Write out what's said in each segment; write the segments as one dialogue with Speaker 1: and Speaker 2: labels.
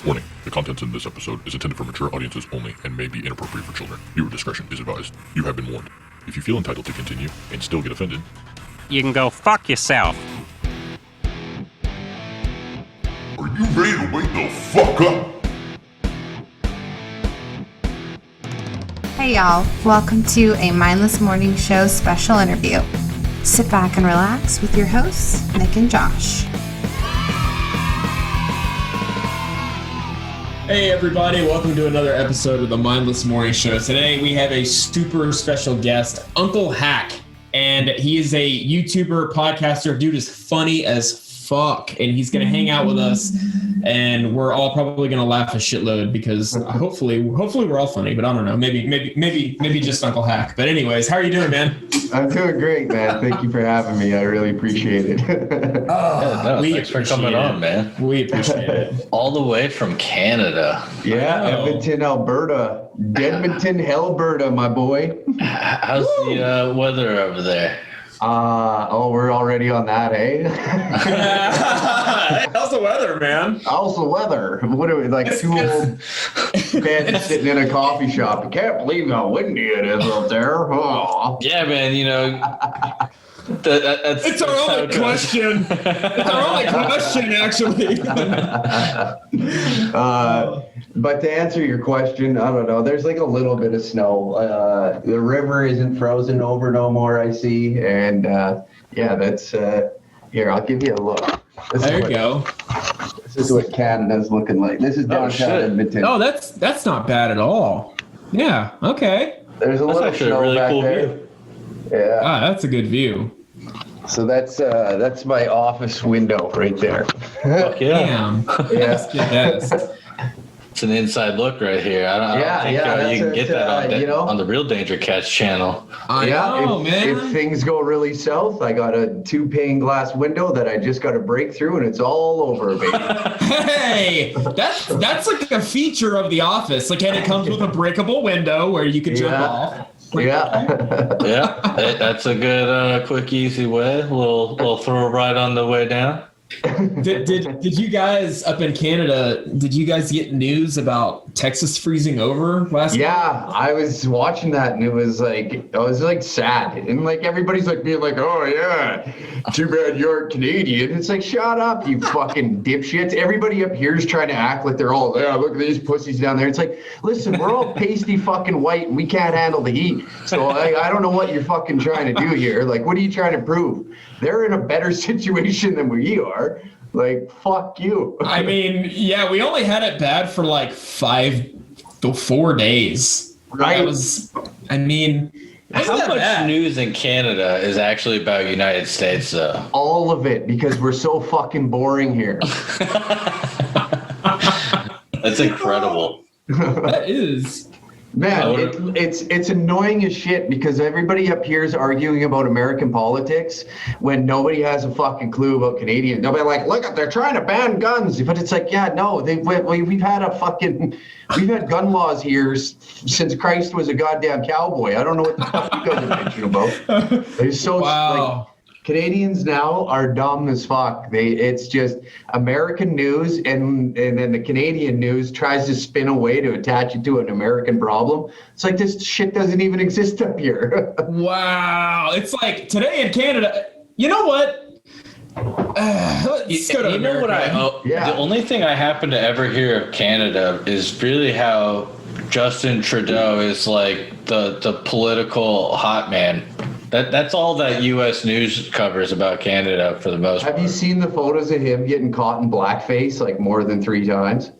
Speaker 1: Warning, the contents in this episode is intended for mature audiences only and may be inappropriate for children. Viewer discretion is advised. You have been warned. If you feel entitled to continue and still get offended,
Speaker 2: you can go fuck yourself.
Speaker 1: Are you ready to wake the fuck up?
Speaker 3: Hey y'all, welcome to a Mindless Morning Show special interview. Sit back and relax with your hosts, Nick and Josh.
Speaker 4: Hey everybody, welcome to another episode of the Mindless Morning Show. Today we have a super special guest, Uncle Hack, and he is a YouTuber, podcaster. Dude is funny as fuck, and he's gonna hang out with us, and we're all probably gonna laugh a shitload because hopefully we're all funny, but I don't know, maybe just Uncle Hack. But anyways, how are you doing, man?
Speaker 5: I'm doing great, man. Thank you for having me. I really appreciate it.
Speaker 6: Thanks for coming on, man.
Speaker 4: We appreciate it.
Speaker 6: All the way from Canada.
Speaker 5: Yeah, Edmonton, Alberta. Edmonton, Alberta, my boy.
Speaker 6: How's the weather over there?
Speaker 5: We're already on that, eh?
Speaker 4: How's the weather, man?
Speaker 5: How's the weather? What are we, like two old men sitting in a coffee shop? I can't believe how windy it is out there. Oh.
Speaker 6: Yeah, man, you know, that's
Speaker 4: it's our only question. It's our only question, actually.
Speaker 5: But to answer your question, I don't know. There's like a little bit of snow. The river isn't frozen over no more, I see. And yeah, that's here. I'll give you a look.
Speaker 4: There you go.
Speaker 5: This is what Canada's looking like. This is downtown Edmonton.
Speaker 4: Oh, that's not bad at all. Yeah. Okay.
Speaker 5: There's a little snow
Speaker 6: really
Speaker 5: back
Speaker 6: cool
Speaker 5: there.
Speaker 6: view.
Speaker 5: Yeah.
Speaker 4: That's a good view.
Speaker 5: So that's my office window right there.
Speaker 6: Fuck yeah.
Speaker 4: Damn.
Speaker 5: Yeah.
Speaker 4: Yes.
Speaker 6: It's an inside look right here. I don't think you can get that on the Real Danger Cats channel.
Speaker 5: If things go really south, I got a 2 pane glass window that I just got to break through, and it's all over, baby.
Speaker 4: Hey, that's like a feature of The Office. Like, and it comes with a breakable window where you can jump off.
Speaker 6: Yeah, that's a good, quick, easy way. We'll throw a ride on the way down.
Speaker 4: Did you guys up in Canada? Did you guys get news about Texas freezing over last month?
Speaker 5: Yeah, I was watching that, and it was like sad, and like everybody's like being like, "Oh yeah, too bad you're Canadian." It's like, shut up, you fucking dipshits! Everybody up here is trying to act like they're all, yeah, look at these pussies down there. It's like, listen, we're all pasty fucking white, and we can't handle the heat. So I don't know what you're fucking trying to do here. Like, what are you trying to prove? They're in a better situation than we are. Like, fuck you.
Speaker 4: I mean, yeah, we only had it bad for like 4 days.
Speaker 5: Right.
Speaker 6: How much news in Canada is actually about United States, though?
Speaker 5: All of it, because we're so fucking boring here.
Speaker 6: That's incredible.
Speaker 4: That is.
Speaker 5: Man, it's annoying as shit because everybody up here is arguing about American politics when nobody has a fucking clue about Canadian. They'll be like, look, they're trying to ban guns. But it's like, yeah, no, we've had gun laws here since Christ was a goddamn cowboy. I don't know what the fuck you guys are bitching about. They're so like, Canadians now are dumb as fuck. It's just American news, and then the Canadian news tries to spin a way to attach it to an American problem. It's like, this shit doesn't even exist up here.
Speaker 4: Wow. It's like today in Canada, you know what? Let's go to America.
Speaker 6: The only thing I happen to ever hear of Canada is really how Justin Trudeau is like the political hot man. That's all that U.S. news covers about Canada for the most part.
Speaker 5: Have you seen the photos of him getting caught in blackface like more than 3 times?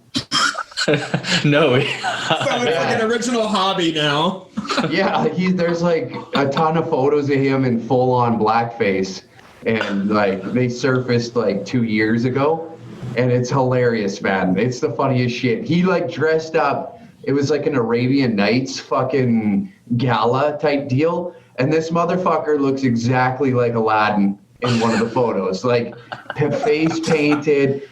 Speaker 6: No.
Speaker 4: So it's like an original hobby now.
Speaker 5: Yeah, there's like a ton of photos of him in full-on blackface, and like they surfaced like 2 years ago, and it's hilarious, man. It's the funniest shit. He like dressed up. It was like an Arabian Nights fucking gala type deal. And this motherfucker looks exactly like Aladdin in one of the photos. Like, face painted.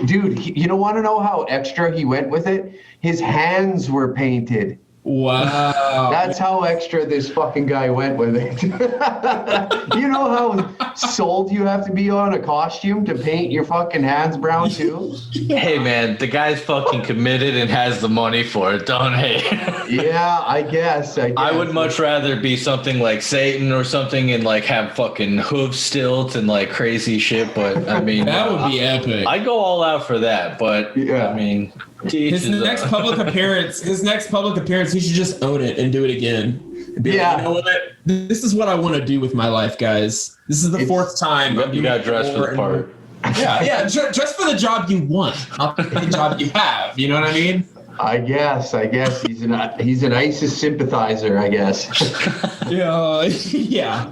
Speaker 5: Dude, you don't want to know how extra he went with it? His hands were painted
Speaker 4: Wow.
Speaker 5: That's how extra this fucking guy went with it. You know how sold you have to be on a costume to paint your fucking hands brown too?
Speaker 6: Hey man, the guy's fucking committed and has the money for it, don't he?
Speaker 5: Yeah, I guess.
Speaker 6: I would much rather be something like Satan or something and like have fucking hoof stilts and like crazy shit. But I mean,
Speaker 4: That would be epic.
Speaker 6: I go all out for that. But
Speaker 5: Yeah.
Speaker 6: I mean,
Speaker 4: His next public appearance, he should just own it and do it again. And be
Speaker 5: Yeah.
Speaker 4: like, you know what? This is what I want to do with my life, guys. This is the fourth time.
Speaker 6: you got dressed for the part.
Speaker 4: Yeah. Dress for the job you want, not the job you have. You know what I mean?
Speaker 5: I guess he's an ISIS sympathizer, I guess.
Speaker 4: Yeah.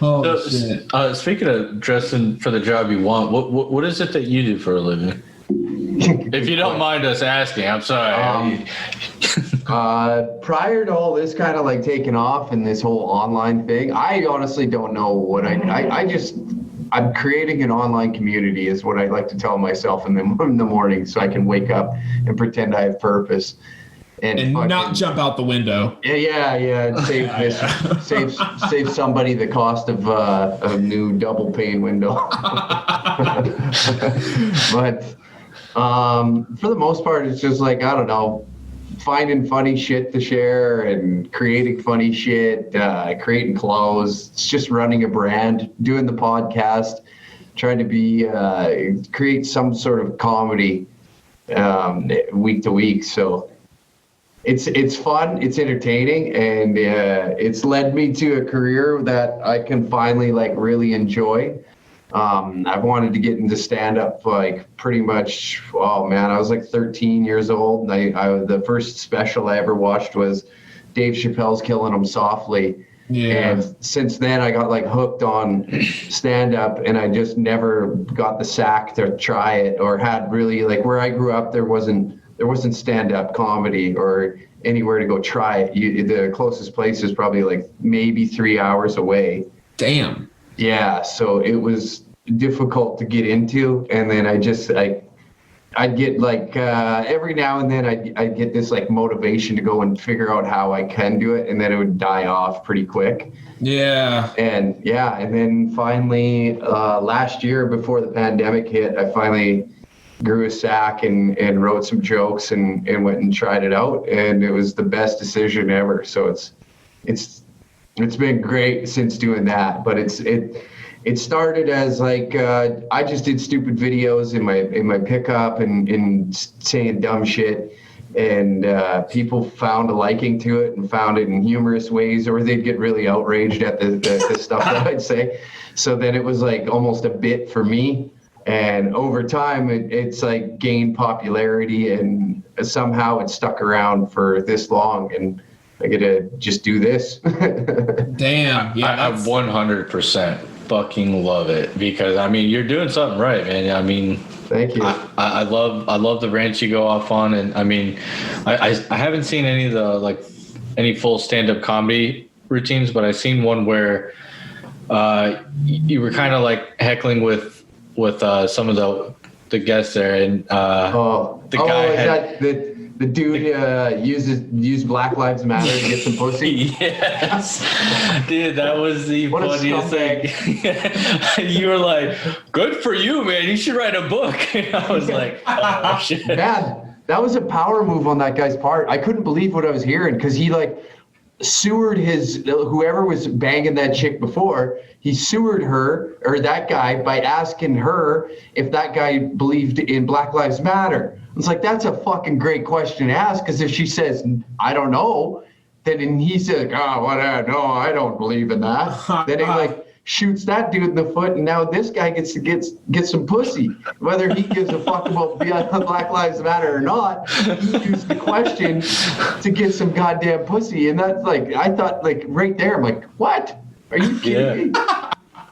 Speaker 4: Oh shit.
Speaker 6: Speaking of dressing for the job you want, what is it that you do for a living? If you don't mind us asking, I'm sorry.
Speaker 5: Prior to all this kind of like taking off and this whole online thing, I honestly don't know what I'm creating an online community is what I like to tell myself in the morning so I can wake up and pretend I have purpose. And
Speaker 4: not jump out the window.
Speaker 5: Yeah. Save somebody the cost of a new double pane window. But for the most part, it's just like, I don't know, finding funny shit to share and creating funny shit, creating clothes. It's just running a brand, doing the podcast, trying to be create some sort of comedy week to week. So it's fun, it's entertaining, and it's led me to a career that I can finally like really enjoy. I've wanted to get into stand-up like pretty much, oh man, I was like 13 years old. And the first special I ever watched was Dave Chappelle's Killing 'Em Softly. Yeah. And since then I got like hooked on stand-up, and I just never got the sack to try it, or had really, like, where I grew up, there wasn't stand-up comedy or anywhere to go try it. The closest place is probably like maybe 3 hours away.
Speaker 4: Damn.
Speaker 5: Yeah, so it was difficult to get into, and then I'd get like every now and then I'd get this like motivation to go and figure out how I can do it, and then it would die off pretty quick.
Speaker 4: Yeah.
Speaker 5: And then finally last year before the pandemic hit, I finally grew a sack and wrote some jokes and went and tried it out, and it was the best decision ever. So it's been great since doing that, but it started as like I just did stupid videos in my pickup and saying dumb shit, and people found a liking to it and found it in humorous ways, or they'd get really outraged at the stuff that I'd say. So then it was like almost a bit for me, and over time it's like gained popularity, and somehow it stuck around for this long, and I get to just do this.
Speaker 4: Damn. Yeah.
Speaker 6: I 100% fucking love it, because I mean, you're doing something right, man. I mean,
Speaker 5: thank you.
Speaker 6: I love the rants you go off on, and I mean, I haven't seen any full stand-up comedy routines, but I've seen one where you were kind of like heckling with some of the guests there, and the guy
Speaker 5: the dude used Black Lives Matter to get some pussy?
Speaker 6: Yes. Dude, that was the
Speaker 5: What a
Speaker 6: funniest thing. You were like, good for you, man. You should write a book. I was like, oh, shit.
Speaker 5: Man, that was a power move on that guy's part. I couldn't believe what I was hearing, because he like sewered whoever was banging that chick before. He sewered her, or that guy, by asking her if that guy believed in Black Lives Matter. It's like, that's a fucking great question to ask, because if she says, I don't know, then he says, no, I don't believe in that. Then he like shoots that dude in the foot, and now this guy gets to get some pussy. Whether he gives a fuck about Black Lives Matter or not, he used the question to get some goddamn pussy. And that's like, I thought, like, right there, I'm like, what? Are you kidding me?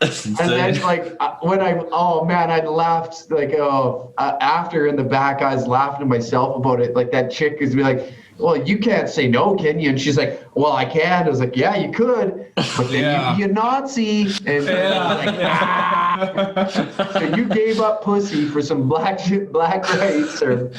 Speaker 5: And then like when I laughed like after in the back I was laughing to myself about it. Like that chick is be like, well, you can't say no, can you? And she's like, well, I can. I was like, yeah, you could, but then you Nazi. And like, so you gave up pussy for some black rights or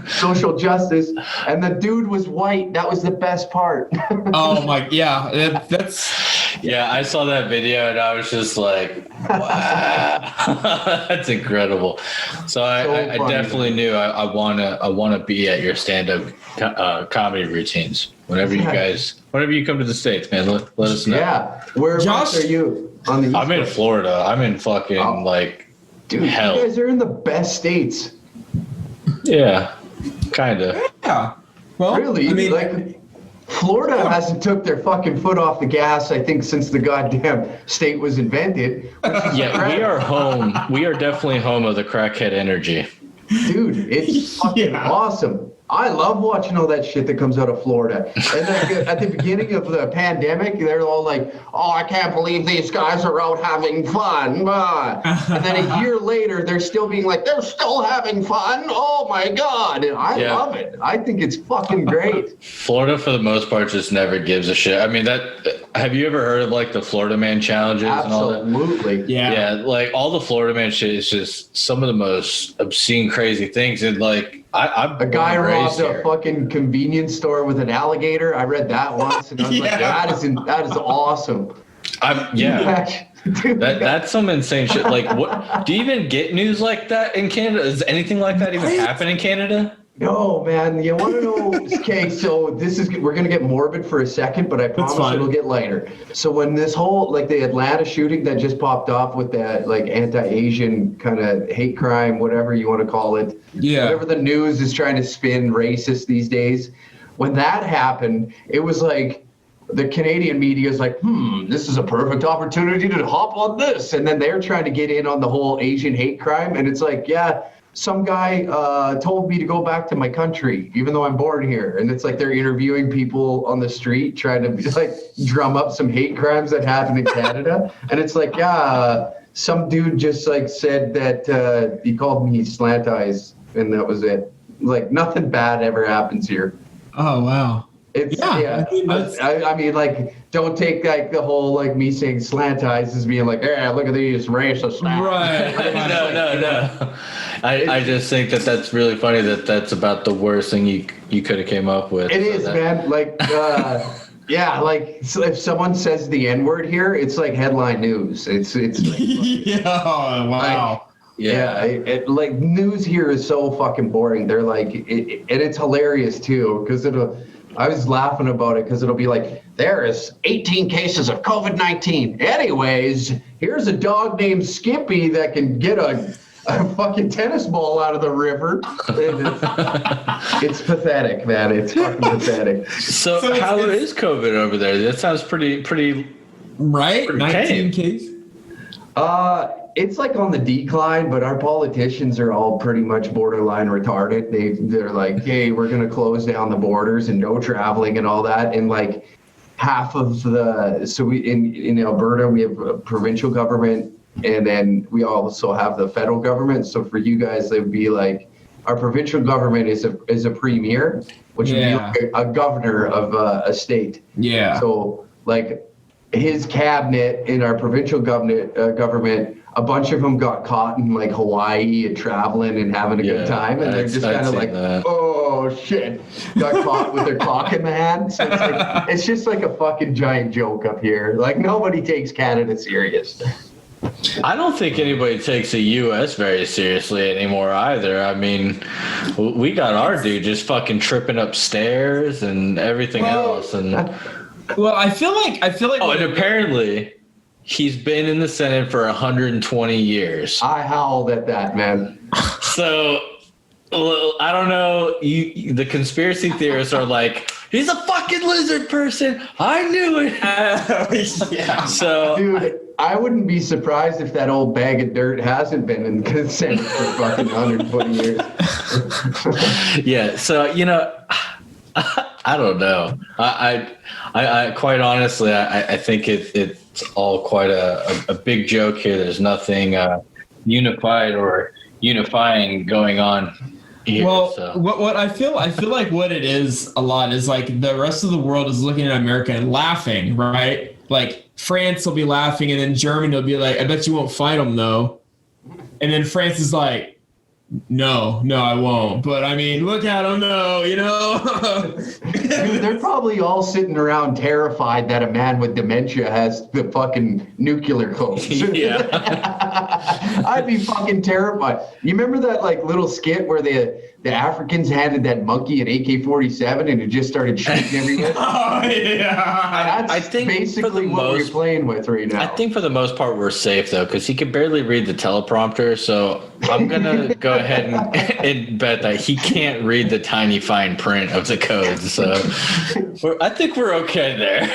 Speaker 5: social justice, and the dude was white. That was the best part.
Speaker 4: Oh my, yeah, that's.
Speaker 6: Yeah, I saw that video and I was just like, wow, that's incredible. So I definitely knew I wanna be at your stand-up comedy routines whenever you come to the States, man. Let us know.
Speaker 5: Yeah, whereabouts are you on the East
Speaker 6: I'm in
Speaker 5: Coast?
Speaker 6: Florida. I'm in fucking
Speaker 5: dude,
Speaker 6: hell.
Speaker 5: You guys are in the best states.
Speaker 6: Yeah, kind of.
Speaker 4: Yeah. Well,
Speaker 5: Really?
Speaker 4: I mean,
Speaker 5: like Florida hasn't took their fucking foot off the gas, I think, since the goddamn state was invented.
Speaker 6: Yeah, we are home. We are definitely home of the crackhead energy.
Speaker 5: Dude, it's fucking awesome. I love watching all that shit that comes out of Florida. And then at the beginning of the pandemic, they're all like, oh, I can't believe these guys are out having fun. And then a year later, they're still being like, they're still having fun. Oh, my God. And I love it. I think it's fucking great.
Speaker 6: Florida, for the most part, just never gives a shit. I mean, have you ever heard of like the Florida Man challenges and all that?
Speaker 5: Absolutely.
Speaker 4: yeah.
Speaker 6: Like all the Florida Man shit is just some of the most obscene, crazy things. And like, I'm
Speaker 5: A guy
Speaker 6: born and
Speaker 5: robbed
Speaker 6: raised
Speaker 5: a
Speaker 6: here.
Speaker 5: fucking convenience store with an alligator. I read that once, and I was like, that is awesome. Dude,
Speaker 6: That's some insane shit. Like, what? Do you even get news like that in Canada? Does anything like that even happen in Canada?
Speaker 5: No, man. You want to know? Okay, so we're gonna get morbid for a second, but I promise it'll get lighter. So when this whole the Atlanta shooting that just popped off with that anti-Asian kind of hate crime, whatever you want to call it, whatever the news is trying to spin racist these days, when that happened, it was like the Canadian media is like, this is a perfect opportunity to hop on this, and then they're trying to get in on the whole Asian hate crime, and it's like, some guy told me to go back to my country, even though I'm born here. And it's like they're interviewing people on the street, trying to drum up some hate crimes that happen in Canada. And it's like, some dude just said that he called me slant eyes, and that was it. Like nothing bad ever happens here.
Speaker 4: Oh wow.
Speaker 5: It's
Speaker 4: I mean,
Speaker 5: don't take the whole me saying slant eyes as being like, yeah, look at these racist.
Speaker 4: right.
Speaker 6: No. I just think that's really funny that's about the worst thing you could have came up with.
Speaker 5: It is, man. So if someone says the N-word here, it's like headline news. It's
Speaker 4: wow.
Speaker 5: News here is so fucking boring. They're and it's hilarious too, because I was laughing about it because it'll be like, there is 18 cases of COVID-19. Anyways, here's a dog named Skippy that can get a fucking tennis ball out of the river. It's pathetic, man. It's fucking pathetic.
Speaker 6: So how is COVID over there? That sounds pretty
Speaker 4: right.
Speaker 6: pretty
Speaker 4: 19
Speaker 6: tame.
Speaker 4: cases.
Speaker 5: It's on the decline, but our politicians are all pretty much borderline retarded. They're like, hey, we're going to close down the borders and no traveling and all that. And half of we in Alberta, we have a provincial government, and then we also have the federal government. So for you guys, they would be our provincial government is a premier, which would be a governor of a state.
Speaker 4: Yeah.
Speaker 5: So his cabinet in our provincial government, a bunch of them got caught in Hawaii and traveling and having a good time, and they're just kind of oh shit, got caught with their cock in the hand. So it's just a fucking giant joke up here. Nobody takes Canada serious.
Speaker 6: I don't think anybody takes the U.S. very seriously anymore either. I mean, we got our dude just fucking tripping up stairs and everything else, and
Speaker 4: well, I feel like.
Speaker 6: Oh, and apparently, he's been in the Senate for 120 years.
Speaker 5: I howled at that, man.
Speaker 6: So, I don't know. The conspiracy theorists are like, he's a fucking lizard person. I knew it.
Speaker 4: Yeah.
Speaker 6: So,
Speaker 5: dude, I wouldn't be surprised if that old bag of dirt hasn't been in the Senate for fucking 120 years.
Speaker 6: yeah. So, I don't know. I quite honestly, I think it's all quite a big joke here. There's nothing unified or unifying going on here.
Speaker 4: Well,
Speaker 6: so.
Speaker 4: what I feel like what it is a lot is like the rest of the world is looking at America and laughing, right? Like France will be laughing, and then Germany will be like, "I bet you won't fight them though," and then France is like, No, I won't. But I mean, look at them though, you know?
Speaker 5: Dude, they're probably all sitting around terrified that a man with dementia has the fucking nuclear codes.
Speaker 6: Yeah.
Speaker 5: I'd be fucking terrified. You remember that like little skit where the Africans handed that monkey an AK-47 and it just started shooting everywhere?
Speaker 4: Oh, yeah.
Speaker 5: That's
Speaker 6: I think
Speaker 5: basically what we're playing with right now.
Speaker 6: I think for the most part we're safe though, because he could barely read the teleprompter. So I'm gonna go ahead and bet that he can't read the tiny fine print of the codes. So I think we're okay there.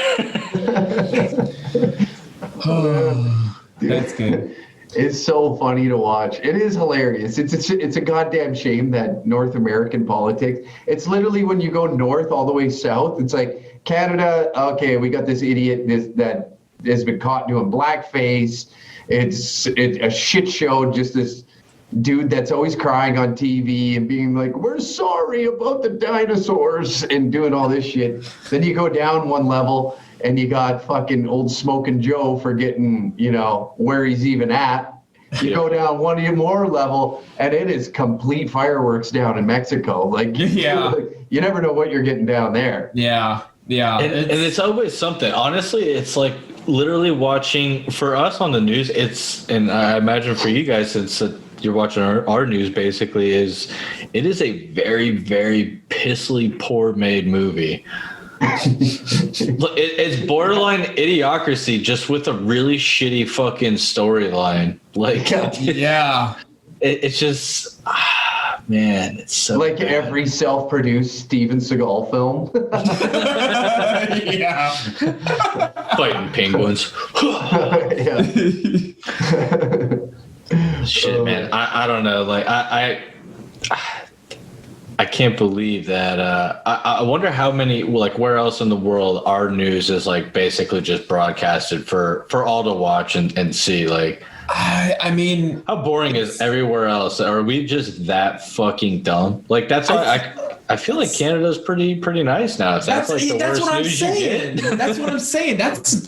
Speaker 4: That's good.
Speaker 5: It's so funny to watch. It is hilarious. It's a goddamn shame that North American politics. It's literally when you go north all the way south. It's like Canada. Okay, we got this idiot that has been caught doing blackface. It's a shit show. Just this dude that's always crying on TV and being like, "We're sorry about the dinosaurs," and doing all this shit. Then you go down one level. And you got fucking old Smoking Joe forgetting, where he's even at. You go down one more level, and it is complete fireworks down in Mexico. Like,
Speaker 4: yeah,
Speaker 5: you never know what you're getting down there.
Speaker 4: Yeah.
Speaker 6: And it's always something. Honestly, it's like literally watching for us on the news. And I imagine for you guys, since you're watching our news, basically, it is a very, very pissly poor made movie. It's borderline idiocracy, just with a really shitty fucking storyline. Like,
Speaker 4: yeah,
Speaker 6: it's just, man, it's so
Speaker 5: like
Speaker 6: bad.
Speaker 5: every self-produced Steven Seagal film.
Speaker 4: Yeah,
Speaker 6: Fighting penguins.
Speaker 4: yeah.
Speaker 6: Shit, man, I don't know. Like, I can't believe that. I wonder how many, like, where else in the world our news is like basically just broadcasted for all to watch and see. Like,
Speaker 4: I mean,
Speaker 6: how boring is everywhere else? Are we just that fucking dumb? Like, that's why I feel like Canada's pretty nice now. That's like the worst news you get.
Speaker 4: That's what I'm saying. That's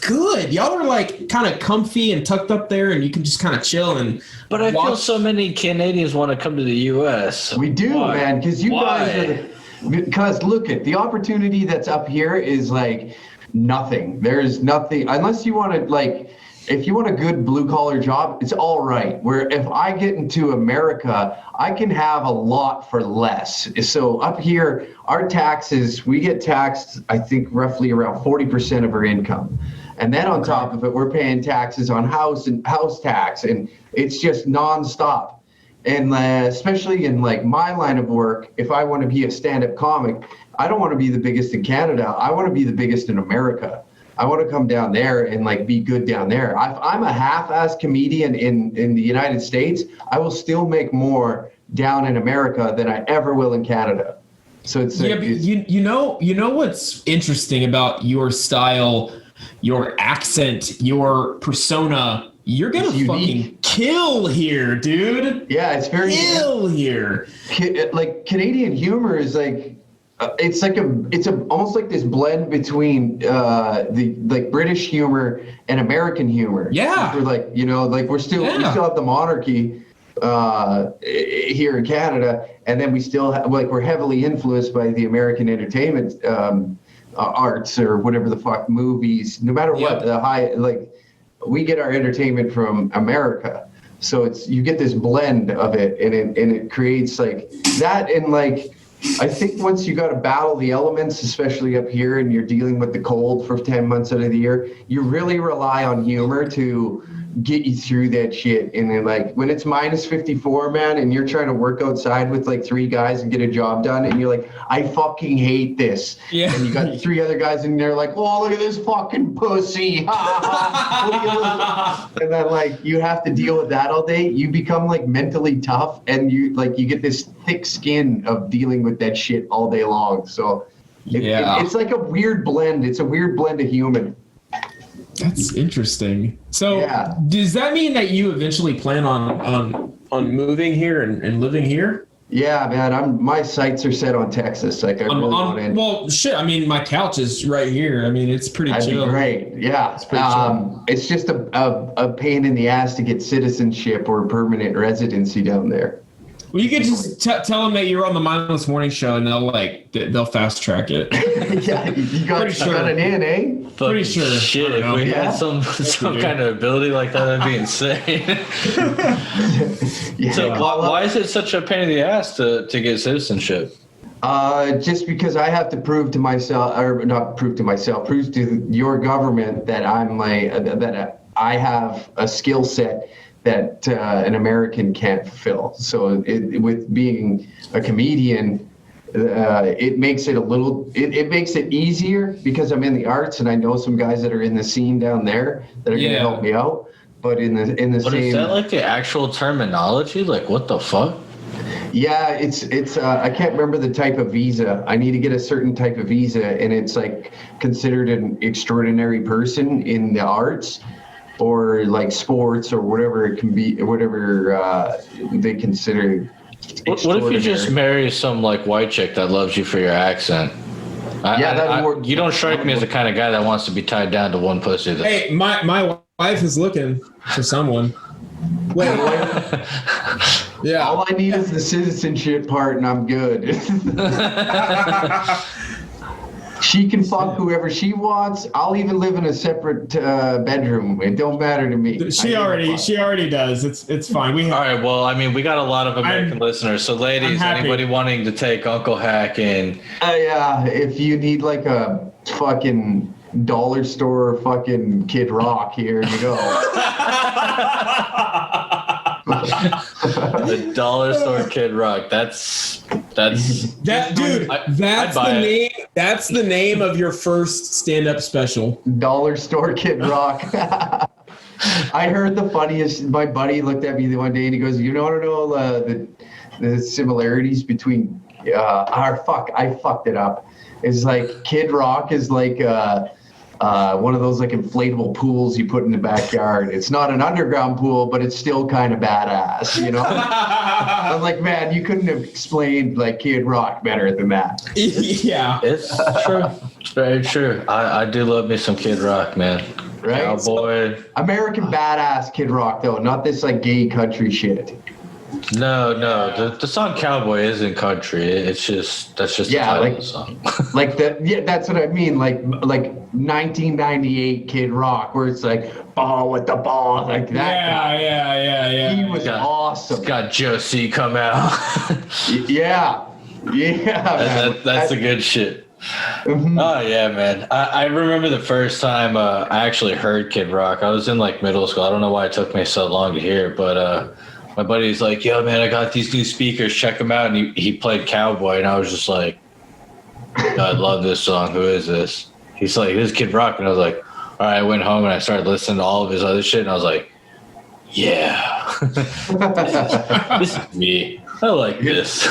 Speaker 4: good. Y'all are like kind of comfy and tucked up there, and you can just kind of chill and.
Speaker 6: But I feel so many Canadians want to come to the U.S.
Speaker 5: We do, man, because you guys are. Because look at the opportunity that's up here is like nothing. There's nothing unless you want to like. If you want a good blue collar job, it's all right. Where if I get into America, I can have a lot for less. So up here, our taxes, we get taxed, I think roughly around 40% of our income. And then on top of it, we're paying taxes on house tax, and it's just nonstop. And especially in like my line of work, if I want to be a stand-up comic, I don't want to be the biggest in Canada. I want to be the biggest in America. I want to come down there and like be good down there. If I'm a half-ass comedian in the United States, I will still make more down in America than I ever will in Canada. So it's
Speaker 4: yeah, but you know what's interesting about your style, your accent, your persona. You're gonna fucking kill here, dude.
Speaker 5: Yeah, it's very
Speaker 4: kill here.
Speaker 5: Like Canadian humor is like. It's almost like this blend between the like British humor and American humor.
Speaker 4: Yeah,
Speaker 5: we're like we still have the monarchy here in Canada, and then we still have, like we're heavily influenced by the American entertainment arts or whatever the fuck movies. No matter what we get our entertainment from America. So you get this blend of it, and it creates like that and like. I think once you got to battle the elements, especially up here, and you're dealing with the cold for 10 months out of the year, you really rely on humor to get you through that shit. And then like when it's minus 54, man, and you're trying to work outside with like 3 guys and get a job done, and you're like, I fucking hate this.
Speaker 4: Yeah.
Speaker 5: And you got 3 other guys in there like, oh, look at this fucking pussy. And then like you have to deal with that all day. You become like mentally tough, and you get this thick skin of dealing with that shit all day long. So
Speaker 4: Yeah.
Speaker 5: It's like a weird blend. It's a weird blend of human.
Speaker 4: That's interesting. So
Speaker 5: Yeah.
Speaker 4: does that mean that you eventually plan on moving here and living here?
Speaker 5: Yeah, man. My sights are set on Texas. Like I really want to.
Speaker 4: Well, shit. I mean, my couch is right here. I mean, it's pretty
Speaker 5: That'd
Speaker 4: chill.
Speaker 5: be great. Yeah.
Speaker 4: It's pretty chill.
Speaker 5: It's just a pain in the ass to get citizenship or permanent residency down there.
Speaker 4: Well, you could just tell them that you're on the Mindless Morning Show, and they'll fast track it.
Speaker 5: Yeah, you got an in, eh?
Speaker 4: Pretty sure.
Speaker 6: Shit, if we had some kind of ability like that, that'd be insane.
Speaker 5: Yeah.
Speaker 6: So why is it such a pain in the ass to get citizenship?
Speaker 5: Just because I have to prove to myself, or not prove to myself, prove to your government that that I have a skill set that an American can't fulfill. So with being a comedian, it makes it it makes it easier because I'm in the arts and I know some guys that are in the scene down there that are going to help me out. But in the
Speaker 6: But
Speaker 5: same,
Speaker 6: is that like the actual terminology? Like what the fuck?
Speaker 5: yeah, it's I can't remember the type of visa. I need to get a certain type of visa, and it's like considered an extraordinary person in the arts. Or like sports or whatever it can be, whatever they consider.
Speaker 6: What if you just marry some like white chick that loves you for your accent?
Speaker 5: That would work.
Speaker 6: You don't strike me as the kind of guy that wants to be tied down to one pussy.
Speaker 4: Hey, my wife is looking for someone. Wait. Yeah.
Speaker 5: All I need is the citizenship part, and I'm good. She can fuck whoever she wants. I'll even live in a separate bedroom. It don't matter to me.
Speaker 4: She already does. It's fine.
Speaker 6: All right. Well, I mean, we got a lot of American listeners. So, ladies, anybody wanting to take Uncle Hack in?
Speaker 5: Yeah, if you need like a fucking dollar store fucking Kid Rock, here you go.
Speaker 6: The dollar store Kid Rock. That's
Speaker 4: that dude. That's the name. That's the name of your first stand-up special.
Speaker 5: Dollar store Kid Rock. I heard the funniest. My buddy looked at me the one day and he goes, "You want to know the similarities between?" I fucked it up. It's like Kid Rock is like one of those like inflatable pools you put in the backyard. It's not an underground pool, but it's still kind of badass, you know? I'm like, man, you couldn't have explained like Kid Rock better than that.
Speaker 4: Yeah.
Speaker 6: It's true. It's very true. I do love me some Kid Rock, man.
Speaker 5: Right?
Speaker 6: Cowboy.
Speaker 5: American badass Kid Rock, though, not this like gay country shit.
Speaker 6: No. The song Cowboy isn't country. That's just the title of the song.
Speaker 5: That's what I mean. Like 1998 Kid Rock, where it's like ball with the ball, like that.
Speaker 4: Yeah.
Speaker 5: He was awesome.
Speaker 6: Got Joe C come out.
Speaker 5: Yeah. Man.
Speaker 6: That's the good shit.
Speaker 5: Mm-hmm.
Speaker 6: Oh yeah, man. I remember the first time I actually heard Kid Rock. I was in like middle school. I don't know why it took me so long to hear, but my buddy's like, "Yo, man, I got these new speakers. Check them out." And he played Cowboy, and I was just like, "I love this song. Who is this?" He's like, "This is Kid Rock," and I was like, "All right." I went home and I started listening to all of his other shit, and I was like, "Yeah, this is me. I like this."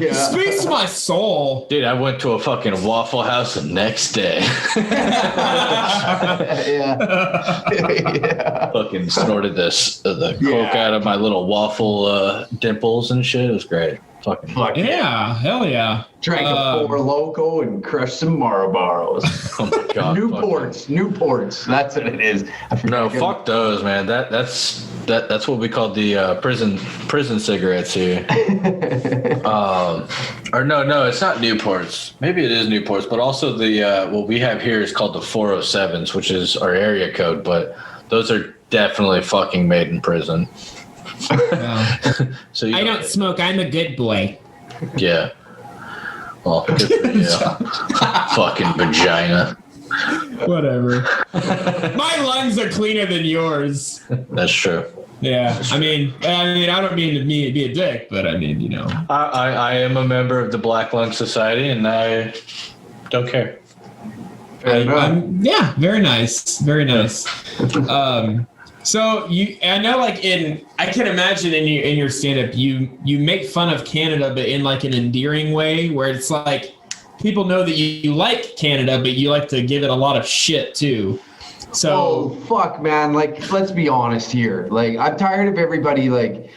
Speaker 5: Yeah.
Speaker 4: Speaks to my soul.
Speaker 6: Dude, I went to a fucking Waffle House the next day.
Speaker 5: Yeah.
Speaker 6: Fucking snorted the coke out of my little waffle dimples and shit. It was great. Fucking
Speaker 4: yeah, hell yeah.
Speaker 5: Drank a Four Loko and crushed some Marlboros.
Speaker 6: Oh my god.
Speaker 5: Newports. That's what it is.
Speaker 6: No, fuck those, man. That's what we call the prison cigarettes here. Or no, it's not Newports. Maybe it is Newports, but also the what we have here is called the 407s, which is our area code. But those are definitely fucking made in prison. So
Speaker 4: I don't smoke. I'm a good boy.
Speaker 6: Yeah. Well, good for you. Fucking vagina.
Speaker 4: Whatever. My lungs are cleaner than yours.
Speaker 6: That's true.
Speaker 4: Yeah. I mean, I don't mean to be a dick, but I mean, you know.
Speaker 6: I am a member of the Black Lung Society, and I don't care.
Speaker 4: Yeah, very nice. Very nice. So I know, like I can imagine in your stand-up, you make fun of Canada, but in like an endearing way, where it's like people know that you like Canada, but you like to give it a lot of shit too. So
Speaker 5: Oh fuck, man! Like, let's be honest here. Like, I'm tired of everybody like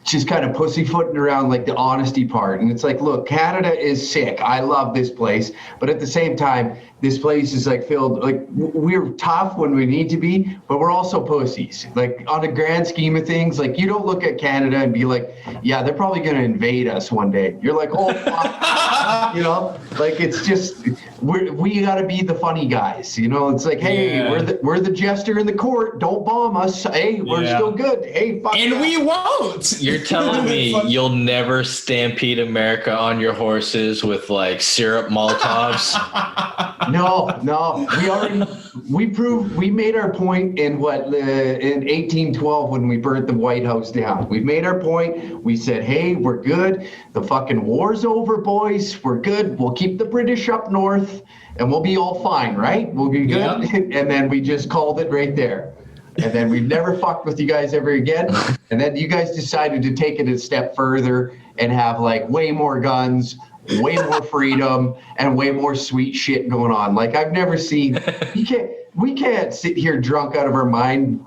Speaker 5: just kind of pussyfooting around like the honesty part. And it's like, look, Canada is sick. I love this place, but at the same time, this place is like filled. Like, we're tough when we need to be, but we're also pussies. Like, on a grand scheme of things, like, you don't look at Canada and be like, yeah, they're probably gonna invade us one day. You're like, oh fuck. You know, like, it's just we gotta be the funny guys. You know, it's like, hey, we're the jester in the court. Don't bomb us. Hey, we're still good. Hey, fuck.
Speaker 4: And we won't.
Speaker 6: You're telling me you'll never stampede America on your horses with like syrup Molotovs?
Speaker 5: No. We made our point in in 1812 when we burnt the White House down. We've made our point. We said, hey, we're good. The fucking war's over, boys. We're good. We'll keep the British up north and we'll be all fine, right? We'll be good. Yeah. And then we just called it right there. And then we've never fucked with you guys ever again. And then you guys decided to take it a step further and have like way more guns, way more freedom, and way more sweet shit going on. Like, I've never seen. We can't sit here drunk out of our mind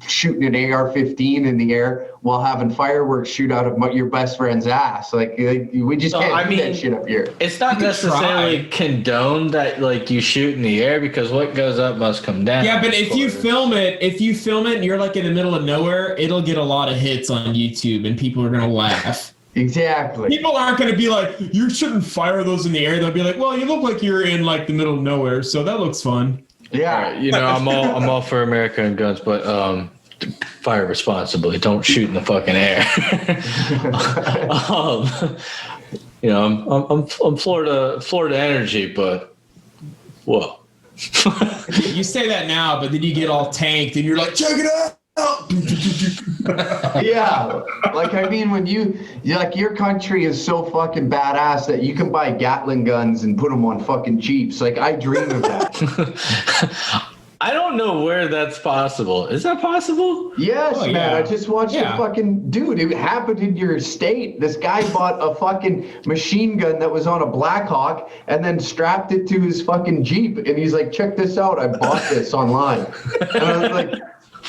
Speaker 5: shooting an AR-15 in the air while having fireworks shoot out of your best friend's ass. Like we just can't do that shit up here.
Speaker 6: It's not necessarily condoned that like you shoot in the air, because what goes up must come down.
Speaker 4: Yeah, but if you film it and you're like in the middle of nowhere, it'll get a lot of hits on YouTube and people are gonna laugh.
Speaker 5: Exactly.
Speaker 4: People aren't going to be like, you shouldn't fire those in the air. They'll be like, well, you look like you're in like the middle of nowhere, so that looks fun.
Speaker 5: Yeah.
Speaker 6: You know, I'm all for America and guns, but fire responsibly. Don't shoot in the fucking air. You know, I'm Florida energy, but whoa.
Speaker 4: You say that now, but then you get all tanked and you're like, check it out.
Speaker 5: Yeah, like, I mean, when you like, your country is so fucking badass that you can buy Gatling guns and put them on fucking Jeeps. Like, I dream of that.
Speaker 6: I don't know where that's possible. Is that possible?
Speaker 5: Yes, man.
Speaker 4: Yeah.
Speaker 5: I just watched a fucking dude. It happened in your state. This guy bought a fucking machine gun that was on a Blackhawk and then strapped it to his fucking Jeep. And he's like, check this out. I bought this online. And I was like,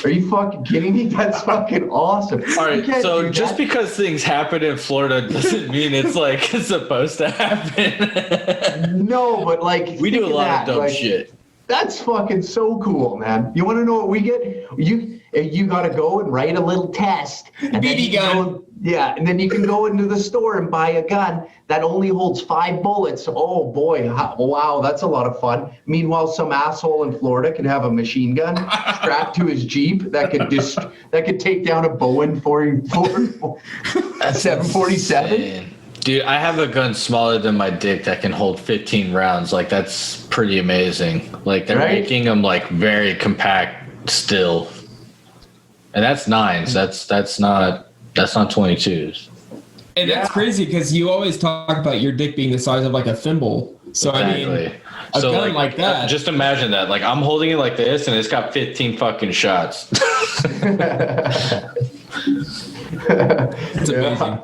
Speaker 5: are you fucking kidding me? That's fucking awesome.
Speaker 6: All right, so just because things happen in Florida doesn't mean it's like it's supposed to happen.
Speaker 5: No, but like,
Speaker 6: we do a lot of dumb shit.
Speaker 5: That's fucking so cool, man. You want to know what we get? You got to go and write a little test.
Speaker 4: BB gun.
Speaker 5: And then you can go into the store and buy a gun that only holds 5 bullets. Oh boy, wow, that's a lot of fun. Meanwhile, some asshole in Florida can have a machine gun strapped to his Jeep that could take down a Boeing 747.
Speaker 6: Dude, I have a gun smaller than my dick that can hold 15 rounds. Like, that's pretty amazing. Like, they're making them like very compact still, and that's 9s. That's not 22s.
Speaker 4: And that's crazy because you always talk about your dick being the size of like a thimble. So exactly. I mean, a gun like that.
Speaker 6: Just imagine that. Like, I'm holding it like this, and it's got 15 fucking shots.
Speaker 4: It's amazing.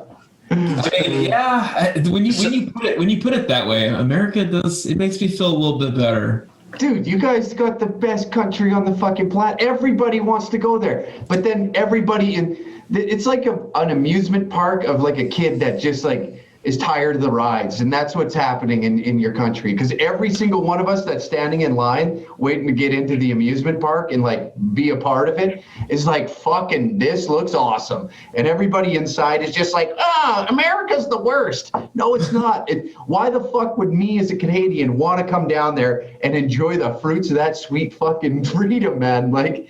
Speaker 4: When you put it that way, America does. It makes me feel a little bit better.
Speaker 5: Dude, you guys got the best country on the fucking planet. Everybody wants to go there, but then it's like an amusement park of like a kid that just like is tired of the rides, and that's what's happening in your country. Because every single one of us that's standing in line waiting to get into the amusement park and like be a part of it is like, fucking, this looks awesome, and everybody inside is just like, America's the worst. No, it's not. Why the fuck would me as a Canadian want to come down there and enjoy the fruits of that sweet fucking freedom, man? Like,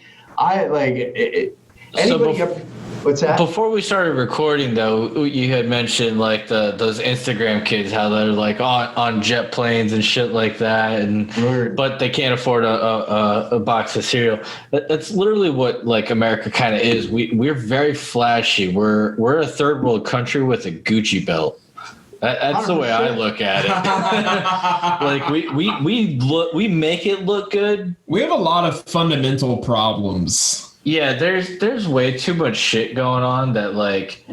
Speaker 5: What's that?
Speaker 6: Before we started recording, though, you had mentioned like those Instagram kids, how they're like on jet planes and shit like that, but they can't afford a box of cereal. That's literally what like America kind of is. We're very flashy. We're a third world country with a Gucci belt. That's the way I look at it. Like we make it look good.
Speaker 4: We have a lot of fundamental problems.
Speaker 6: Yeah, there's way too much shit going on that like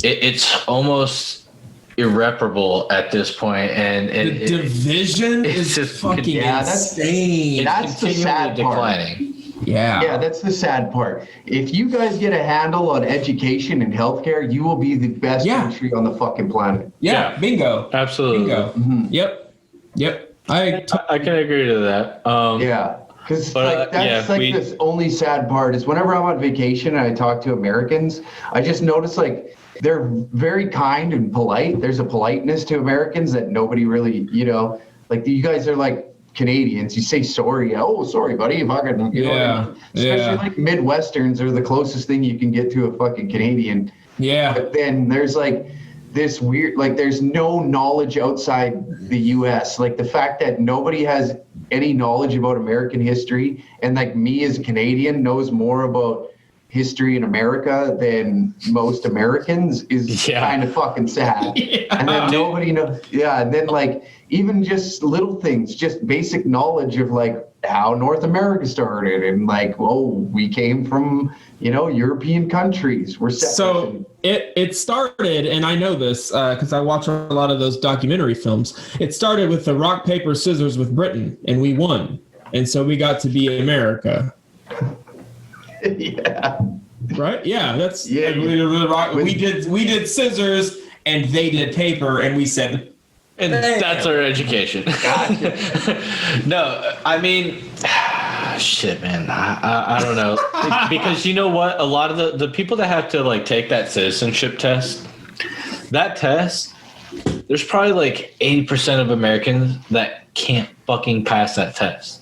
Speaker 6: it's almost irreparable at this point, and
Speaker 4: The division is
Speaker 6: just
Speaker 4: fucking insane.
Speaker 5: That's the sad
Speaker 6: declining.
Speaker 4: Yeah.
Speaker 5: that's the sad part. If you guys get a handle on education and healthcare, you will be the best country on the fucking planet.
Speaker 4: Yeah, bingo.
Speaker 6: Absolutely.
Speaker 4: Bingo.
Speaker 5: Mm-hmm.
Speaker 4: Yep.
Speaker 6: I can agree to that.
Speaker 5: Because
Speaker 6: But,
Speaker 5: that's the only sad part is whenever I'm on vacation and I talk to Americans, I just notice like they're very kind and polite. There's a politeness to Americans that nobody really, like you guys are like Canadians. You say sorry. Oh, sorry, buddy. Fucking, especially like Midwesterns are the closest thing you can get to a fucking Canadian.
Speaker 4: Yeah.
Speaker 5: But then there's like this weird, like there's no knowledge outside the U.S. Like the fact that nobody has any knowledge about American history, and like me as a Canadian knows more about history in America than most Americans is kind of fucking sad. And then nobody knows. Yeah. And then like even just little things, just basic knowledge of like how North America started and like, we came from, European countries. We're
Speaker 4: so it started, and I know this because I watch a lot of those documentary films. It started with the rock, paper, scissors with Britain, and we won. And so we got to be America.
Speaker 5: Yeah.
Speaker 4: Right? Yeah, that's we did scissors and they did paper, and we said,
Speaker 6: and that's our education. No, I mean, shit, man. I don't know, because you know what? A lot of the people that have to like take that citizenship test, that test, there's probably like 80% of Americans that can't fucking pass that test.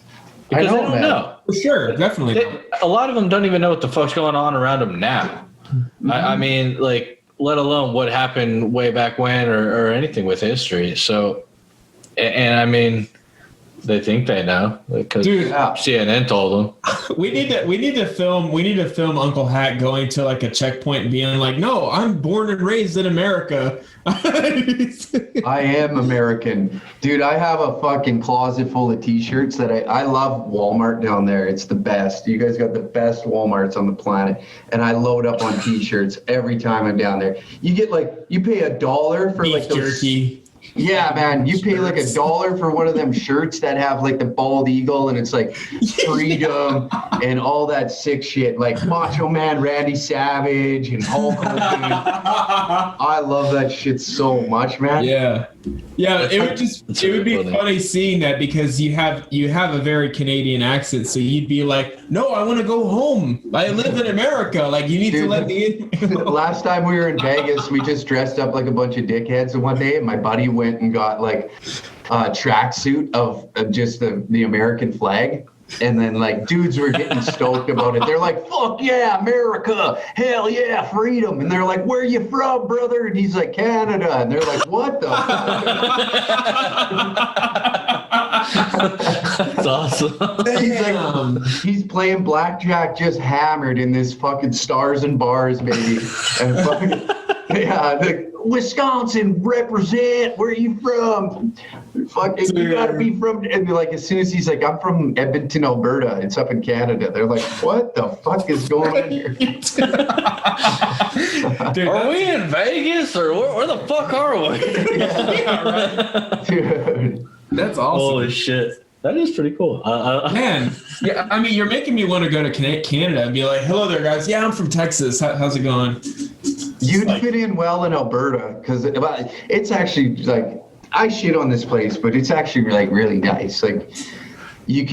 Speaker 6: Because they don't know.
Speaker 4: For sure, definitely.
Speaker 6: A lot of them don't even know what the fuck's going on around them now. Mm-hmm. I mean, like, let alone what happened way back when or anything with history. So, and I mean, they think they know because CNN told them.
Speaker 4: We need to film Uncle Hack going to like a checkpoint and being like, "No, I'm born and raised in America."
Speaker 5: I am American. Dude, I have a fucking closet full of t-shirts that I love Walmart down there. It's the best. You guys got the best Walmarts on the planet. And I load up on t-shirts every time I'm down there. You get like, you pay $1 for like those
Speaker 4: jerky.
Speaker 5: Yeah, man, you pay like $1 for one of them shirts that have like the bald eagle and it's like freedom and all that sick shit, like Macho Man Randy Savage and Hulk Hogan. I love that shit so much, man.
Speaker 4: Yeah, it would be funny seeing that because you have a very Canadian accent, so you'd be like, "No, I want to go home. I live in America. Like you need to let me in."
Speaker 5: Last time we were in Vegas, we just dressed up like a bunch of dickheads, and one day, and my buddy went and got like a tracksuit of just the American flag. And then like dudes were getting stoked about it. They're like, "Fuck yeah, America. Hell yeah, freedom." And they're like, "Where you from, brother?" And he's like, "Canada." And they're like, "What the fuck?"
Speaker 6: That's awesome.
Speaker 5: He's playing blackjack just hammered in this fucking Stars and Bars, baby. And fucking, the Wisconsin represent. Where are you from? Fucking, you gotta be from. And like, as soon as he's like, "I'm from Edmonton, Alberta. It's up in Canada." They're like, "What the fuck is going on here?"
Speaker 6: Dude, are we in Vegas or where the fuck are we?
Speaker 5: Right. Dude,
Speaker 4: that's awesome.
Speaker 6: Holy shit. That is pretty cool.
Speaker 4: Man, yeah, I mean, you're making me want to go to Canada and be like, "Hello there, guys. Yeah, I'm from Texas. How's it going?"
Speaker 5: You'd fit in well in Alberta because it's actually like, I shit on this place, but it's actually like really nice. Like you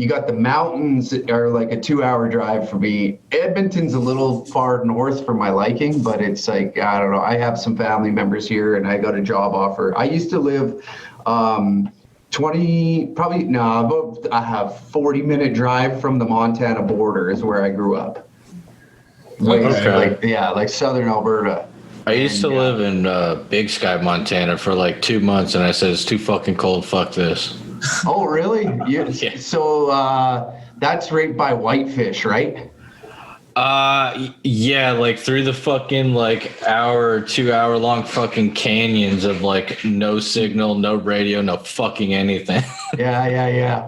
Speaker 5: got the mountains that are like a 2-hour drive for me. Edmonton's a little far north for my liking, but it's like, I don't know. I have some family members here and I got a job offer. I used to live about I have 40-minute drive from the Montana border is where I grew up. Like southern Alberta.
Speaker 6: I used to live in Big Sky, Montana for like 2 months, and I said, "It's too fucking cold. Fuck this."
Speaker 5: Oh, really?
Speaker 6: Yeah.
Speaker 5: So that's right by Whitefish, right?
Speaker 6: Yeah, like through the fucking like 2-hour long fucking canyons of like no signal, no radio, no fucking anything.
Speaker 5: Yeah.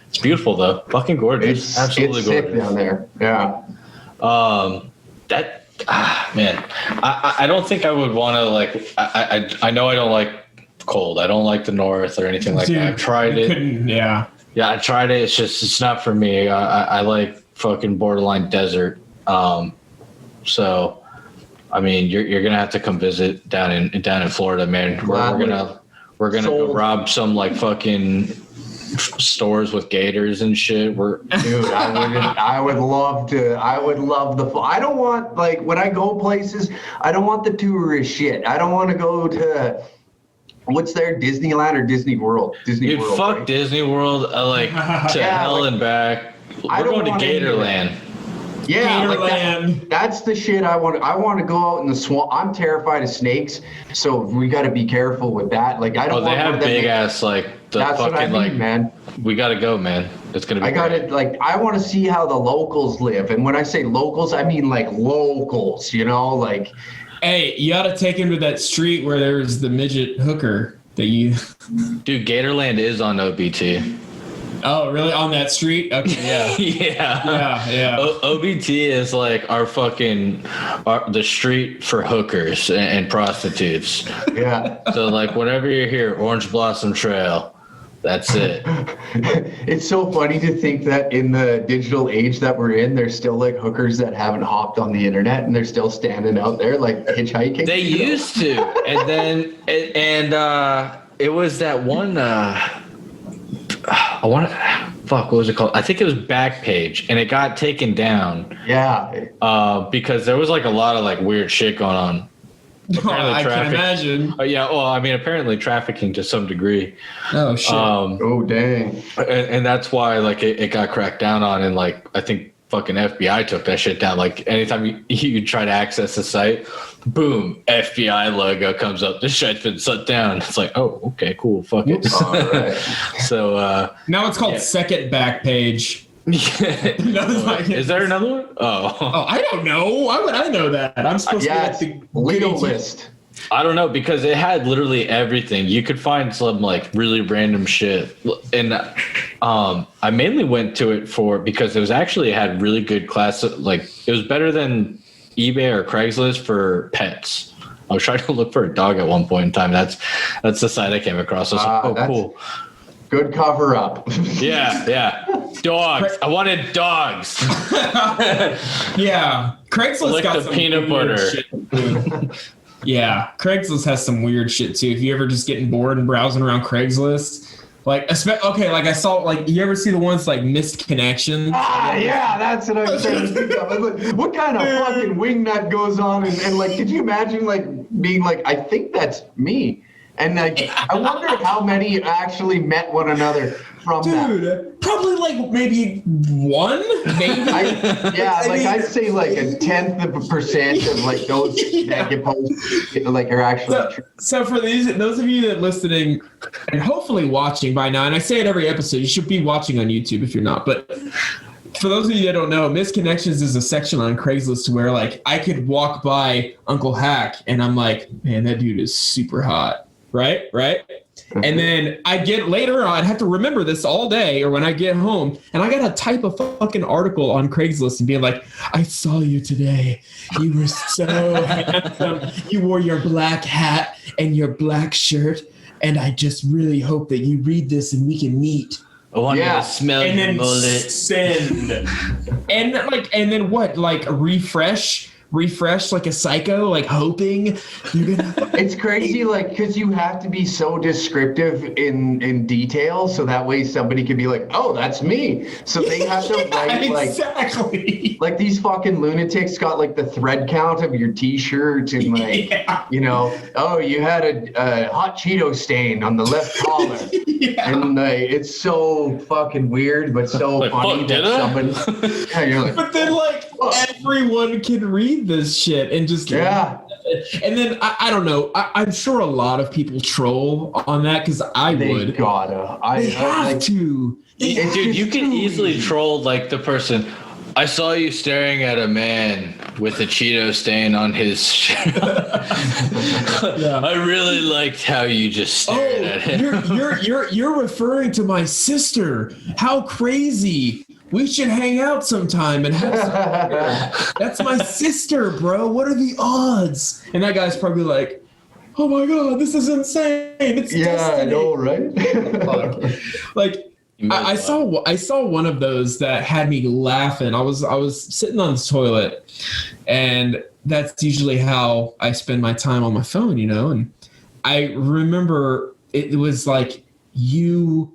Speaker 6: It's beautiful though. Fucking gorgeous.
Speaker 5: It's
Speaker 6: absolutely
Speaker 5: it's
Speaker 6: gorgeous
Speaker 5: sick down there. Yeah.
Speaker 6: Man, I don't think I would want to like. I know I don't like cold. I don't like the north or anything like
Speaker 4: Dude,
Speaker 6: that. I've tried it.
Speaker 4: Yeah.
Speaker 6: Yeah, I tried it. It's not for me. I like fucking borderline desert. So, I mean, you're gonna have to come visit down in Florida, man. We're gonna go rob some like fucking stores with gators and shit.
Speaker 5: Dude, I would love to. I would love I don't want, like, when I go places, I don't want the tourist shit. I don't want to go to, what's there, Disneyland or Disney World?
Speaker 6: Dude,
Speaker 5: World,
Speaker 6: fuck
Speaker 5: right?
Speaker 6: Disney World. To hell and back. We're going to Gatorland.
Speaker 5: Yeah,
Speaker 4: Gatorland.
Speaker 5: That's the shit I want. I want to go out in the swamp. I'm terrified of snakes, so we got to be careful with that. Like, I don't.
Speaker 6: They have big ass like the
Speaker 5: that's
Speaker 6: fucking
Speaker 5: what I mean,
Speaker 6: like.
Speaker 5: Man,
Speaker 6: we gotta go, man. It's gonna be.
Speaker 5: I want to see how the locals live, and when I say locals, I mean like locals. You know, like.
Speaker 4: Hey, you ought to take him to that street where there's the midget hooker that you.
Speaker 6: Dude, Gatorland is on OBT.
Speaker 4: Oh, really? On that street? Okay, yeah. Yeah.
Speaker 6: OBT is like our fucking the street for hookers and prostitutes.
Speaker 5: Yeah.
Speaker 6: So like whenever you're here, Orange Blossom Trail, that's it.
Speaker 5: It's so funny to think that in the digital age that we're in, there's still like hookers that haven't hopped on the internet and they're still standing out there like hitchhiking.
Speaker 6: They used to, and then it was that one. What was it called? I think it was Backpage, and it got taken down.
Speaker 5: Yeah.
Speaker 6: Because there was like a lot of like weird shit going on.
Speaker 4: I can imagine.
Speaker 6: Yeah, well, I mean, apparently trafficking to some degree.
Speaker 4: Oh shit.
Speaker 5: Oh dang.
Speaker 6: And that's why like it got cracked down on, and like I think fucking FBI took that shit down. Like anytime you try to access the site, boom, FBI logo comes up. This shit's been shut down. It's like, oh, okay, cool, fuck it.
Speaker 5: All right.
Speaker 6: So
Speaker 4: now it's called Second Backpage.
Speaker 6: Is there another one?
Speaker 4: Oh, I don't know. Why would I know that? I'm supposed
Speaker 5: Yeah,
Speaker 4: to
Speaker 5: it's
Speaker 4: be
Speaker 5: legal list.
Speaker 6: I don't know, because it had literally everything. You could find some like really random shit, and I mainly went to it because it had really good class. Like it was better than eBay or Craigslist for pets. I was trying to look for a dog at one point in time. That's the site I came across. I was like, oh, cool.
Speaker 5: Good cover up.
Speaker 6: Yeah. Dogs. I wanted dogs.
Speaker 4: Yeah. Craigslist
Speaker 6: like
Speaker 4: got
Speaker 6: the
Speaker 4: some
Speaker 6: peanut butter.
Speaker 4: Shit too. Yeah. Craigslist has some weird shit too. If you ever just getting bored and browsing around Craigslist, like I saw, like, you ever see the ones like missed connections?
Speaker 5: Yeah, that's what I was trying to think of. I was like, what kind of fucking wingnut goes on? And like, could you imagine like being like, I think that's me. And like, I wonder how many actually met one another from that.
Speaker 4: Dude, probably like maybe one, maybe.
Speaker 5: I'd say like 0.1% of like those that get posted like are actually true.
Speaker 4: So for those of you that are listening and hopefully watching by now, and I say it every episode, you should be watching on YouTube if you're not, but for those of you that don't know, Misconnections is a section on Craigslist where like I could walk by Uncle Hack and I'm like, man, that dude is super hot. Right. And then I get later on, I'd have to remember this all day or when I get home, and I got to type a fucking article on Craigslist and be like, I saw you today. You were so handsome. You wore your black hat and your black shirt. And I just really hope that you read this and we can meet.
Speaker 6: I want to smell
Speaker 4: and
Speaker 6: your
Speaker 4: then
Speaker 6: mullet.
Speaker 4: Send. and then what? Like refresh like a psycho, like hoping you're gonna.
Speaker 5: It's crazy, like, because you have to be so descriptive in detail, so that way somebody can be like, "Oh, that's me." So they have to write like these fucking lunatics got like the thread count of your T-shirt and like, you know, oh, you had a hot Cheeto stain on the left collar, and it's so fucking weird, but so like, funny that somebody. Yeah, you're like,
Speaker 4: but then like everyone can read this shit and just and then I don't know, I'm sure a lot of people troll on that because
Speaker 5: They
Speaker 4: would
Speaker 5: have
Speaker 4: to.
Speaker 6: Dude, you can easily troll like the person. I saw you staring at a man with a Cheeto stain on his shirt. I really liked how you just stared at him.
Speaker 4: You're referring to my sister. How crazy. we should hang out sometime and have some. That's my sister, bro. What are the odds? And that guy's probably like, oh my God, this is insane. It's destiny.
Speaker 5: I know, right?
Speaker 4: Like, I saw one of those that had me laughing. I was sitting on the toilet, and that's usually how I spend my time on my phone, you know. And I remember it was like, you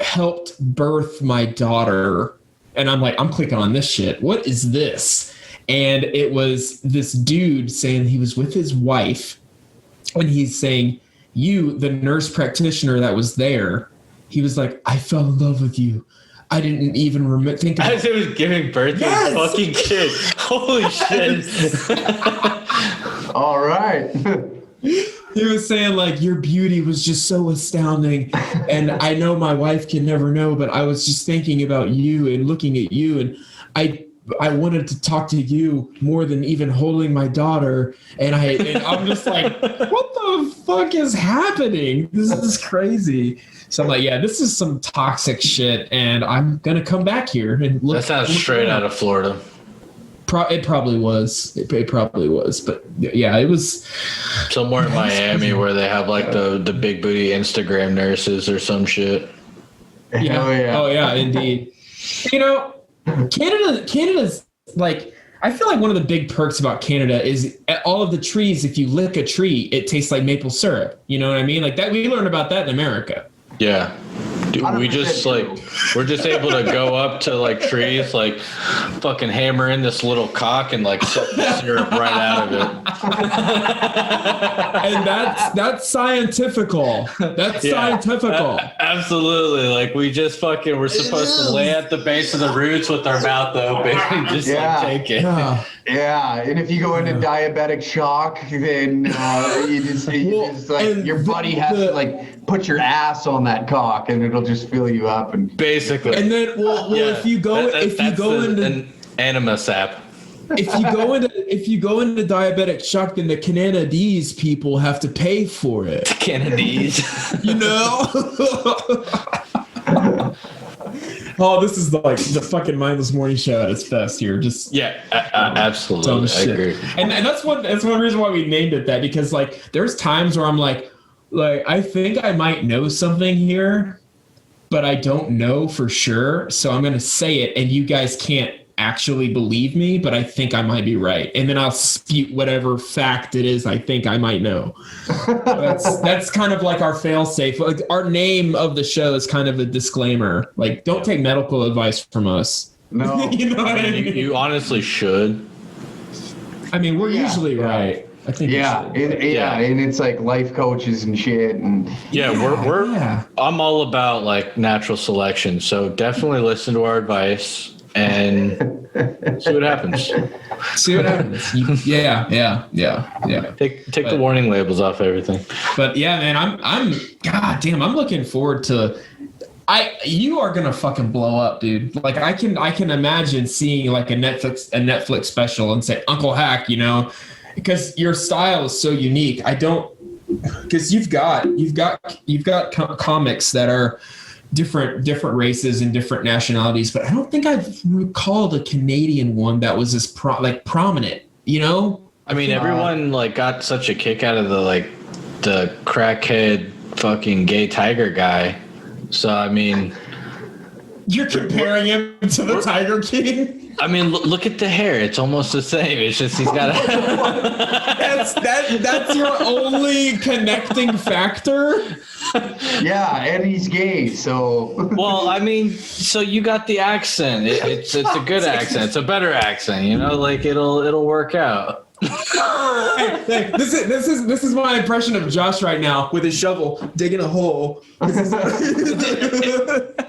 Speaker 4: helped birth my daughter, and I'm like, I'm clicking on this shit. What is this? And it was this dude saying he was with his wife, and he's saying, you, the nurse practitioner that was there. He was like, I fell in love with you. I didn't even think about it.
Speaker 6: As it was giving birth to his fucking kid. Holy shit.
Speaker 5: All right.
Speaker 4: He was saying, like, your beauty was just so astounding. And I know my wife can never know, but I was just thinking about you and looking at you. And I wanted to talk to you more than even holding my daughter. And I'm just like, what the fuck is happening? This is crazy. So I'm like, yeah, this is some toxic shit, and I'm going to come back here and look.
Speaker 6: That sounds straight out of Florida.
Speaker 4: It probably was. It probably was. But yeah, it was.
Speaker 6: Somewhere in Miami where they have like the big booty Instagram nurses or some shit.
Speaker 4: Yeah. Oh, yeah, indeed. You know, Canada's like, I feel like one of the big perks about Canada is all of the trees, if you lick a tree, it tastes like maple syrup. You know what I mean? Like that, we learned about that in America.
Speaker 6: Yeah. Dude, we're just able to go up to like trees, like fucking hammer in this little cock and like suck the syrup right out of it.
Speaker 4: And that's scientifical. That's scientifical.
Speaker 6: Absolutely. Like we're supposed to lay at the base of the roots with our mouth open and just like take it.
Speaker 5: Yeah, and if you go into diabetic shock, then your buddy has to like put your ass on that cock, and it'll just fill you up, and
Speaker 6: basically.
Speaker 4: And then, if you go into
Speaker 6: an anima sap.
Speaker 4: if you go into diabetic shock, then the Canadiese people have to pay for it.
Speaker 6: Canadiese,
Speaker 4: you know. Oh, this is like the fucking Mindless Morning Show at its best here. Just
Speaker 6: absolutely, I agree.
Speaker 4: And that's one reason why we named it that, because like there's times where I'm like I think I might know something here, but I don't know for sure. So I'm gonna say it, and you guys can't actually believe me, but I think I might be right, and then I'll spew whatever fact it is I think I might know. That's kind of like our fail-safe. Like our name of the show is kind of a disclaimer. Like, don't take medical advice from us.
Speaker 5: No.
Speaker 4: You know what I mean?
Speaker 6: You honestly should.
Speaker 4: I mean, we're usually right. I think.
Speaker 5: And it's like life coaches and shit, and
Speaker 6: I'm all about like natural selection, so definitely listen to our advice and see what happens. Yeah. Take the warning labels off everything.
Speaker 4: But yeah, man, I'm goddamn, I'm looking forward to. You are gonna fucking blow up, dude. Like I can imagine seeing like a Netflix special and say Uncle Hack, you know, because your style is so unique. Because you've got comics that are different races and different nationalities, but I don't think I've recalled a Canadian one that was as prominent, you know?
Speaker 6: I mean, everyone like got such a kick out of the crackhead fucking gay tiger guy. So, I mean,
Speaker 4: you're comparing him to the Tiger King?
Speaker 6: I mean, look at the hair. It's almost the same. It's just he's got
Speaker 4: that's your only connecting factor?
Speaker 5: Yeah, and he's gay, so.
Speaker 6: Well, I mean, so you got the accent. It's a good accent. It's a better accent, you know. Like it'll work out.
Speaker 4: Hey, this is my impression of Josh right now with his shovel digging a hole.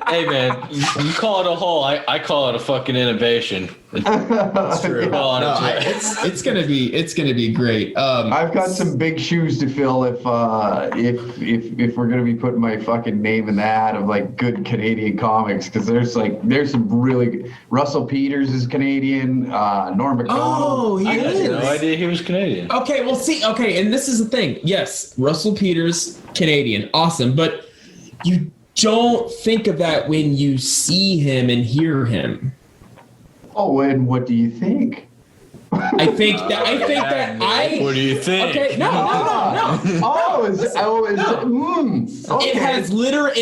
Speaker 6: Hey man, you call it a hole. I call it a fucking innovation. It's true.
Speaker 4: It's gonna be great.
Speaker 5: I've got some big shoes to fill if we're gonna be putting my fucking name in the hat of like good Canadian comics, because there's some really Russell Peters is Canadian, Norm Macdonald.
Speaker 4: Oh,
Speaker 6: I had no idea he was Canadian.
Speaker 4: Okay, well, see, and this is the thing. Yes, Russell Peters, Canadian, awesome, but don't think of that when you see him and hear him.
Speaker 5: Oh, and what do you think?
Speaker 4: I think that.
Speaker 6: What do you think?
Speaker 4: Okay, no.
Speaker 5: Okay.
Speaker 4: It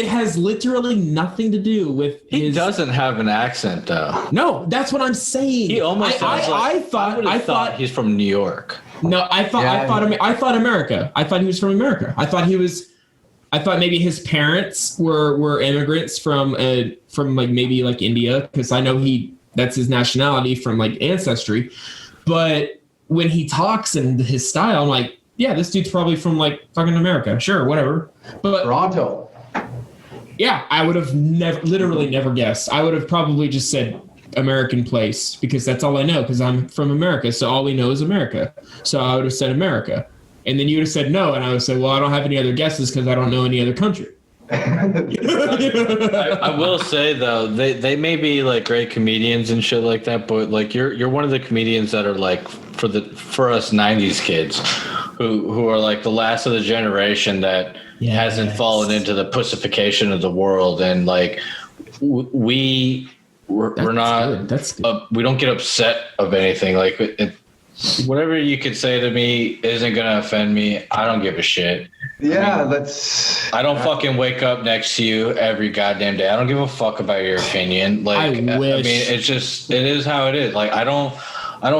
Speaker 4: has literally nothing to do with
Speaker 6: He
Speaker 4: his.
Speaker 6: doesn't have an accent though.
Speaker 4: No, that's what I'm saying.
Speaker 6: He almost sounds like I thought he's from New York.
Speaker 4: No, I thought America. I thought he was from America. I thought maybe his parents were immigrants from like maybe like India, because I know that's his nationality from like ancestry. But when he talks and his style, I'm like, yeah, this dude's probably from like fucking America. Sure, whatever. But
Speaker 5: Toronto.
Speaker 4: yeah, I would have literally never guessed. I would have probably just said American place, because that's all I know, because I'm from America. So all we know is America. So I would have said America. And then you would have said no. And I would have said, well, I don't have any other guesses because I don't know any other country.
Speaker 6: I will say though, they may be like great comedians and shit like that, but like you're one of the comedians that are like for us 90s kids who are like the last of the generation that hasn't fallen into the pussification of the world, and like we're not good. We don't get upset of anything. Like whatever you could say to me isn't gonna offend me. I don't give a shit.
Speaker 5: Yeah,
Speaker 6: I don't fucking wake up next to you every goddamn day. I don't give a fuck about your opinion. Like, I mean, it is how it is. Like, I don't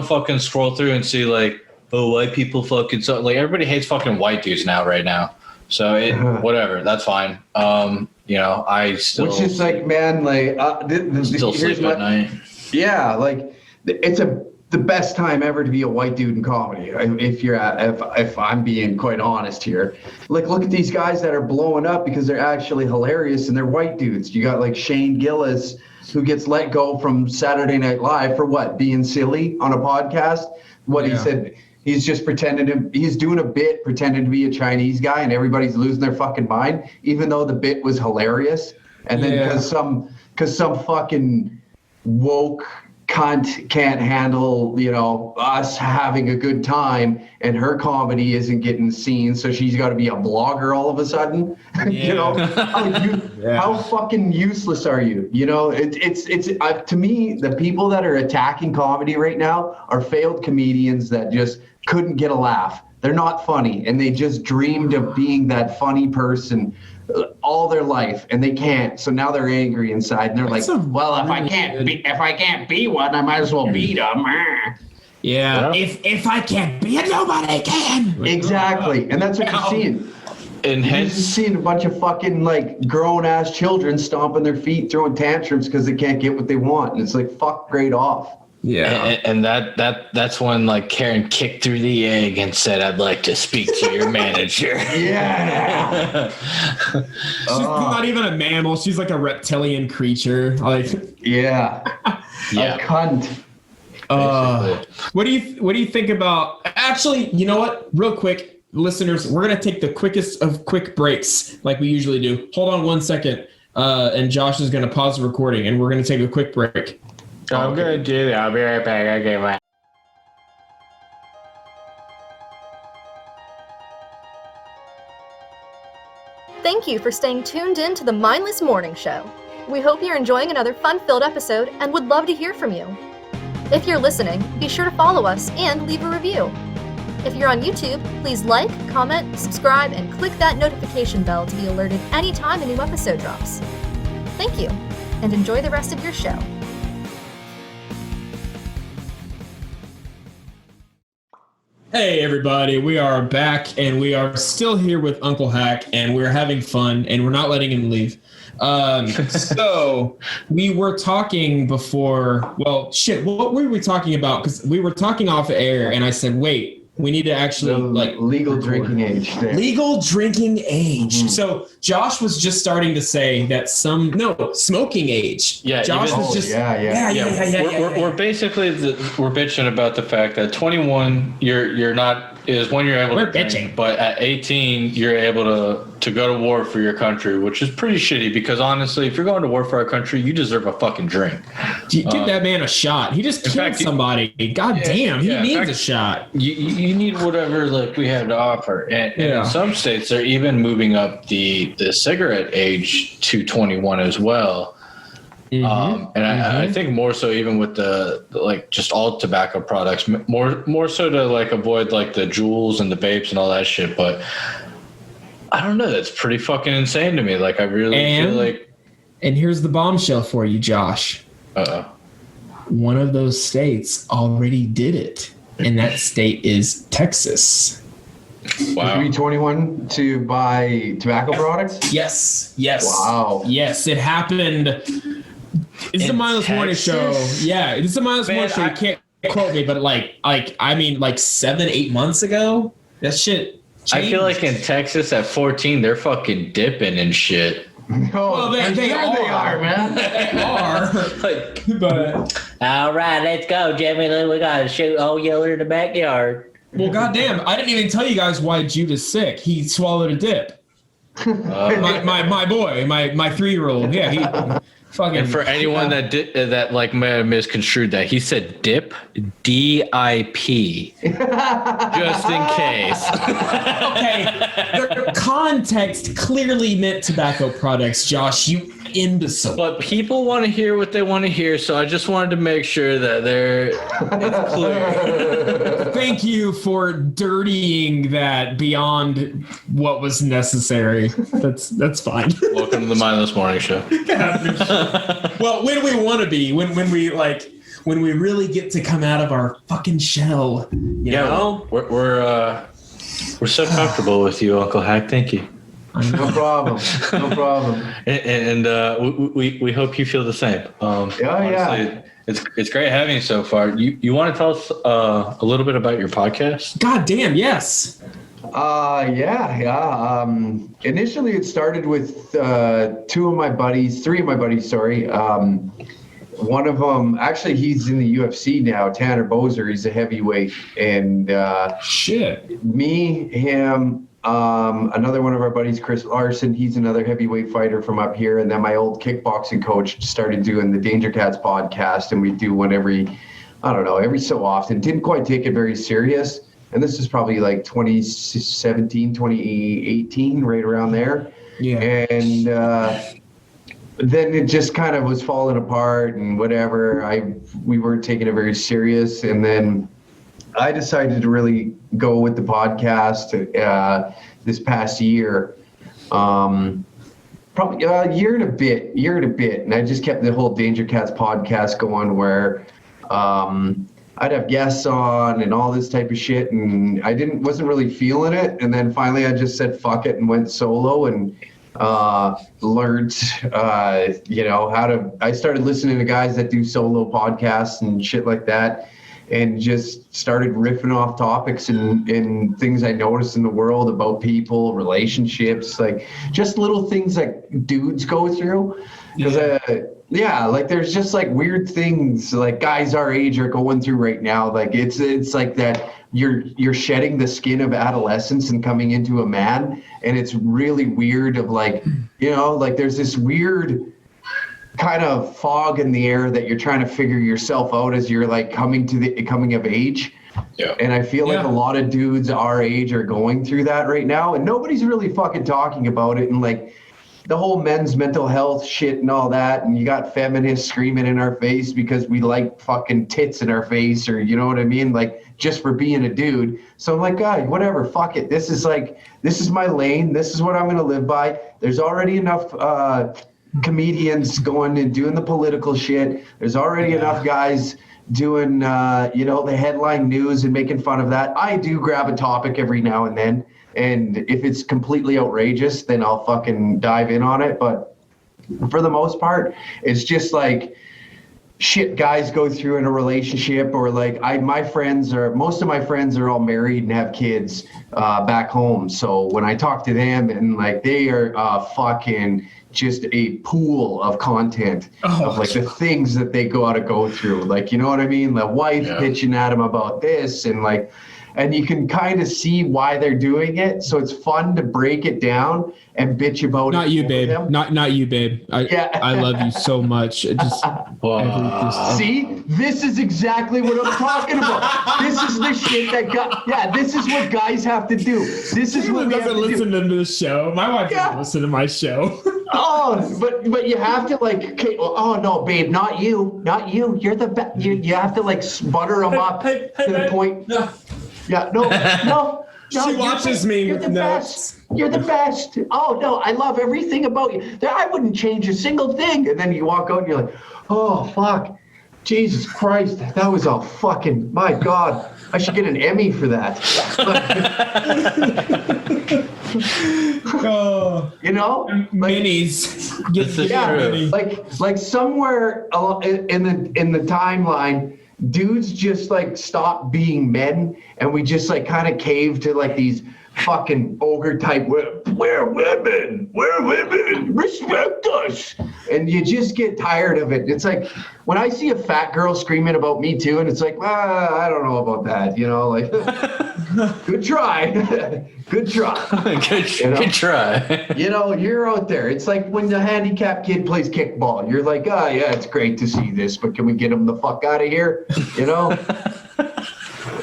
Speaker 6: fucking scroll through and see like, oh, white people fucking so like everybody hates fucking white dudes right now. So whatever, that's fine. You know, I still,
Speaker 5: which is like, man, like
Speaker 6: still sleep at night.
Speaker 5: Yeah, like it's the best time ever to be a white dude in comedy. If I'm being quite honest here, like look at these guys that are blowing up because they're actually hilarious and they're white dudes. You got like Shane Gillis, who gets let go from Saturday Night Live for what? Being silly on a podcast. He said he's just he's doing a bit pretending to be a Chinese guy, and everybody's losing their fucking mind, even though the bit was hilarious. And then because some fucking woke cunt can't handle, us having a good time, and her comedy isn't getting seen, so she's got to be a blogger all of a sudden. How fucking useless are you? It's to me, the people that are attacking comedy right now are failed comedians that just couldn't get a laugh. They're not funny, and they just dreamed of being that funny person all their life, and they can't. So now they're angry inside, and they're like, "Well, if I can't be one, I might as well beat them."
Speaker 4: Yeah. If I can't be it, nobody can.
Speaker 5: Exactly, and that's what you're seeing.
Speaker 6: And
Speaker 5: you're just seeing a bunch of fucking like grown ass children stomping their feet, throwing tantrums because they can't get what they want, and it's like, fuck, grade off.
Speaker 4: Yeah,
Speaker 6: and that's when like Karen kicked through the egg and said, "I'd like to speak to your manager."
Speaker 5: Yeah.
Speaker 4: She's not even a mammal. She's like a reptilian creature. Like,
Speaker 5: yeah. A cunt.
Speaker 4: What do you think about? Actually, you know what? Real quick, listeners, we're gonna take the quickest of quick breaks, like we usually do. Hold on 1 second, and Josh is gonna pause the recording, and we're gonna take a quick break.
Speaker 6: I'm gonna do that. I'll be right back. Okay, bye.
Speaker 7: Thank you for staying tuned in to the Mindless Morning Show. We hope you're enjoying another fun-filled episode and would love to hear from you. If you're listening, be sure to follow us and leave a review. If you're on YouTube, please like, comment, subscribe, and click that notification bell to be alerted anytime a new episode drops. Thank you, and enjoy the rest of your show.
Speaker 4: Hey everybody, we are back, and we are still here with Uncle Hack, and we're having fun, and we're not letting him leave. So we were talking before, what were we talking about? Because we were talking off air, and I said, wait, we need to actually
Speaker 5: legal drinking age.
Speaker 4: Legal drinking age. Mm-hmm. So Josh was just starting to say that smoking age.
Speaker 6: Yeah,
Speaker 4: Josh was just
Speaker 6: We're basically we're bitching about the fact that 21 you're not is when you're able to drink, but at 18 you're able to to go to war for your country, which is pretty shitty because honestly, if you're going to war for our country, you deserve a fucking drink.
Speaker 4: Give that man a shot. He just killed somebody. God damn, he needs a shot.
Speaker 6: You need whatever like we have to offer. And in some states, they're even moving up the cigarette age to 21 as well. I think more so even with the like just all tobacco products, more so to like avoid like the Juuls and the vapes and all that shit. But I don't know. That's pretty fucking insane to me. Like I really feel like.
Speaker 4: And here's the bombshell for you, Josh. One of those states already did it, and that state is Texas.
Speaker 5: Wow. Are you 21 to buy tobacco products?
Speaker 4: Yes.
Speaker 5: Wow.
Speaker 4: Yes, it happened. It's the Mindless Morning Show. Yeah, it's the Mindless Morning Show. You can't quote me, but like 7-8 months ago, that shit changed.
Speaker 6: I feel like in Texas at 14, they're fucking dipping and shit.
Speaker 5: Well, they are, man.
Speaker 4: They are. But
Speaker 8: all right, let's go, Jimmy. We gotta shoot old Yeller in the backyard.
Speaker 4: Well, goddamn, I didn't even tell you guys why Jude is sick. He swallowed a dip. My boy, my 3-year-old. Yeah, he. Fucking
Speaker 6: and for anyone that like may have misconstrued that, he said dip, D-I-P, just in case.
Speaker 4: Okay, the context clearly meant tobacco products, Josh, you imbecile.
Speaker 6: But people want to hear what they want to hear, so I just wanted to make sure that it's clear.
Speaker 4: Thank you for dirtying that beyond what was necessary. That's fine.
Speaker 6: Welcome to the Mindless Morning Show.
Speaker 4: Well, when we want to be, when we really get to come out of our fucking shell, you know?
Speaker 6: We're so comfortable with you, Uncle Hack. Thank you.
Speaker 5: No problem.
Speaker 6: And we hope you feel the same. Honestly, it's great having you so far. You want to tell us a little bit about your podcast?
Speaker 4: God damn, yes.
Speaker 5: Initially, it started with 3 of my buddies. One of them, actually, he's in the UFC now. Tanner Bozer, he's a heavyweight, and me, him. Another one of our buddies, Chris Larson, he's another heavyweight fighter from up here. And then my old kickboxing coach started doing the Danger Cats podcast, and we do one every so often. Didn't quite take it very serious. And this is probably like 2017, 2018, right around there. Yeah. And then it just kind of was falling apart and whatever. We weren't taking it very serious. And then I decided to really go with the podcast this past year, probably a year and a bit. And I just kept the whole Danger Cats podcast going where I'd have guests on and all this type of shit. And I wasn't really feeling it. And then finally I just said, fuck it, and went solo and learned, I started listening to guys that do solo podcasts and shit like that. And just started riffing off topics and things I noticed in the world about people, relationships, like just little things that dudes go through. Because like there's just like weird things like guys our age are going through right now. Like it's like that you're shedding the skin of adolescence and coming into a man, and it's really weird. Of like like there's this weird kind of fog in the air that you're trying to figure yourself out as you're like coming of age. Yeah. And I feel like a lot of dudes our age are going through that right now, and nobody's really fucking talking about it. And like the whole men's mental health shit and all that, and you got feminists screaming in our face because we like fucking tits in our face, or you know what I mean, like just for being a dude. So I'm like, God, whatever, fuck it. This is my lane. This is what I'm gonna live by. There's already enough comedians going and doing the political shit. There's already enough guys doing the headline news and making fun of that. I do grab a topic every now and then, and if it's completely outrageous, then I'll fucking dive in on it. But for the most part, it's just like shit guys go through in a relationship, or like most of my friends are all married and have kids back home. So when I talk to them, and like they are fucking just a pool of content of like the things that they gotta go through. Like, you know what I mean? The wife pitching at him about this, and like, and you can kind of see why they're doing it. So it's fun to break it down and bitch about
Speaker 4: Not
Speaker 5: it.
Speaker 4: you, babe. Not you, babe. I love you so much. It just,
Speaker 5: See, this is exactly what I'm talking about. This is the shit that this is what guys have to do. This is what we have to do.
Speaker 4: Listen to this show. My wife doesn't listen to my show.
Speaker 5: Oh, but you have to like, okay, oh no, babe, not you. You're the best. You have to like butter them up to the point. No. Yeah, no.
Speaker 4: She watches me
Speaker 5: you're
Speaker 4: with
Speaker 5: the
Speaker 4: notes.
Speaker 5: Best. You're the best. Oh no, I love everything about you. I wouldn't change a single thing. And then you walk out and you're like, oh fuck, Jesus Christ, that was a fucking, my God, I should get an Emmy for that. You know,
Speaker 4: minis.
Speaker 5: Like somewhere in the timeline, dudes just like stop being men, and we just like kind of cave to like these fucking ogre type. We're women, respect us, and you just get tired of it. It's like when I see a fat girl screaming about Me Too, and it's like, I don't know about that, you know, like. Good try. Good try.
Speaker 6: Good try.
Speaker 5: You know, you're out there. It's like when the handicapped kid plays kickball. You're like, oh, yeah, it's great to see this, but can we get him the fuck out of here? You know?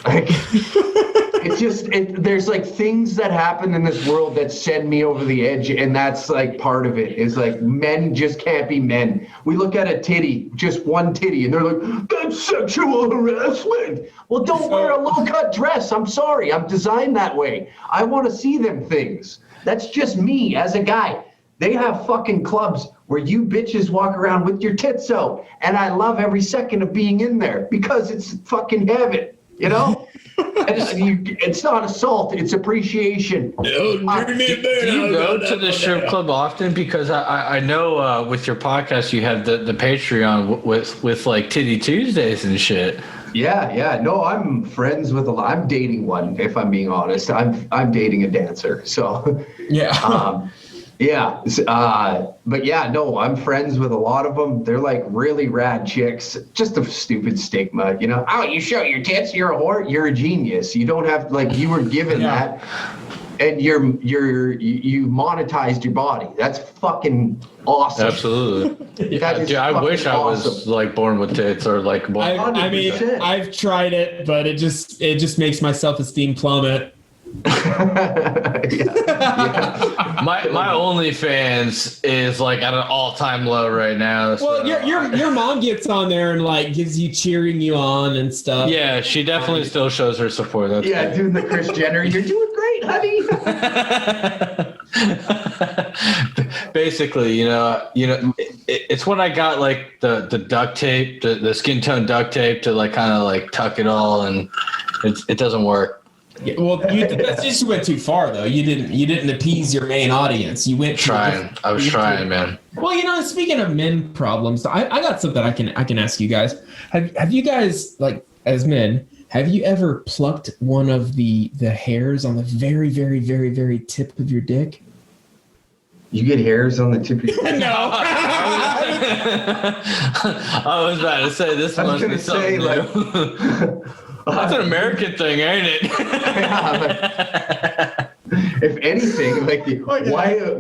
Speaker 5: Like, it's just, there's like things that happen in this world that send me over the edge, and that's like part of it. Is like men just can't be men. We look at a titty, just one titty, and they're like, that's sexual harassment. Well, don't wear a low-cut dress. I'm sorry. I'm designed that way. I want to see them things. That's just me as a guy. They have fucking clubs where you bitches walk around with your tits out, and I love every second of being in there because it's fucking heaven, you know? It's not assault, it's appreciation.
Speaker 6: Do you go to the strip club often? Because I know with your podcast you have the Patreon with like Titty Tuesdays and shit.
Speaker 5: Yeah. No, I'm friends with I'm dating one, if I'm being honest. I'm dating a dancer. So
Speaker 4: yeah.
Speaker 5: But yeah, no, I'm friends with a lot of them. They're like really rad chicks. Just a stupid stigma, you know. Oh, you show your tits, you're a whore, you're a genius. You don't have like you were given that, and you monetized your body. That's fucking awesome.
Speaker 6: Absolutely. I wish I was like born with tits or like born.
Speaker 4: I mean, I've tried it, but it just makes my self-esteem plummet.
Speaker 6: My OnlyFans is like at an all-time low right now.
Speaker 4: So. Well, your mom gets on there and like gives you cheering you on and stuff.
Speaker 6: Yeah, she definitely still shows her support. That's
Speaker 5: great. Doing the Kris Jenner. You're doing great, honey.
Speaker 6: Basically, you know, it's when I got like the duct tape, the skin tone duct tape to like kind of like tuck it all, and it doesn't work.
Speaker 4: Yeah, well, that just went too far, though. You didn't appease your main audience. You went
Speaker 6: I was trying, man.
Speaker 4: Well, you know, speaking of men problems, I got something I can ask you guys. Have you guys, like, as men, have you ever plucked one of the hairs on the very, very, very, very tip of your dick?
Speaker 5: You get hairs on the tip of your dick?
Speaker 4: No.
Speaker 6: I was about to say this must be something new. That's an American thing, ain't it?
Speaker 5: If anything, like,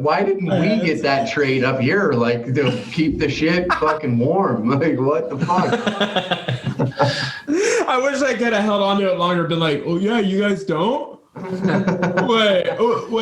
Speaker 5: why didn't we get that trade up here, like, to keep the shit fucking warm? Like, what the fuck?
Speaker 4: I wish I could have held on to it longer, been like, oh yeah, you guys don't? wait,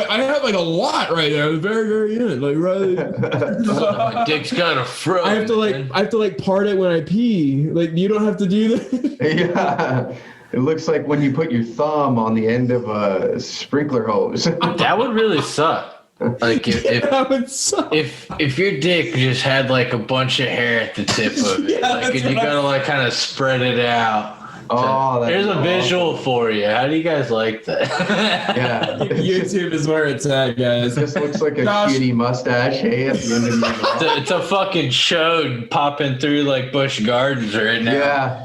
Speaker 4: I have like a lot right there, the very, very end, like right.
Speaker 6: My dick's got a fro.
Speaker 4: I have to part it when I pee. Like, you don't have to do that.
Speaker 5: Yeah. It looks like when you put your thumb on the end of a sprinkler hose.
Speaker 6: That would really suck. Like
Speaker 4: that would suck.
Speaker 6: If your dick just had like a bunch of hair at the tip of it, like, and you gotta like kind of spread it out.
Speaker 5: Oh,
Speaker 6: there's a visual for you. How do you guys like that?
Speaker 5: Yeah,
Speaker 4: YouTube is where it's at, guys.
Speaker 5: It just looks like a shitty mustache. Hey, at the end of the
Speaker 6: it's a fucking show popping through like Busch Gardens right now.
Speaker 5: Yeah.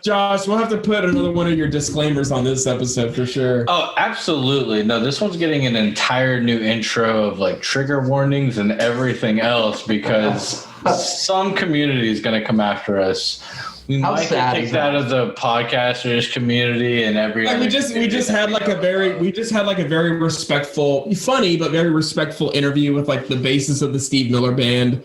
Speaker 4: Josh, we'll have to put another one of your disclaimers on this episode for sure.
Speaker 6: Oh, absolutely. No, this one's getting an entire new intro of like trigger warnings and everything else because some community is going to come after us. We
Speaker 5: How
Speaker 6: might get
Speaker 5: sad
Speaker 6: kicked
Speaker 5: is that?
Speaker 6: out of the podcasters community and every.
Speaker 4: Like we just had like a very respectful, funny but very respectful interview with like the bassist of the Steve Miller Band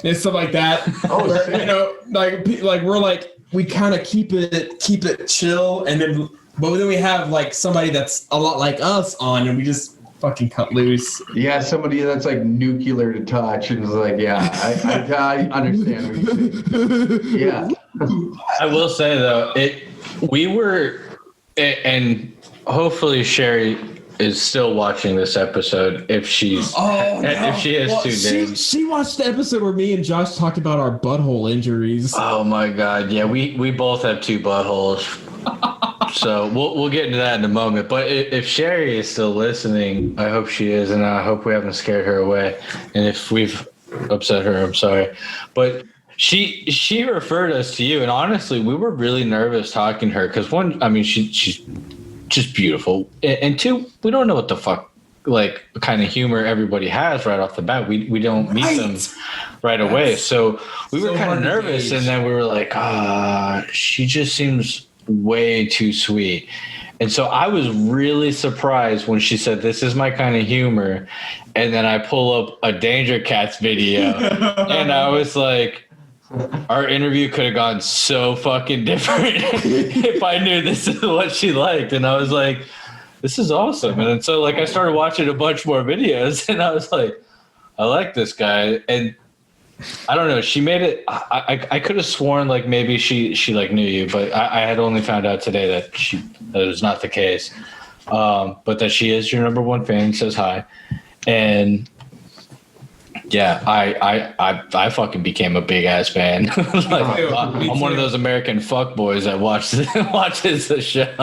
Speaker 4: and stuff like that.
Speaker 5: Oh,
Speaker 4: Where,
Speaker 5: sick.
Speaker 4: you know, like we're like we kind of keep it chill, and then but then we have like somebody that's a lot like us on, and we just fucking cut loose.
Speaker 5: Yeah, somebody that's like nuclear to touch and is like, yeah, I understand what you're saying. Yeah.
Speaker 6: I will say though, and hopefully Sherry is still watching this episode if she is tuned in.
Speaker 4: She watched the episode where me and Josh talked about our butthole injuries.
Speaker 6: Oh my god, yeah, we both have 2 buttholes. So we'll get into that in a moment. But if Sherry is still listening, I hope she is, and I hope we haven't scared her away. And if we've upset her, I'm sorry. But she referred us to you, and honestly, we were really nervous talking to her because one, I mean, she's just beautiful, and 2, we don't know what the fuck like kind of humor everybody has right off the bat. We don't meet them right away, so we were kind of nervous, and then we were like, she just seems way too sweet. And so I was really surprised when she said, "This is my kind of humor," and then I pull up a Danger Cats video and I was like, our interview could have gone so fucking different if I knew this is what she liked. And I was like, this is awesome. And so like I started watching a bunch more videos, and I was like, I like this guy. And I don't know. She made it. I could have sworn like maybe she like knew you, but I had only found out today that that was not the case. But that she is your number 1 fan. Says hi, and yeah, I fucking became a big ass fan. Like, I'm one of those American fuckboys that watches the show.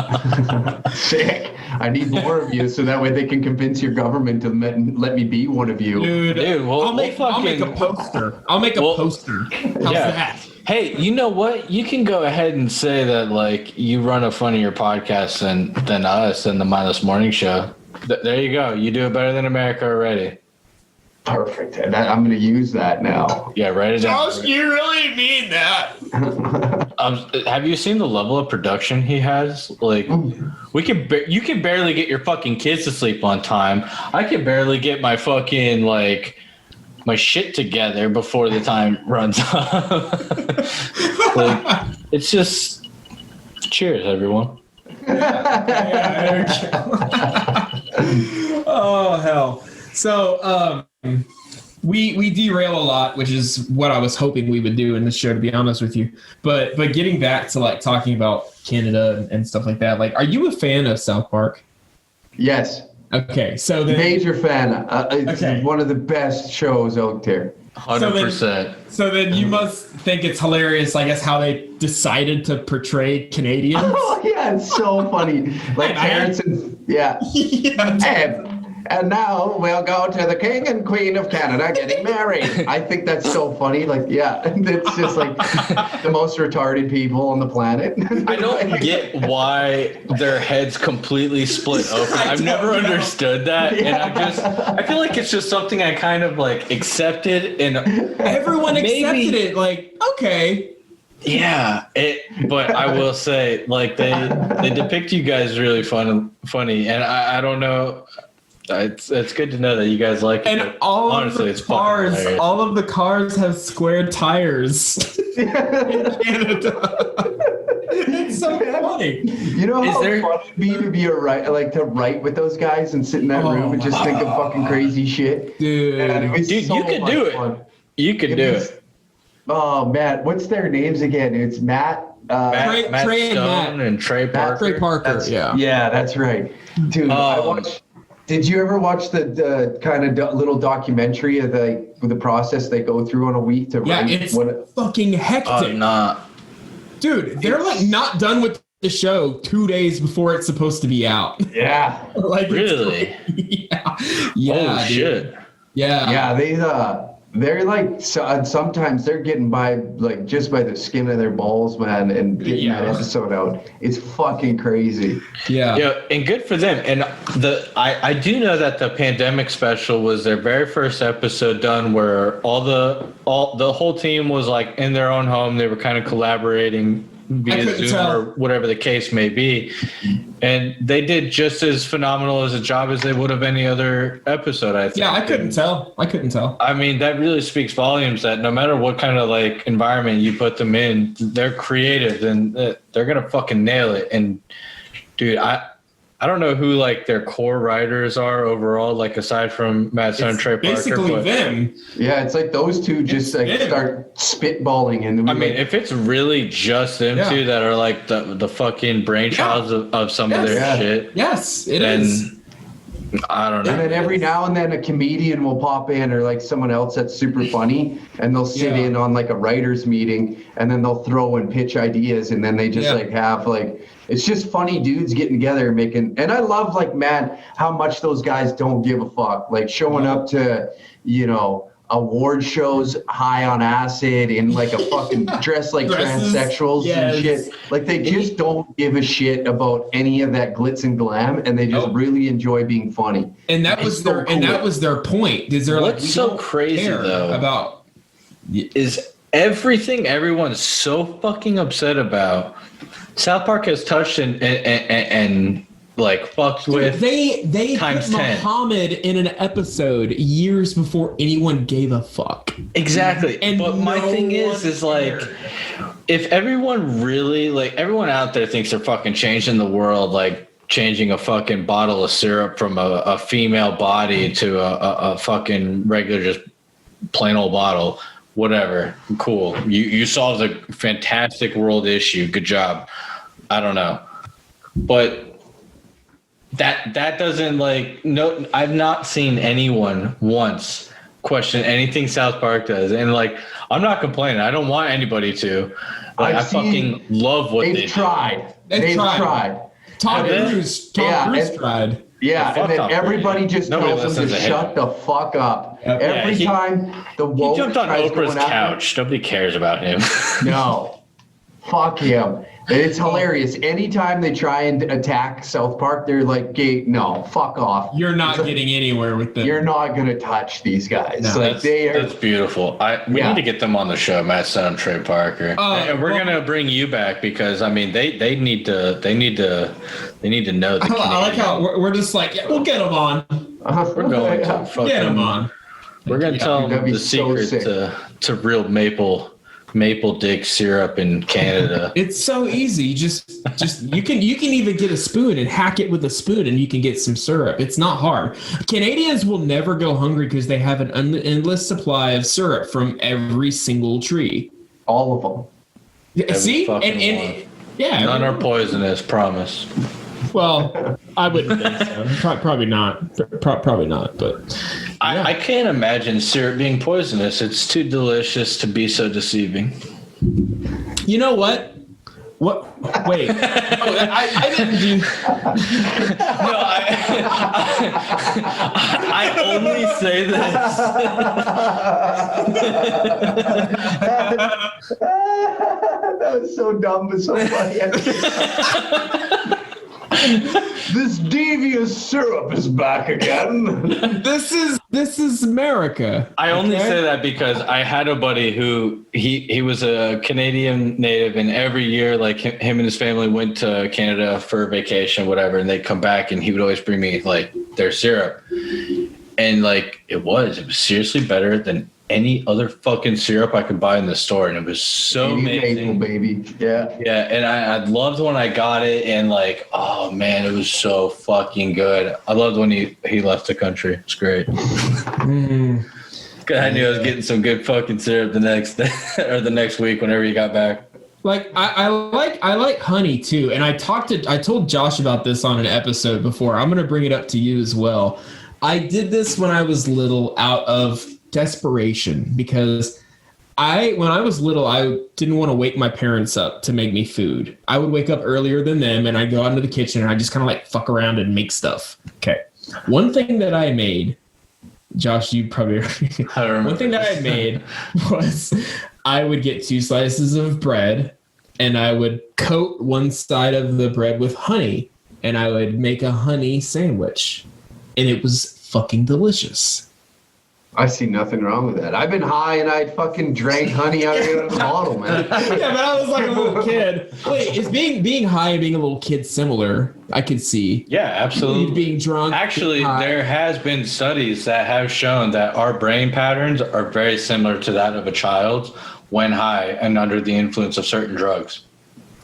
Speaker 5: Sick. I need more of you so that way they can convince your government to let me be one of you.
Speaker 4: Dude,
Speaker 6: well,
Speaker 4: I'll make a poster. I'll make a poster. How's that?
Speaker 6: Hey, you know what? You can go ahead and say that like you run a funnier podcast than us and the Mindless Morning Show. There you go. You do it better than America already.
Speaker 5: Perfect. And I'm going to use that now.
Speaker 6: Yeah, write it down.
Speaker 4: Josh, you really mean that?
Speaker 6: Have you seen the level of production he has? Like, you can barely get your fucking kids to sleep on time. I can barely get my fucking like my shit together before the time runs up. Like, it's just cheers, everyone.
Speaker 4: Oh hell. So we derail a lot, which is what I was hoping we would do in this show, to be honest with you. But getting back to like talking about Canada and stuff like that, like, are you a fan of South Park?
Speaker 5: Yes.
Speaker 4: Okay, so then,
Speaker 5: major fan. It's one of the best shows out there.
Speaker 6: 100%.
Speaker 4: So then you must think it's hilarious, I guess, how they decided to portray Canadians.
Speaker 5: Oh yeah, it's so funny. Like Terrence and yeah. And now we'll go to the King and Queen of Canada getting married. I think that's so funny. Like, yeah, it's just like the most retarded people on the planet.
Speaker 6: I don't get why their heads completely split open. I've never understood that.
Speaker 5: Yeah.
Speaker 6: And I feel like it's just something I kind of like accepted, and
Speaker 4: everyone accepted it. Like, okay.
Speaker 6: Yeah, but I will say, like, they depict you guys really funny, and I don't know. It's good to know that you guys like it.
Speaker 4: And all of the cars have square tires in Canada. It's so funny.
Speaker 5: You know how fun it'd be to write with those guys and sit in that room and just think of fucking crazy shit?
Speaker 4: Dude,
Speaker 6: you could do it. You could do it.
Speaker 5: Oh, Matt, what's their names again? It's Matt.
Speaker 6: Matt
Speaker 4: Trey
Speaker 6: Stone and Trey Parker.
Speaker 4: Trey Parker,
Speaker 5: yeah, that's right. Dude, I watched. Did you ever watch the kind of little documentary of the process they go through on a week to write?
Speaker 4: Yeah, it's fucking hectic. Dude, they're like not done with the show 2 days before it's supposed to be out.
Speaker 5: Yeah.
Speaker 6: Like, really?
Speaker 4: Yeah.
Speaker 6: Oh, shit.
Speaker 4: Yeah.
Speaker 5: Yeah, They're like, sometimes they're getting by like just by the skin of their balls, man, and getting that episode out. It's fucking crazy.
Speaker 6: Yeah, and good for them. And I do know that the pandemic special was their very first episode done, where the whole team was like in their own home. They were kind of collaborating via Zoom or whatever the case may be, and they did just as phenomenal as a job as they would have any other episode, I think.
Speaker 4: Yeah, I couldn't tell. I
Speaker 6: mean, that really speaks volumes that no matter what kind of like environment you put them in, they're creative and they're gonna fucking nail it. And dude, I don't know who like their core writers are overall, like aside from Matt Stone and Trey Parker.
Speaker 4: Basically them.
Speaker 5: Yeah, it's like those two just like start spitballing, and
Speaker 6: I mean, if it's really just them two that are like the fucking brainchilds of some of their shit.
Speaker 4: Yes, it is.
Speaker 6: I don't know.
Speaker 5: And then every now and then a comedian will pop in, or like someone else that's super funny, and they'll sit in on like a writers meeting, and then they'll throw and pitch ideas, and then they just like have like, it's just funny dudes getting together and making, and I love like, man, how much those guys don't give a fuck, like showing up to, you know, award shows high on acid in like a fucking dress like transsexuals and shit. Like they just don't give a shit about any of that glitz and glam, and they just really enjoy being funny.
Speaker 4: And that was their point. Is there
Speaker 6: what's so crazy though
Speaker 4: about
Speaker 6: is everything everyone's so fucking upset about, South Park has touched and like fucked with.
Speaker 4: They
Speaker 6: times
Speaker 4: put
Speaker 6: 10.
Speaker 4: Muhammad in an episode years before anyone gave a fuck.
Speaker 6: Exactly.
Speaker 4: And
Speaker 6: but my thing is like, if everyone really, like everyone out there thinks they're fucking changing the world, like changing a fucking bottle of syrup from a female body to a fucking regular just plain old bottle, whatever, cool. You solved a fantastic world issue. Good job. I don't know. But that doesn't like, no, I've not seen anyone once question anything South Park does. And like, I'm not complaining. I don't want anybody to. Like, I fucking love what
Speaker 5: they've tried. They've tried.
Speaker 4: Tom Cruise tried.
Speaker 5: Yeah, and then everybody just tells him to shut the fuck up. Every time the woke
Speaker 6: he jumped on Oprah's couch. Nobody cares about him.
Speaker 5: No. Fuck him. It's hilarious. Anytime they try and attack South Park, they're like, no, fuck off.
Speaker 4: You're not getting anywhere with them.
Speaker 5: You're not going to touch these guys.
Speaker 6: No,
Speaker 5: like
Speaker 6: that's beautiful. We need to get them on the show, Matt Stone and Trey Parker. And we're going to bring you back because, I mean, they need to know the
Speaker 4: I like how we're just like, we'll get them on.
Speaker 6: We're going to fucking
Speaker 4: get them on.
Speaker 6: We're going to tell them the secret to real maple dick syrup in Canada.
Speaker 4: It's so easy. Just you can even get a spoon and hack it with a spoon and you can get some syrup. It's not hard. Canadians will never go hungry because they have an endless supply of syrup from every single tree.
Speaker 5: All of
Speaker 4: them. See? And
Speaker 6: none are poisonous, promise.
Speaker 4: Well, I wouldn't think so. Probably not. Probably not. But
Speaker 6: I can't imagine syrup being poisonous. It's too delicious to be so deceiving.
Speaker 4: You know what? What? Wait. I didn't do.
Speaker 6: No, I only say this.
Speaker 5: That was so dumb but so funny. This devious syrup is back again.
Speaker 4: This is America.
Speaker 6: I only say that because I had a buddy who he was a Canadian native, and every year, like him and his family went to Canada for vacation, whatever, and they'd come back, and he would always bring me like their syrup, and like it was seriously better than any other fucking syrup I could buy in the store, and it was so amazing,
Speaker 5: baby. Yeah,
Speaker 6: and I loved when I got it, and like, oh man, it was so fucking good. I loved when he left the country. It's great. I knew I was getting some good fucking syrup the next day or the next week whenever he got back.
Speaker 4: Like I like honey too, and I told Josh about this on an episode before. I'm gonna bring it up to you as well. I did this when I was little out of desperation because when I was little, I didn't want to wake my parents up to make me food. I would wake up earlier than them and I'd go out into the kitchen and I just kind of like fuck around and make stuff. Okay. One thing that I made Josh, you probably one thing that I made was I would get 2 slices of bread and I would coat one side of the bread with honey and I would make a honey sandwich. And it was fucking delicious.
Speaker 5: I see nothing wrong with that. I've been high and I fucking drank honey out of the bottle, man.
Speaker 4: Yeah, but I was like a little kid. Wait, is being high and being a little kid similar? I could see.
Speaker 6: Yeah, absolutely.
Speaker 4: Being drunk.
Speaker 6: Actually, there has been studies that have shown that our brain patterns are very similar to that of a child when high and under the influence of certain drugs.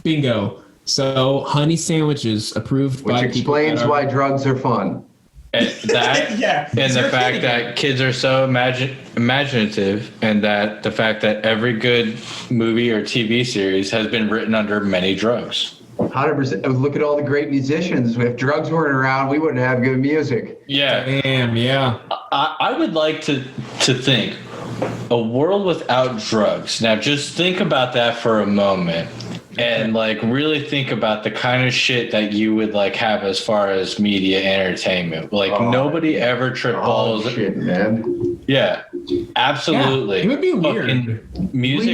Speaker 4: Bingo. So honey sandwiches approved by people.
Speaker 5: Which explains why drugs are fun.
Speaker 6: And that
Speaker 4: Yeah,
Speaker 6: and the fact that kids are so imaginative, and that the fact that every good movie or TV series has been written under many drugs.
Speaker 5: 100%. Look at all the great musicians. If drugs weren't around, we wouldn't have good music.
Speaker 6: Yeah.
Speaker 4: Damn, yeah.
Speaker 6: I would like to think a world without drugs. Now just think about that for a moment. And like really think about the kind of shit that you would like have as far as media entertainment. Like nobody ever tripped balls.
Speaker 5: Shit, man.
Speaker 6: Yeah, absolutely.
Speaker 4: Yeah, it would be weird.
Speaker 6: Fucking music.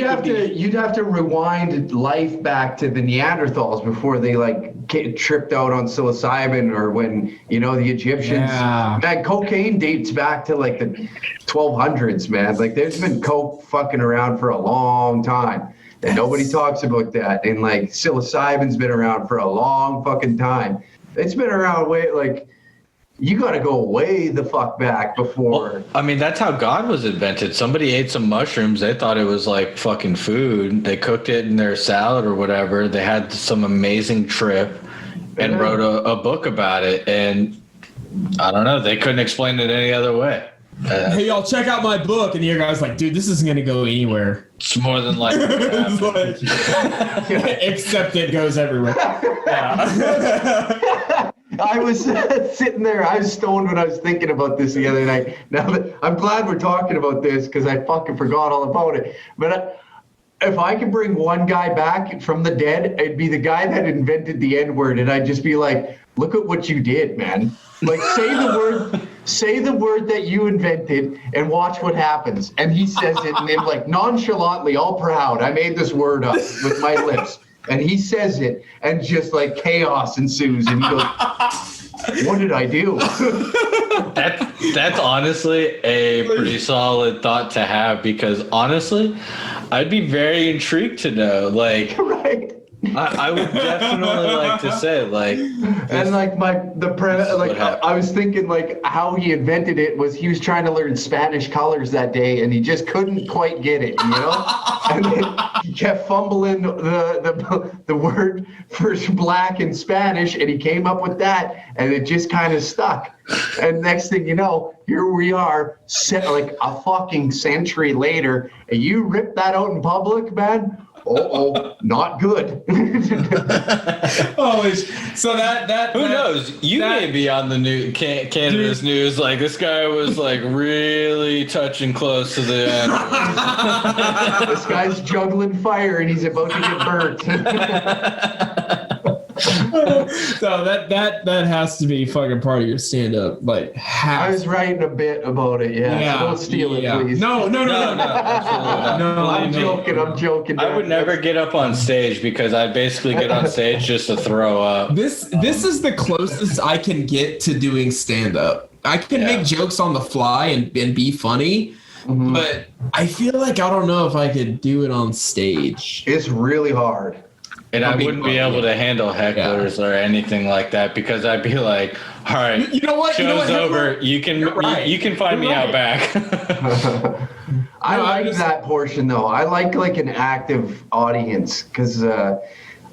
Speaker 5: You'd have to rewind life back to the Neanderthals before they like tripped out on psilocybin, or when the Egyptians.
Speaker 4: Yeah.
Speaker 5: Man, cocaine dates back to like the 1200s, man. Like there's been coke fucking around for a long time. And nobody talks about that. And like psilocybin's been around for a long fucking time. It's been around way like you got to go way the fuck back before.
Speaker 6: Well, I mean, that's how God was invented. Somebody ate some mushrooms. They thought it was like fucking food. They cooked it in their salad or whatever. They had some amazing trip and wrote a book about it. And I don't know. They couldn't explain it any other way.
Speaker 4: Hey, y'all, check out my book. And the other guy's like, dude, this isn't going to go anywhere.
Speaker 6: It's more than like,
Speaker 4: except it goes everywhere. Yeah.
Speaker 5: I was sitting there. I was stoned when I was thinking about this the other night. Now that I'm glad we're talking about this because I fucking forgot all about it. But if I could bring one guy back from the dead, it'd be the guy that invented the N-word, and I'd just be like, "Look at what you did, man! Like, say the word that you invented, and watch what happens." And he says it, and then like nonchalantly, all proud, I made this word up with my lips. And he says it, and just like chaos ensues, and he goes, "What did I do?"
Speaker 6: That's honestly a pretty solid thought to have, because honestly, I'd be very intrigued to know. Like,
Speaker 5: right.
Speaker 6: I would definitely like to say, like,
Speaker 5: and like I was thinking like how he invented it was he was trying to learn Spanish colors that day, and he just couldn't quite get it, and then he kept fumbling the word for black in Spanish, and he came up with that, and it just kind of stuck. And next thing you know, here we are, like a fucking century later, and you rip that out in public, man. Not good.
Speaker 4: So that
Speaker 6: who knows? You may be on the new Canada's news. Like, this guy was like really touching close to the end.
Speaker 5: This guy's juggling fire and he's about to get burnt.
Speaker 4: So that has to be fucking part of your stand-up. Like,
Speaker 5: I was writing a bit about it. Yeah. So don't steal it, please.
Speaker 4: No.
Speaker 6: Absolutely not.
Speaker 4: No,
Speaker 5: I'm joking.
Speaker 6: I would never get up on stage, because I'd basically get on stage just to throw up.
Speaker 4: This is the closest I can get to doing stand-up. I can make jokes on the fly and be funny, but I feel like I don't know if I could do it on stage.
Speaker 5: It's really hard.
Speaker 6: And I wouldn't be able to handle hecklers or anything like that, because I'd be like, all right,
Speaker 4: you know what?
Speaker 6: Show's over. You can find me out back.
Speaker 5: I like that portion though. I like an active audience, because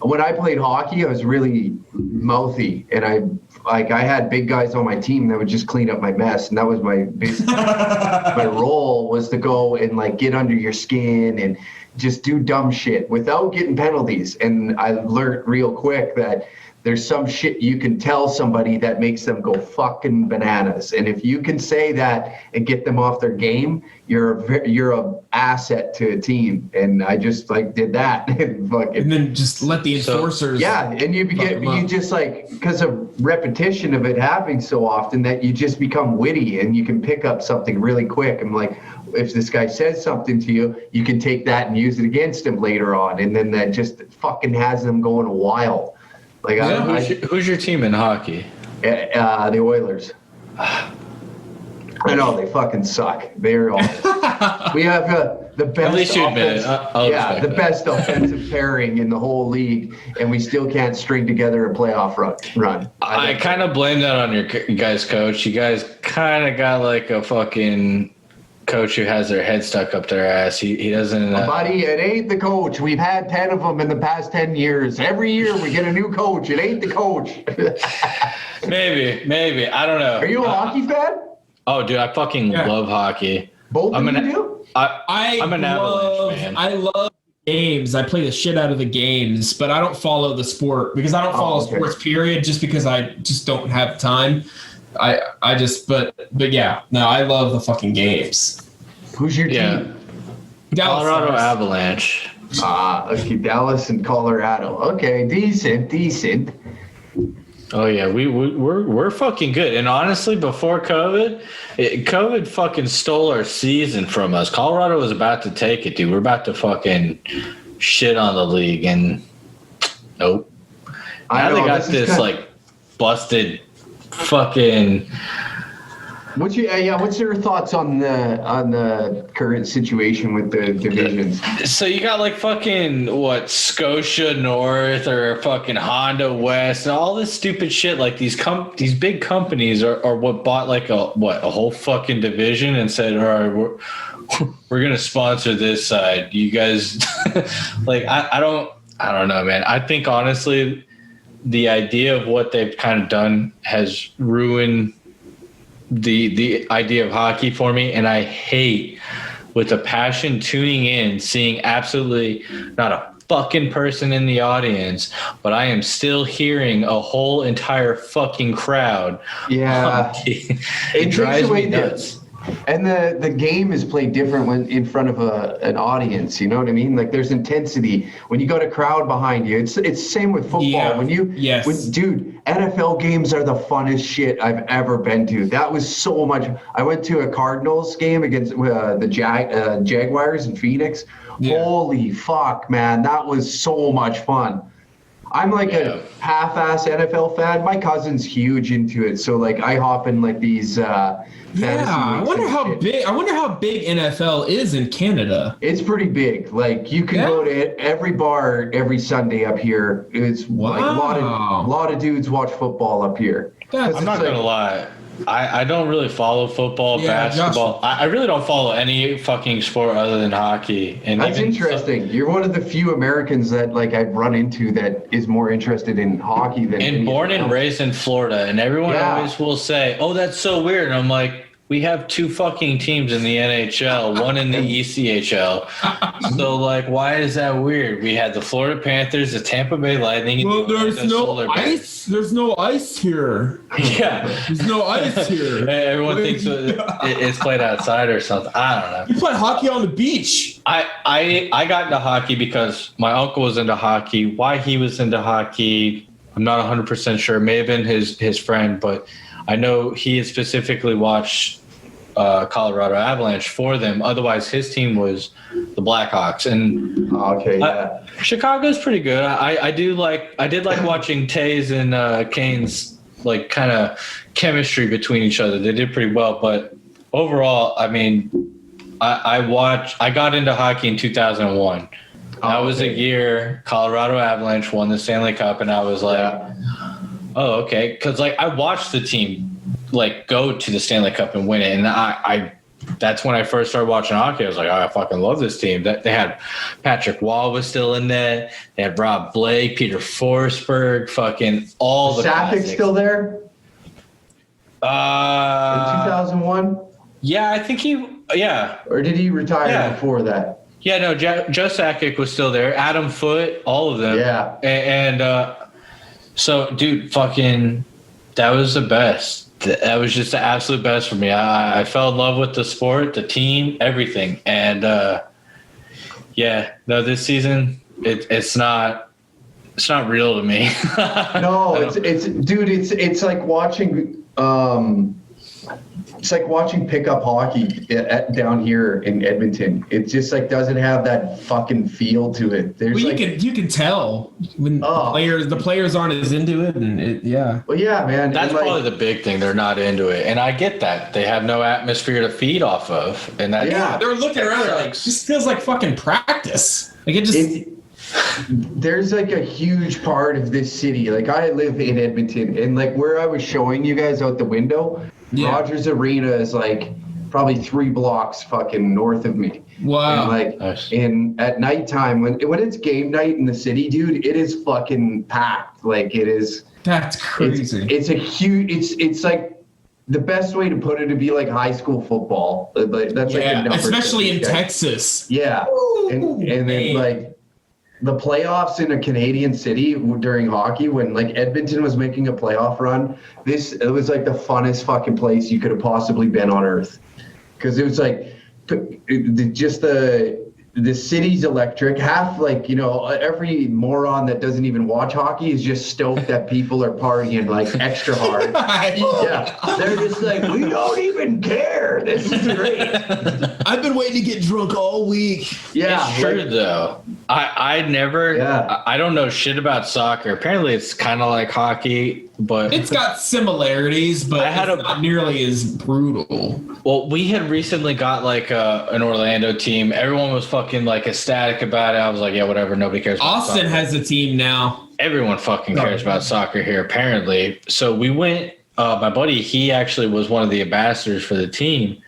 Speaker 5: when I played hockey, I was really mouthy, and I had big guys on my team that would just clean up my mess, and that was my role was to go and like get under your skin and just do dumb shit without getting penalties. And I learned real quick that there's some shit you can tell somebody that makes them go fucking bananas. And if you can say that and get them off their game, you're a asset to a team. And I just like did that and fucking.
Speaker 4: And then just let the enforcers.
Speaker 5: Yeah, and you just like, because of repetition of it happening so often, that you just become witty and you can pick up something really quick. I'm like, if this guy says something to you, you can take that and use it against him later on, and then that just fucking has them going wild. Like,
Speaker 6: who's your team in hockey?
Speaker 5: The Oilers. I know they fucking suck. They're awful. We have the best.
Speaker 6: At least you admit it.
Speaker 5: The best offensive pairing in the whole league, and we still can't string together a playoff run.
Speaker 6: I kind of blame that on your guys' coach. You guys kind of got like a fucking coach who has their head stuck up their ass. He doesn't.
Speaker 5: Buddy, it ain't the coach. We've had 10 of them in the past 10 years. Every year we get a new coach. It ain't the coach.
Speaker 6: maybe. I don't know.
Speaker 5: Are you a hockey fan?
Speaker 6: Oh, dude, I fucking love hockey.
Speaker 5: Both of you do?
Speaker 6: I'm an Avalanche fan.
Speaker 4: I love games. I play the shit out of the games, but I don't follow the sport because I don't follow sports, period, just because I just don't have time. I just, but yeah, no, I love the fucking games.
Speaker 5: Who's your team?
Speaker 6: Colorado Avalanche.
Speaker 5: Okay, Dallas and Colorado. Okay, decent.
Speaker 6: Oh yeah, we're fucking good. And honestly, before COVID fucking stole our season from us. Colorado was about to take it, dude. We're about to fucking shit on the league, and nope. Now they got this like busted fucking.
Speaker 5: What's your thoughts on the current situation with the divisions?
Speaker 6: So you got like fucking Scotia North or fucking Honda West and all this stupid shit. Like these big companies are what bought like a whole fucking division and said, all right, we're gonna sponsor this side. You guys, like I don't know, man. I think honestly, the idea of what they've kind of done has ruined the idea of hockey for me, and I hate with a passion tuning in, seeing absolutely not a fucking person in the audience, but I am still hearing a whole entire fucking crowd.
Speaker 5: Yeah,
Speaker 6: it drives me nuts.
Speaker 5: And the game is played different when in front of an audience. You know what I mean? Like there's intensity when you got a crowd behind you. It's the same with football. Yeah. Dude, NFL games are the funnest shit I've ever been to. That was so much. I went to a Cardinals game against the Jaguars in Phoenix. Yeah. Holy fuck, man, that was so much fun. I'm like a half-ass NFL fan. My cousin's huge into it, so like I hop in like these.
Speaker 4: I wonder how big NFL is in Canada.
Speaker 5: It's pretty big. Like you can go to every bar every Sunday up here. It's like a lot of dudes watch football up here.
Speaker 6: I'm not gonna lie. I don't really follow football, basketball. I really don't follow any fucking sport other than hockey. And
Speaker 5: that's interesting. You're one of the few Americans that like I've run into that is more interested in hockey than.
Speaker 6: And born and raised in Florida, and everyone always will say, "Oh, that's so weird." And I'm like, we have two fucking teams in the NHL, one in the ECHL. So, like, why is that weird? We had the Florida Panthers, the Tampa Bay Lightning.
Speaker 4: Well, there's no ice. There's no ice here.
Speaker 6: Yeah.
Speaker 4: There's no ice here.
Speaker 6: Everyone thinks it's played outside or something. I don't know.
Speaker 4: You play hockey on the beach.
Speaker 6: I got into hockey because my uncle was into hockey. Why he was into hockey, I'm not 100% sure. It may have been his friend, but I know he had specifically watched Colorado Avalanche for them. Otherwise, his team was the Blackhawks. And Chicago's pretty good. I did like watching Tays and Kane's like kind of chemistry between each other. They did pretty well. But overall, I mean, I got into hockey in 2001. That was a year Colorado Avalanche won the Stanley Cup, and I was like, oh, okay. Because, like, I watched the team, like, go to the Stanley Cup and win it. And I that's when I first started watching hockey. I was like, oh, I fucking love this team. They had Patrick Waugh was still in there. They had Rob Blake, Peter Forsberg, fucking all the
Speaker 5: Sakic still there? In 2001?
Speaker 6: Yeah, I think
Speaker 5: Or did he retire before that?
Speaker 6: Yeah, no, Joe Sakic was still there. Adam Foote, all of them.
Speaker 5: Yeah.
Speaker 6: And So, dude, fucking, that was the best. That was just the absolute best for me. I fell in love with the sport, the team, everything. And this season it's not real to me.
Speaker 5: No, it's like watching it's like watching pickup hockey down here in Edmonton. It just like doesn't have that fucking feel to it. There's
Speaker 4: you can tell when the players aren't as into it, and
Speaker 5: Well, yeah, man.
Speaker 6: That's probably the big thing. They're not into it, and I get that. They have no atmosphere to feed off of, and that
Speaker 4: they're looking around. They're like, just feels like fucking practice. Like it just.
Speaker 5: There's like a huge part of this city. Like I live in Edmonton, and like where I was showing you guys out the window, Rogers Arena is like probably 3 blocks fucking north of me.
Speaker 4: Wow.
Speaker 5: And
Speaker 6: nice.
Speaker 5: at nighttime when it's game night in the city, dude, it is fucking packed. Like it is.
Speaker 4: That's crazy.
Speaker 5: It's a huge. It's like the best way to put it to be like high school football. Like that's like the numbers
Speaker 4: especially in Texas.
Speaker 5: Yeah, and then like. The playoffs in a Canadian city during hockey, when like Edmonton was making a playoff run, it was like the funnest fucking place you could have possibly been on earth, because it was like just the city's electric. Half like every moron that doesn't even watch hockey is just stoked that people are partying like extra hard. Yeah, they're just like, we don't even care. This is great.
Speaker 4: I've been waiting to get drunk all week.
Speaker 5: Yeah,
Speaker 6: it's true though. I never.
Speaker 5: Yeah.
Speaker 6: I don't know shit about soccer. Apparently, it's kind of like hockey, but
Speaker 4: it's got similarities, but it's not nearly as brutal.
Speaker 6: Well, we had recently got like an Orlando team. Everyone was fucking like ecstatic about it. I was like, yeah, whatever. Nobody cares.
Speaker 4: Austin has a team now.
Speaker 6: Everyone fucking cares about soccer here, apparently. So we went. My buddy, he actually was one of the ambassadors for the team,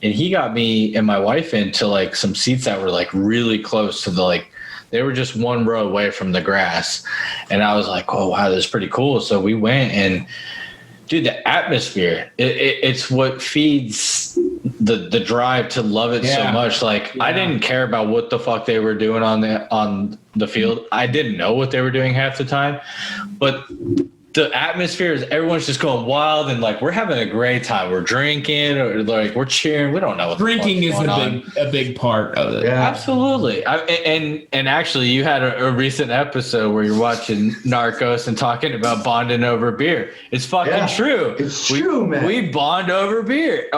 Speaker 6: and he got me and my wife into like some seats that were like really close to the like. They were just 1 row away from the grass. And I was like, oh, wow, this is pretty cool. So we went, and, dude, the atmosphere, it's what feeds the drive to love it so much. Like, I didn't care about what the fuck they were doing on the field. I didn't know what they were doing half the time. But the atmosphere is everyone's just going wild, and like we're having a great time. We're drinking, or like we're cheering. We don't know what
Speaker 4: drinking is a big part of it.
Speaker 5: Yeah,
Speaker 6: absolutely. And actually, you had a recent episode where you're watching Narcos and talking about bonding over beer. It's fucking true.
Speaker 5: It's true, man.
Speaker 6: We bond over beer.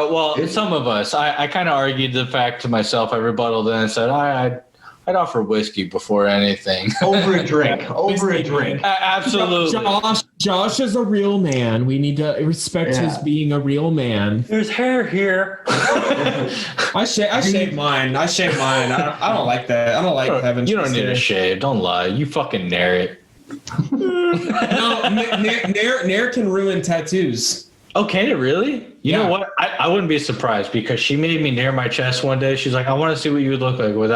Speaker 6: Some of us. I kind of argued the fact to myself. I rebutted and said I'd offer whiskey before anything.
Speaker 5: Over a drink.
Speaker 6: Absolutely.
Speaker 4: Josh is a real man. We need to respect his being a real man.
Speaker 6: There's hair here.
Speaker 4: I shave mine. I don't like that. I don't like having.
Speaker 6: You don't need a shave. Don't lie. You fucking nair it.
Speaker 4: No, nair can ruin tattoos.
Speaker 6: Oh, can it really? You know what? I wouldn't be surprised, because she made me near my chest one day. She's like, I want to see what you would look like with.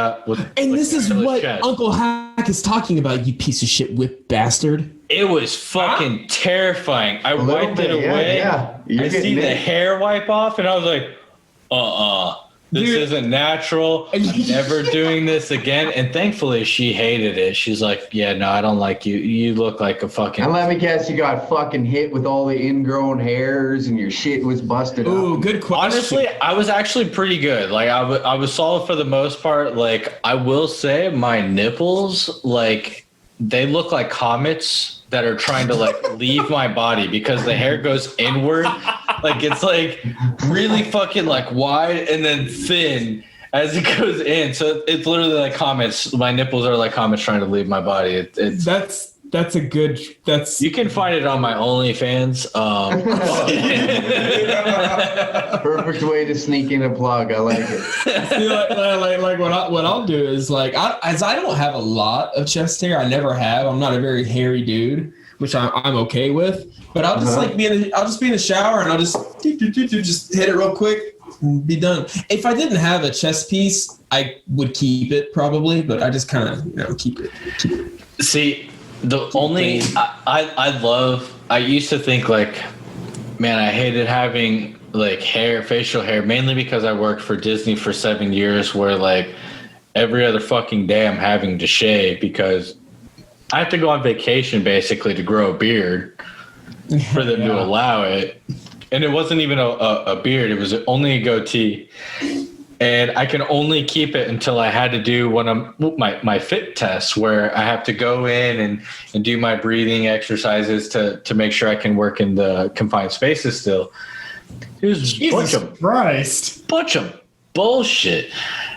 Speaker 4: And this is what chest. Uncle Hack is talking about, you piece of shit whip bastard.
Speaker 6: It was fucking terrifying. I wiped it away.
Speaker 5: Yeah.
Speaker 6: I see the hair wipe off, and I was like, this isn't natural. I'm never doing this again. And thankfully, she hated it. She's like, yeah, no, I don't like you. You look like a fucking...
Speaker 5: And let me guess, you got fucking hit with all the ingrown hairs and your shit was busted up.
Speaker 4: Ooh, good question.
Speaker 6: Honestly, I was actually pretty good. Like, I was solid for the most part. Like, I will say my nipples, like, they look like comets that are trying to, like, leave my body, because the hair goes inward. Like, it's like really fucking like wide and then thin as it goes in. So it's literally like comets. My nipples are like comets trying to leave my body.
Speaker 4: That's a good.
Speaker 6: You can find it on my OnlyFans.
Speaker 5: Perfect way to sneak in a plug. I like it.
Speaker 4: See, like what I'll do is like, as I don't have a lot of chest hair. I never have. I'm not a very hairy dude, which I'm okay with. But I'll just like be in the shower, and I'll just hit it real quick and be done. If I didn't have a chest piece, I would keep it probably, but I just kind of keep it.
Speaker 6: See, the only I used to think like, man, I hated having like facial hair, mainly because I worked for Disney for 7 years, where like every other fucking day I'm having to shave, because I have to go on vacation basically to grow a beard for them to allow it. And it wasn't even a beard. It was only a goatee. And I can only keep it until I had to do one of my fit tests where I have to go in and do my breathing exercises to make sure I can work in the confined spaces still. It was bunch of bullshit.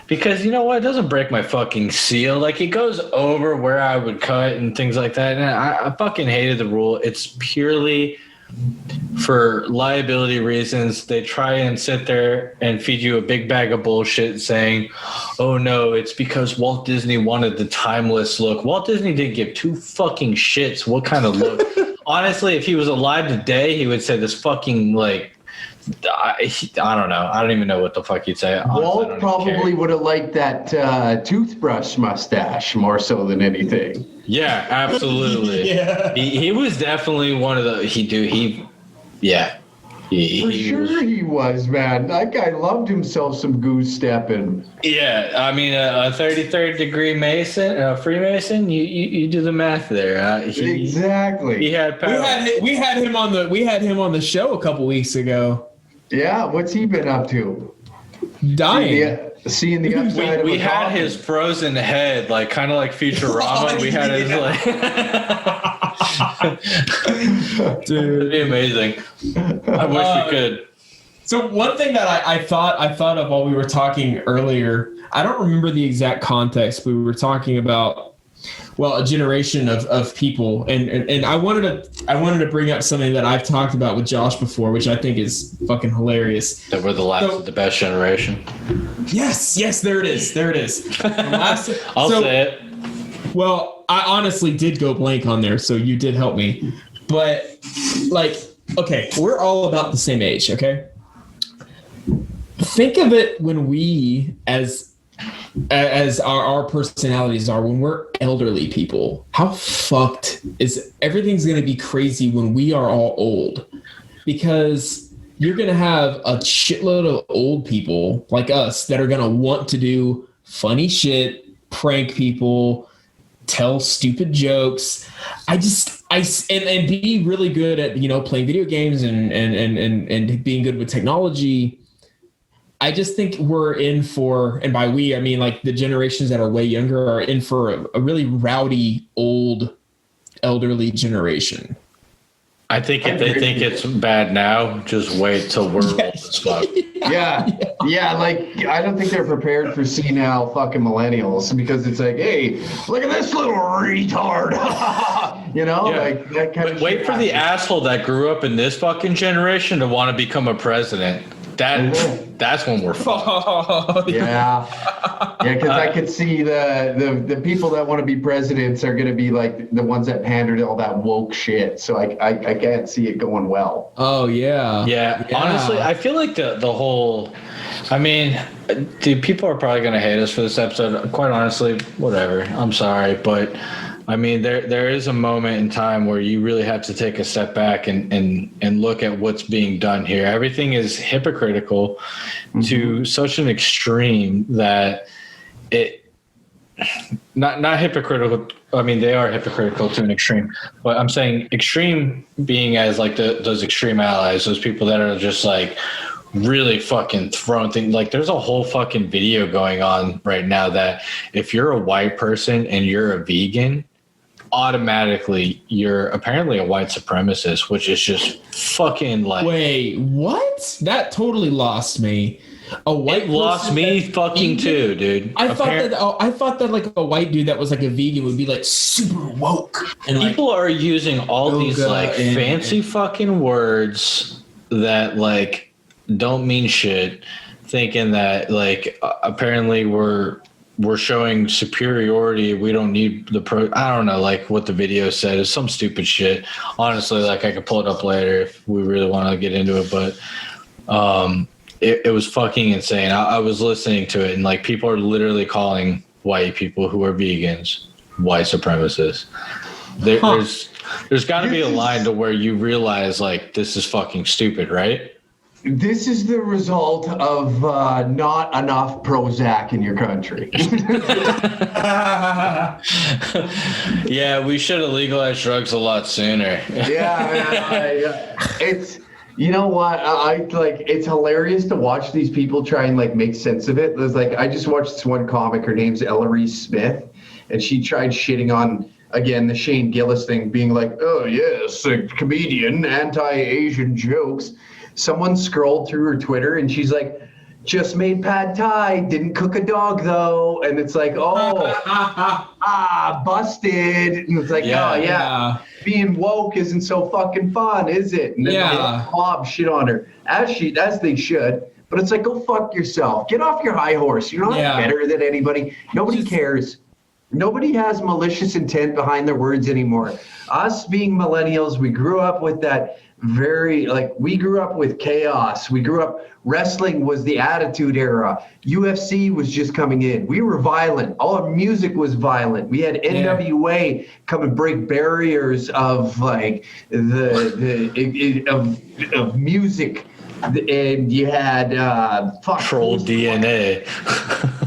Speaker 6: Because you know what? It doesn't break my fucking seal. Like, it goes over where I would cut and things like that. And I fucking hated the rule. It's purely for liability reasons. They try and sit there and feed you a big bag of bullshit saying, oh no, it's because Walt Disney wanted the timeless look. Walt Disney didn't give two fucking shits what kind of look. Honestly, if he was alive today, he would say this fucking, like, I don't know. I don't even know what the fuck you'd say. Honestly,
Speaker 5: Walt probably would have liked that toothbrush mustache more so than anything.
Speaker 6: Yeah, absolutely. Yeah. He was definitely one of the. He
Speaker 5: was, man. That guy loved himself some goose stepping.
Speaker 6: Yeah, I mean, a 33rd degree Mason, Freemason. You do the math there.
Speaker 4: Exactly.
Speaker 6: He had power.
Speaker 4: We had him on the show a couple weeks ago.
Speaker 5: Yeah, what's he been up to?
Speaker 4: Dying.
Speaker 5: Seeing the upside.
Speaker 6: We had his frozen head, like kind of like Futurama. We had his like. Dude, it'd be amazing. I wish we could.
Speaker 4: So one thing that I thought of while we were talking earlier, I don't remember the exact context, but we were talking about, well, a generation of people, and I wanted to bring up something that I've talked about with Josh before, which I think is fucking hilarious.
Speaker 6: That we're the last of the best generation.
Speaker 4: Yes, there it is.
Speaker 6: I'll say it.
Speaker 4: Well, I honestly did go blank on there, so you did help me. But, like, okay, we're all about the same age, okay? Think of it when we, as our personalities are, when we're elderly people, how fucked is everything's going to be crazy when we are all old, because you're going to have a shitload of old people like us that are going to want to do funny shit, prank people, tell stupid jokes. And be really good at, playing video games and being good with technology. I just think we're in for, and by we, I mean like the generations that are way younger are in for a really rowdy, old, elderly generation.
Speaker 6: I think if they think it's bad now, just wait till we're old as fuck.
Speaker 5: Yeah, like, I don't think they're prepared for senile fucking millennials, because it's like, hey, look at this little retard. Like that kind of
Speaker 6: wait for the asshole that grew up in this fucking generation to want to become a president. That's when we're fucked.
Speaker 5: Yeah, because I could see the people that want to be presidents are going to be like the ones that pander to all that woke shit. So I can't see it going well.
Speaker 4: Oh yeah.
Speaker 6: Honestly, I feel like the whole. I mean, dude, people are probably going to hate us for this episode. Quite honestly, whatever. I'm sorry, but. I mean, there is a moment in time where you really have to take a step back and look at what's being done here. Everything is hypocritical to such an extreme that it not hypocritical. I mean, they are hypocritical to an extreme, but I'm saying extreme being as like those extreme allies, those people that are just like really fucking throwing things. Like, there's a whole fucking video going on right now that if you're a white person and you're a vegan, automatically you're apparently a white supremacist, which is just fucking like.
Speaker 4: Wait, what? That totally lost me. A white
Speaker 6: it lost me fucking too, dude.
Speaker 4: I thought that like a white dude that was like a vegan would be like super woke. And
Speaker 6: people are using all these like fancy fucking words that like don't mean shit, thinking that like apparently we're showing superiority. We don't need I don't know, like what the video said is some stupid shit. Honestly, like I could pull it up later if we really want to get into it, but it was fucking insane. I was listening to it and like people are literally calling white people who are vegans white supremacists. There's got to be a line to where you realize like this is fucking stupid, right?
Speaker 5: This is the result of not enough Prozac in your country.
Speaker 6: Yeah, we should have legalized drugs a lot sooner.
Speaker 5: Yeah, it's, you know what? I like, it's hilarious to watch these people try and like make sense of it. There's like, I just watched this one comic, her name's Ellery Smith, and she tried shitting on, again, the Shane Gillis thing, being like, oh yes, a comedian, anti-Asian jokes. Someone scrolled through her Twitter and she's like, just made pad thai, didn't cook a dog though. And it's like, busted. And it's like, yeah. Being woke isn't so fucking fun, is it? And then mob shit on her, as they should. But it's like, go fuck yourself. Get off your high horse. You're not better than anybody. Nobody cares. Nobody has malicious intent behind their words anymore. Us being millennials, we grew up with that we grew up with chaos. We grew up, wrestling was the attitude era. UFC was just coming in. We were violent. All our music was violent. We had NWA come and break barriers of like of music. And you had
Speaker 6: Troll DNA.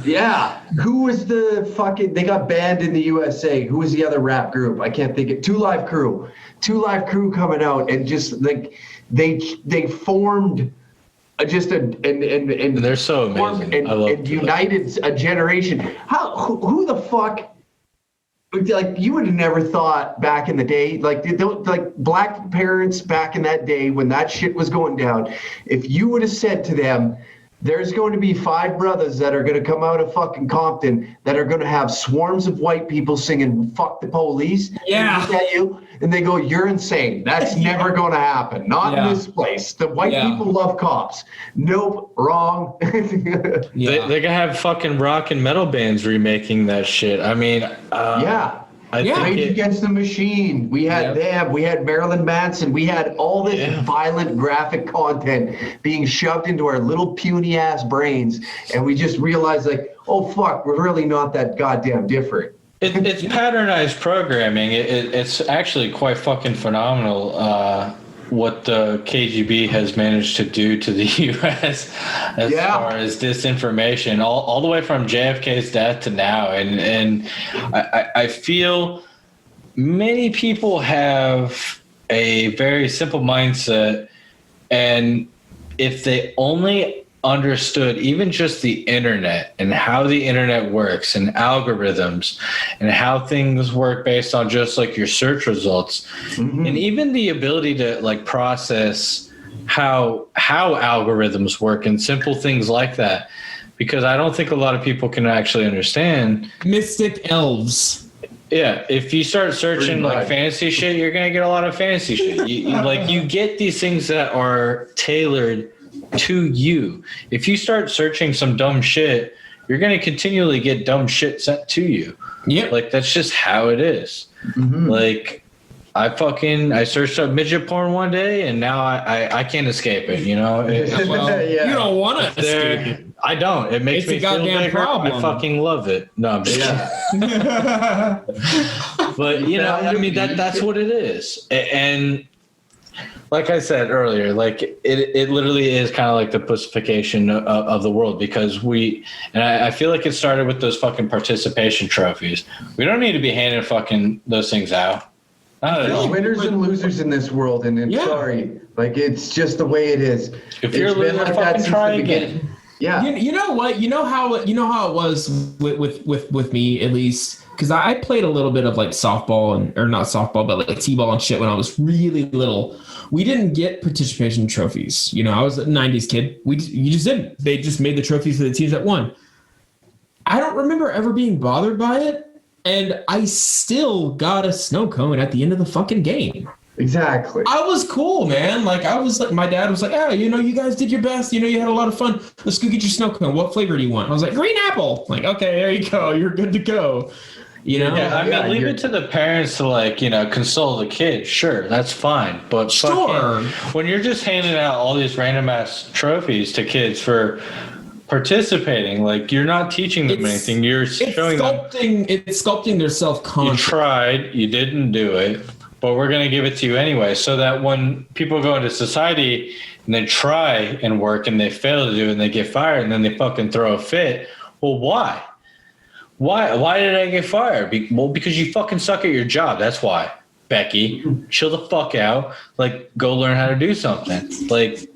Speaker 5: Yeah. Who was the fucking, they got banned in the USA. Who was the other rap group? I can't think of. Two Live Crew coming out and just like they formed just and
Speaker 6: they're so amazing.
Speaker 5: And united a generation. Who the fuck, like, you would have never thought back in the day, like black parents back in that day when that shit was going down, if you would have said to them, there's going to be 5 brothers that are going to come out of fucking Compton that are going to have swarms of white people singing "fuck the police."
Speaker 4: Yeah.
Speaker 5: And, and they go, "You're insane. That's never going to happen. Not in this place. The white people love cops." Nope, wrong.
Speaker 6: They're gonna have fucking rock and metal bands remaking that shit. I mean,
Speaker 5: Rage Against the Machine. We had them. We had Marilyn Manson. We had all this violent graphic content being shoved into our little puny ass brains, and we just realized, like, oh fuck, we're really not that goddamn different.
Speaker 6: It's patternized programming. It's actually quite fucking phenomenal what the KGB has managed to do to the U.S. as far as disinformation, all the way from JFK's death to now. And I feel many people have a very simple mindset, and if they only understood even just the internet and how the internet works and algorithms and how things work based on just like your search results, and even the ability to like process how algorithms work and simple things like that, because I don't think a lot of people can actually understand.
Speaker 4: Mystic elves.
Speaker 6: Yeah, if you start searching like fantasy shit, you're gonna get a lot of fantasy shit. You get these things that are tailored to you. If you start searching some dumb shit, you're going to continually get dumb shit sent to you. Yeah, like that's just how it is. Like I searched up midget porn one day, and now I can't escape it. You know,
Speaker 4: you don't want to escape it.
Speaker 6: I don't. It makes me feel goddamn bigger. Problem. I fucking love it. No, I'm just kidding. But you know, I mean that's what it is, and. Like I said earlier, like it literally is kind of like the pussification of the world, because I feel like it started with those fucking participation trophies. We don't need to be handing fucking those things out.
Speaker 5: There's winners and losers in this world, and sorry, like it's just the way it is.
Speaker 6: If you're a loser, fucking try again.
Speaker 5: Yeah.
Speaker 4: You know what? You know how it was with me, at least, because I played a little bit of like softball or not softball, but like t-ball and shit when I was really little. We didn't get participation trophies. You know, I was a 90s kid. You just didn't. They just made the trophies for the teams that won. I don't remember ever being bothered by it, and I still got a snow cone at the end of the fucking game.
Speaker 5: Exactly.
Speaker 4: I was cool, man. Like I was like, my dad was like, "Oh, you know, you guys did your best. You know, you had a lot of fun. Let's go get your snow cone. What flavor do you want?" I was like, "Green apple." Like, okay, there you go. You're good to go. You know,
Speaker 6: leave it to the parents to like, you know, console the kid. Sure, that's fine. But when you're just handing out all these random ass trophies to kids for participating, like you're not teaching them anything. You're showing them.
Speaker 4: It's sculpting their self-confidence.
Speaker 6: You tried, you didn't do it. but we're going to give it to you anyway, so that when people go into society and they try and work and they fail to do it and they get fired and then they fucking throw a fit. Well, why? Why did I get fired? Well, because you fucking suck at your job. That's why. Becky, chill the fuck out. Like, go learn how to do something. Like,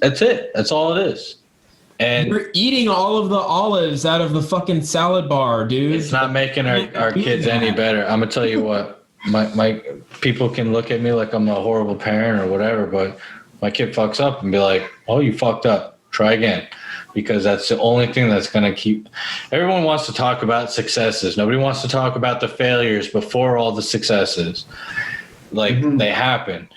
Speaker 6: that's it. That's all it is. And
Speaker 4: we're eating all of the olives out of the fucking salad bar, dude.
Speaker 6: It's not making our kids any better. I'm gonna tell you what. My people can look at me like I'm a horrible parent or whatever, but my kid fucks up and be like, "Oh, you fucked up. Try again." Because that's the only thing that's going to keep. Everyone wants to talk about successes. Nobody wants to talk about the failures before all the successes. Like, they happen.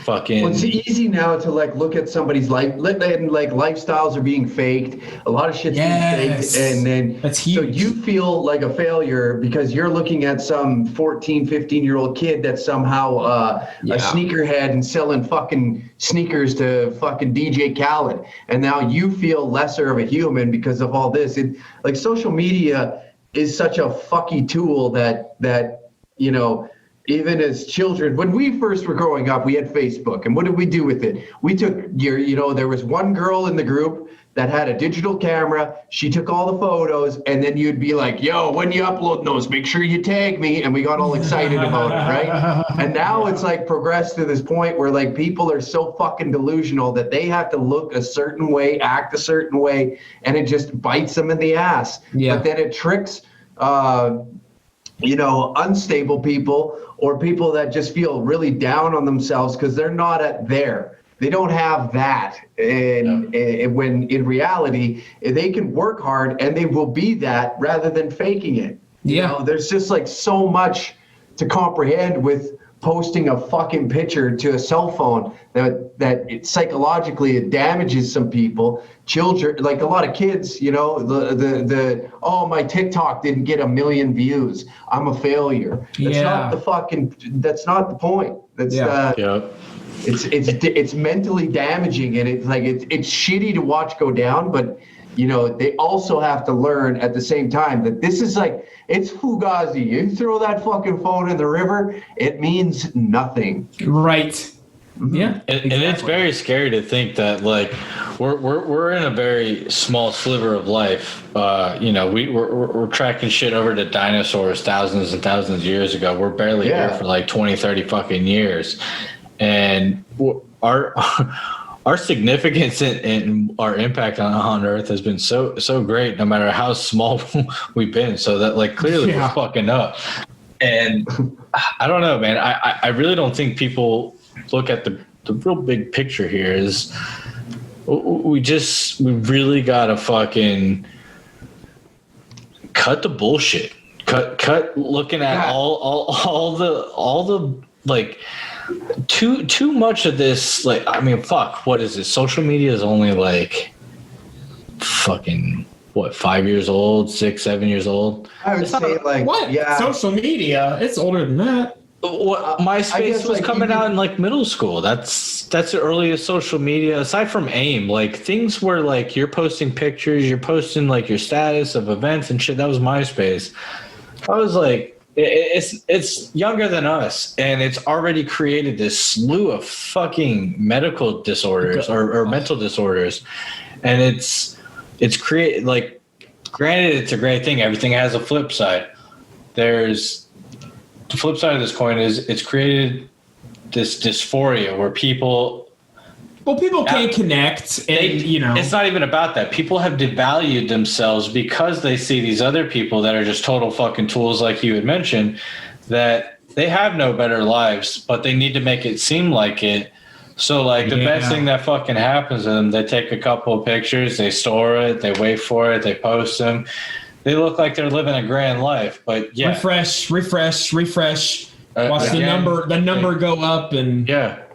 Speaker 6: Fucking.
Speaker 5: Well, it's easy now to like look at somebody's life, and like lifestyles are being faked. A lot of shit's being faked, and then
Speaker 4: that's huge.
Speaker 5: So you feel like a failure because you're looking at some 14, 15-year-old kid that's somehow a sneakerhead and selling fucking sneakers to fucking DJ Khaled, and now you feel lesser of a human because of all this. It like social media is such a fucky tool that you know. Even as children, when we first were growing up, we had Facebook. And what did we do with it? We took there was one girl in the group that had a digital camera. She took all the photos, and then you'd be like, yo, when you upload those, make sure you tag me. And we got all excited about it, right? And now it's like progressed to this point where like people are so fucking delusional that they have to look a certain way, act a certain way, and it just bites them in the ass.
Speaker 4: Yeah.
Speaker 5: But then it tricks unstable people or people that just feel really down on themselves because they're not there. They don't have that. And when in reality, they can work hard and they will be that rather than faking it. You know, there's just like so much to comprehend with posting a fucking picture to a cell phone that it psychologically it damages some people. Children, like a lot of kids, my TikTok didn't get 1 million views. I'm a failure. That's not the point. It's mentally damaging, and it's like it's shitty to watch go down, but they also have to learn at the same time that this is like, it's Fugazi. You throw that fucking phone in the river, it means nothing.
Speaker 4: Right. Yeah.
Speaker 6: And it's very scary to think that like we're in a very small sliver of life. We're tracking shit over to dinosaurs thousands and thousands of years ago. We're barely here for like 20, 30 fucking years. And our significance and our impact on Earth has been so great, no matter how small we've been. So that like clearly we're fucking up. And I don't know, man. I really don't think people look at the real big picture here. Is we really gotta fucking cut the bullshit. Cut looking at all the like. Too much of this, like, I mean, fuck, what is it? Social media is only like fucking 5 years old, 6, 7 years old?
Speaker 5: I would say like
Speaker 4: what?
Speaker 5: Yeah.
Speaker 4: Social media? It's older than that.
Speaker 6: MySpace was coming out in like middle school. That's the earliest social media aside from AIM. Like things where like you're posting pictures, you're posting like your status of events and shit. That was MySpace. I was like, it's younger than us, and it's already created this slew of fucking medical disorders or mental disorders, and it's created like. Granted, it's a great thing. Everything has a flip side. There's the flip side of this coin is it's created this dysphoria where people.
Speaker 4: Well, people can't connect, and
Speaker 6: it's not even about that. People have devalued themselves because they see these other people that are just total fucking tools, like you had mentioned, that they have no better lives, but they need to make it seem like it. So, like, the best thing that fucking happens to them, they take a couple of pictures, they store it, they wait for it, they post them. They look like they're living a grand life, but
Speaker 4: refresh. Watch the number go up, and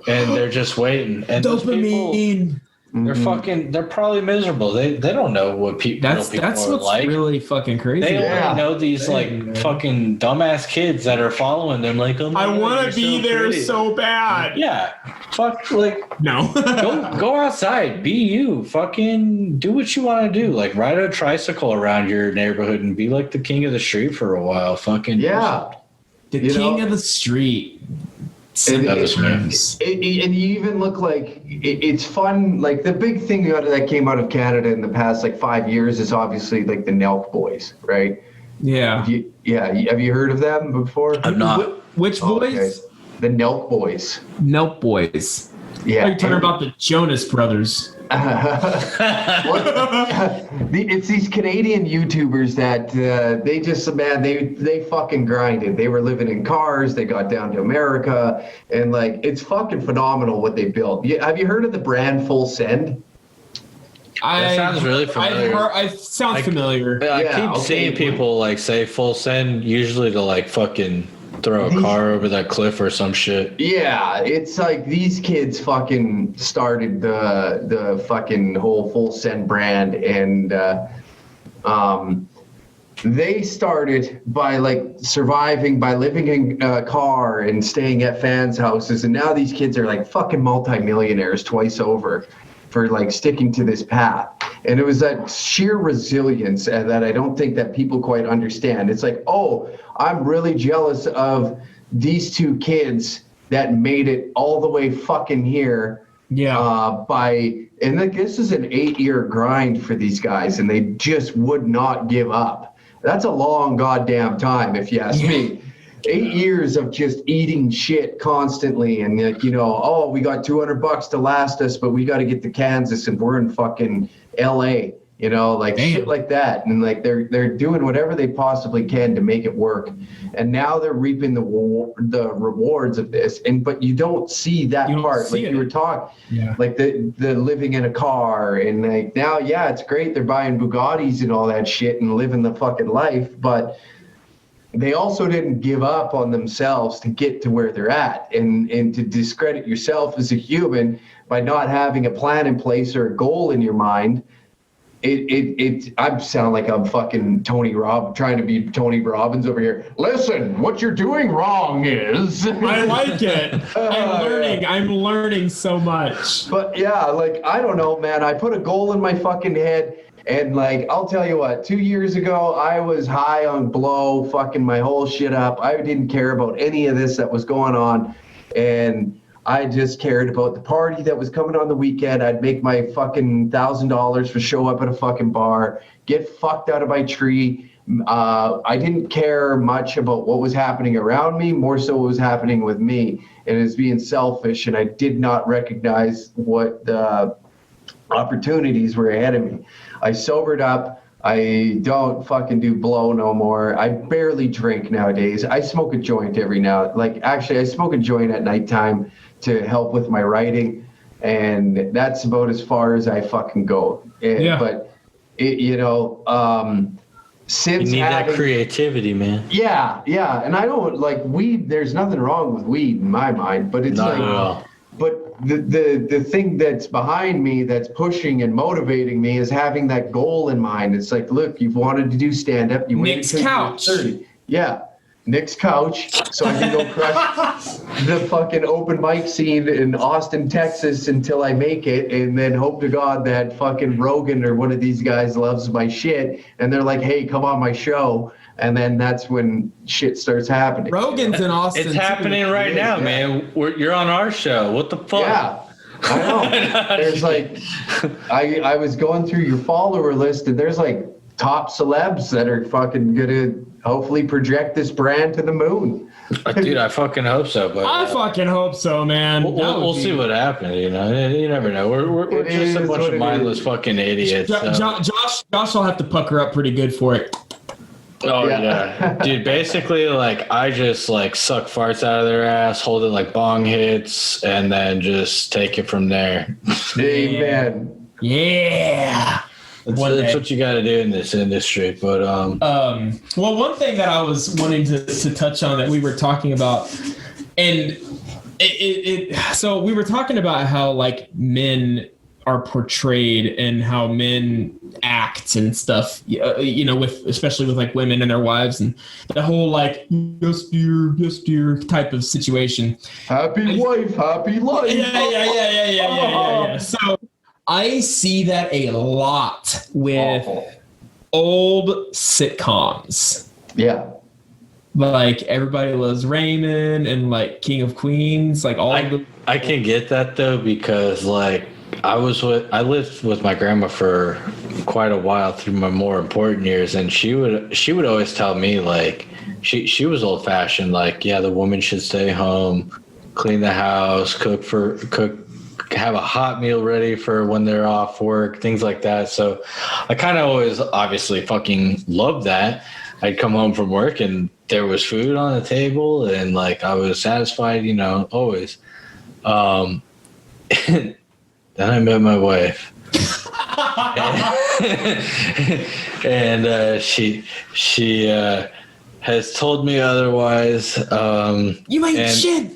Speaker 6: and they're just waiting. And
Speaker 4: dopamine.
Speaker 6: They're probably miserable. They don't know what people
Speaker 4: That's what's
Speaker 6: like.
Speaker 4: really fucking crazy.
Speaker 6: They only know these fucking dumbass kids that are following them. Like, oh,
Speaker 4: I want to be there so bad.
Speaker 6: Yeah, fuck. Like,
Speaker 4: no.
Speaker 6: go outside. Be you. Fucking do what you want to do. Like, ride a tricycle around your neighborhood and be like the king of the street for a while. Fucking
Speaker 4: the king of the street.
Speaker 6: That was me.
Speaker 5: And you even look like it's fun. Like the big thing that came out of Canada in the past like 5 years is obviously like the Nelk Boys, right?
Speaker 4: Yeah.
Speaker 5: Have you heard of them before?
Speaker 6: I'm not.
Speaker 4: Which boys?
Speaker 5: Okay. The Nelk Boys.
Speaker 4: Nelk Boys.
Speaker 5: Yeah.
Speaker 4: Are you talking about the Jonas Brothers?
Speaker 5: It's these Canadian YouTubers that they just, man, they fucking grinded. They were living in cars. They got down to America, and like it's fucking phenomenal what they built. Have you heard of the brand Full Send?
Speaker 6: That sounds really familiar.
Speaker 4: I sound familiar.
Speaker 6: I keep seeing people like say Full Send, usually to like fucking throw a car over that cliff or some shit.
Speaker 5: Yeah, it's like these kids fucking started the fucking whole Full Send brand, and they started by like surviving by living in a car and staying at fans' houses, and now these kids are like fucking multimillionaires twice over for like sticking to this path. And it was that sheer resilience that I don't think that people quite understand. It's like, oh, I'm really jealous of these two kids that made it all the way fucking here.
Speaker 4: Yeah.
Speaker 5: And like this is an 8-year grind for these guys, and they just would not give up. That's a long goddamn time, if you ask me. 8 years of just eating shit constantly, and like, you know, oh, we got $200 to last us, but we got to get to Kansas, and we're in fucking LA, you know, like shit like that. And like they're doing whatever they possibly can to make it work, and now they're reaping the rewards of this. And but you don't see that part, like you were talking, like the living in a car, and like now, yeah, it's great, they're buying Bugattis and all that shit and living the fucking life, but they also didn't give up on themselves to get to where they're at, and to discredit yourself as a human by not having a plan in place or a goal in your mind. I sound like I'm fucking trying to be Tony Robbins over here. Listen, what you're doing wrong is.
Speaker 4: I like it. I'm learning so much.
Speaker 5: But yeah, like, I don't know, man. I put a goal in my fucking head. And like, I'll tell you what, 2 years ago, I was high on blow, fucking my whole shit up. I didn't care about any of this that was going on. And I just cared about the party that was coming on the weekend. I'd make my fucking $1,000 for show up at a fucking bar, get fucked out of my tree. I didn't care much about what was happening around me, more so what was happening with me. And it was being selfish, and I did not recognize what the opportunities were ahead of me. I sobered up. I don't fucking do blow no more. I barely drink nowadays. I smoke a joint every now. Like, actually, I smoke a joint at nighttime to help with my writing, and that's about as far as I fucking go. But since
Speaker 6: you need that creativity, man.
Speaker 5: Yeah, and I don't like weed. There's nothing wrong with weed in my mind, but it's
Speaker 6: not at all.
Speaker 5: But the thing that's behind me, that's pushing and motivating me, is having that goal in mind. It's like, look, you've wanted to do stand-up. You
Speaker 4: Nick's couch.
Speaker 5: 30. Yeah, Nick's couch. So I can go crush the fucking open mic scene in Austin, Texas until I make it, and then hope to God that fucking Rogan or one of these guys loves my shit, and they're like, hey, come on my show. And then that's when shit starts happening.
Speaker 4: Rogan's in Austin.
Speaker 6: It's happening right now, man. You're on our show. What the fuck?
Speaker 5: Yeah, I know. There's like, I was going through your follower list, and there's like top celebs that are fucking gonna hopefully project this brand to the moon.
Speaker 6: Dude, I fucking hope so. But
Speaker 4: I fucking hope so, man.
Speaker 6: We'll see what happens. You know, you never know. We're just a bunch of mindless fucking idiots.
Speaker 4: Josh will have to pucker up pretty good for it.
Speaker 6: Oh yeah. Dude, basically, like, I just like suck farts out of their ass, hold it like bong hits, and then just take it from there.
Speaker 5: Amen.
Speaker 4: Yeah.
Speaker 6: That's what you got to do in this industry. But
Speaker 4: well, one thing that I was wanting to touch on that we were talking about, and so we were talking about how like men are portrayed and how men act and stuff, you know, especially with like women and their wives, and the whole like yes dear type of situation.
Speaker 5: Happy wife, happy life.
Speaker 4: Yeah. So I see that a lot with old sitcoms.
Speaker 5: Yeah.
Speaker 4: like Everybody Loves Raymond and like King of Queens, like all of the.
Speaker 6: I can get that though, because like I lived with my grandma for quite a while through my more important years, and she would always tell me like she was old fashioned, like, yeah, the woman should stay home, clean the house, have a hot meal ready for when they're off work, things like that. So I kind of always obviously fucking loved that. I'd come home from work and there was food on the table and like I was satisfied, you know, always. And then I met my wife. and she has told me otherwise.
Speaker 4: You ain't shit.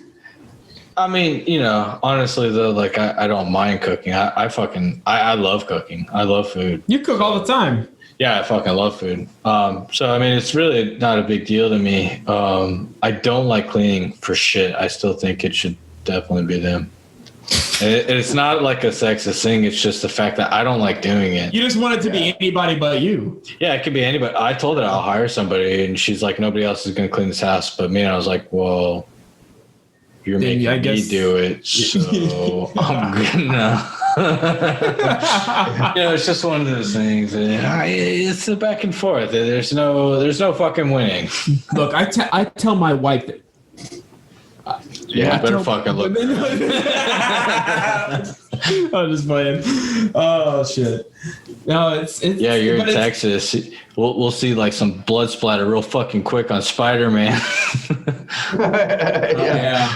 Speaker 6: I mean, you know, honestly though, like I don't mind cooking. I love cooking. I love food.
Speaker 4: You cook all the time.
Speaker 6: Yeah, I fucking love food. So I mean, it's really not a big deal to me. I don't like cleaning for shit. I still think it should definitely be them. It's not like a sexist thing. It's just the fact that I don't like doing it.
Speaker 4: You just want it to be anybody but you.
Speaker 6: Yeah, it could be anybody. I told her I'll hire somebody, and she's like, nobody else is going to clean this house but me. And I was like, well, you're making me do it, so I'm gonna. You know, it's just one of those things. It's a back and forth. There's no fucking winning.
Speaker 4: Look, I tell my wife that.
Speaker 6: Yeah, better fucking look.
Speaker 4: I'm just playing. Oh shit. No, it's
Speaker 6: yeah. You're in Texas. We'll see like some blood splatter real fucking quick on Spider-Man.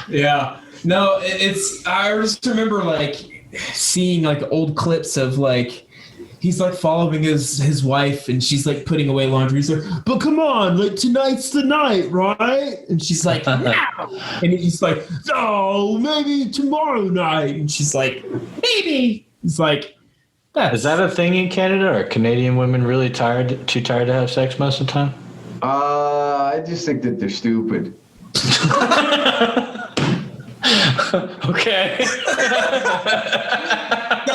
Speaker 4: Yeah. No, I just remember like seeing like old clips of like he's like following his wife and she's like putting away laundry. He's like, but come on, like tonight's the night, right? And she's like, no. And he's like, no, maybe tomorrow night. And she's like, maybe. It's like,
Speaker 6: is that a thing in Canada? Are Canadian women really too tired to have sex most of the time?
Speaker 5: I just think that they're stupid.
Speaker 6: Okay.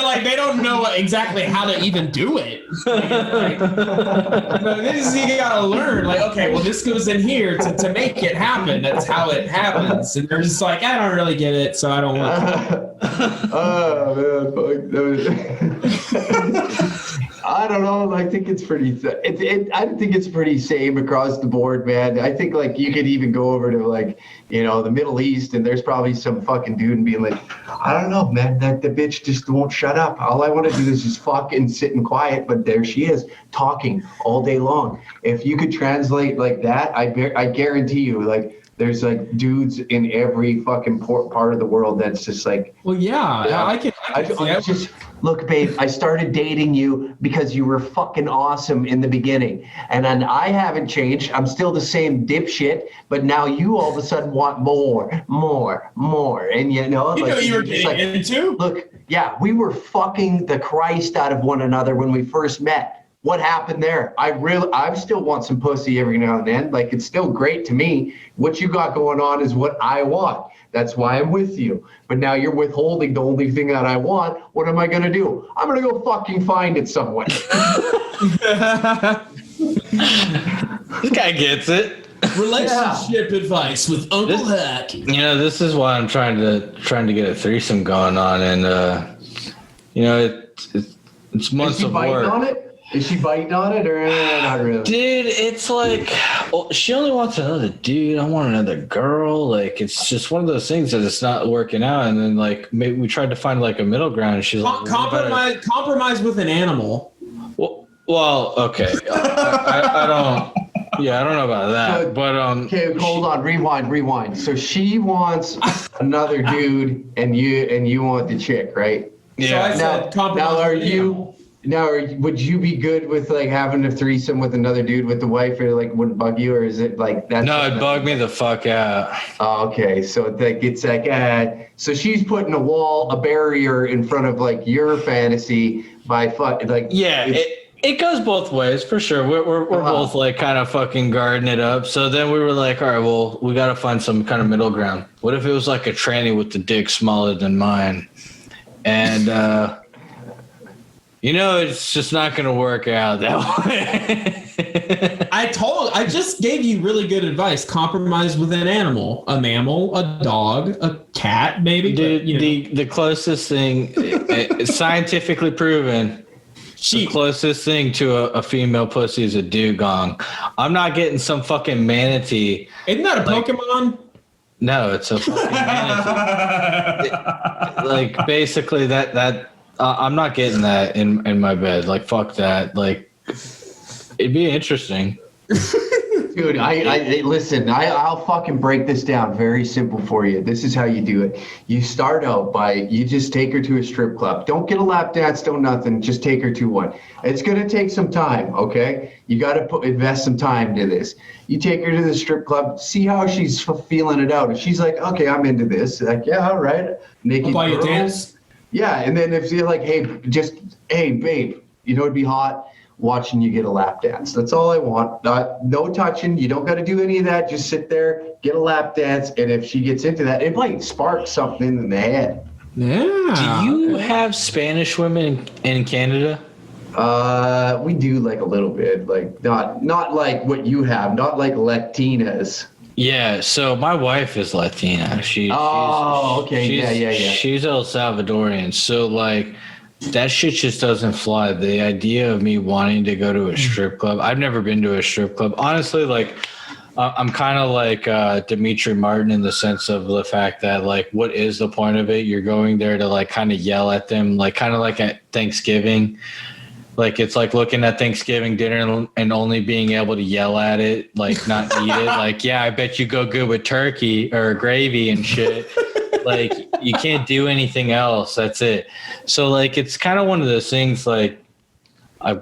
Speaker 4: Like they don't know exactly how to even do it. You gotta learn. Like, okay, well, this goes in here to make it happen. That's how it happens. And they're just like, I don't really get it, so I don't want to.
Speaker 5: Oh man, fuck. I don't know. I think it's pretty. I think it's pretty same across the board, man. I think like you could even go over to like, you know, the Middle East, and there's probably some fucking dude and being like, I don't know, man. That the bitch just won't shut up. All I want to do is just fucking sit and quiet, but there she is talking all day long. If you could translate like that, I guarantee you, like. There's like dudes in every fucking part of the world that's just like.
Speaker 4: Well, yeah. I can
Speaker 5: just look, babe. I started dating you because you were fucking awesome in the beginning, and then I haven't changed. I'm still the same dipshit, but now you all of a sudden want more, and you know,
Speaker 4: you
Speaker 5: like,
Speaker 4: know you were getting
Speaker 5: like,
Speaker 4: into.
Speaker 5: Look, yeah, we were fucking the Christ out of one another when we first met. What happened there? I still want some pussy every now and then. Like, it's still great to me. What you got going on is what I want. That's why I'm with you. But now you're withholding the only thing that I want. What am I going to do? I'm going to go fucking find it somewhere.
Speaker 6: This guy gets it.
Speaker 4: Relationship advice with Uncle Hack.
Speaker 6: You know, this is why I'm trying to get a threesome going on. And, you know, it's months of work.
Speaker 5: On it? Is she biting on it or not really?
Speaker 6: Dude, it's like, well, she only wants another dude. I want another girl. Like, it's just one of those things that it's not working out. And then, like, maybe we tried to find, like, a middle ground. And she's like,
Speaker 4: compromise with an animal.
Speaker 6: Well, okay. I don't know about that. But
Speaker 5: okay, hold on. Rewind. So she wants another dude, and you want the chick, right?
Speaker 6: Yeah.
Speaker 4: So I said compromise.
Speaker 5: Now, would you be good with like having a threesome with another dude with the wife, or like wouldn't bug you, or is it like that?
Speaker 6: No, it bugged me the fuck out.
Speaker 5: Oh, okay, so it's like so she's putting a barrier in front of like your fantasy by like.
Speaker 6: Yeah, it goes both ways for sure. We're both like kind of fucking guarding it up. So then we were like, all right, well, we got to find some kind of middle ground. What if it was like a tranny with the dick smaller than mine, and. You know, it's just not going to work out that way.
Speaker 4: I just gave you really good advice. Compromise with an animal, a mammal, a dog, a cat, maybe.
Speaker 6: Dude,
Speaker 4: but, you know.
Speaker 6: the closest thing, scientifically proven, the closest thing to a female pussy is a dugong. I'm not getting some fucking manatee.
Speaker 4: Isn't that a Pokemon?
Speaker 6: No, it's a fucking manatee. Like basically that I'm not getting that in my bed. Like fuck that. Like it'd be interesting.
Speaker 5: Dude, I listen, I'll fucking break this down very simple for you. This is how you do it. You start out by, you just take her to a strip club. Don't get a lap dance, don't nothing. Just take her to one. It's going to take some time, okay? You got to invest some time into this. You take her to the strip club, see how she's feeling it out. If she's like, okay, I'm into this. Like, yeah, all right. Naked
Speaker 4: I'll buy you
Speaker 5: girls.
Speaker 4: dance.
Speaker 5: Yeah, and then if you're like, hey, babe, you know it'd be hot? Watching you get a lap dance. That's all I want. No touching. You don't got to do any of that. Just sit there, get a lap dance, and if she gets into that, it might spark something in the head.
Speaker 4: Yeah.
Speaker 6: Do you have Spanish women in Canada?
Speaker 5: We do like a little bit, like not like what you have, not like Latinas.
Speaker 6: Yeah, so my wife is Latina.
Speaker 5: Okay.
Speaker 6: She's El Salvadorian. So like that shit just doesn't fly. The idea of me wanting to go to a strip club. I've never been to a strip club. Honestly, like I'm kind of like Dimitri Martin in the sense of the fact that like, what is the point of it? You're going there to like kind of yell at them, like kind of like at Thanksgiving. Like it's like looking at Thanksgiving dinner and only being able to yell at it, like not eat it. Like, yeah, I bet you go good with turkey or gravy and shit. Like you can't do anything else. That's it. So like it's kind of one of those things like I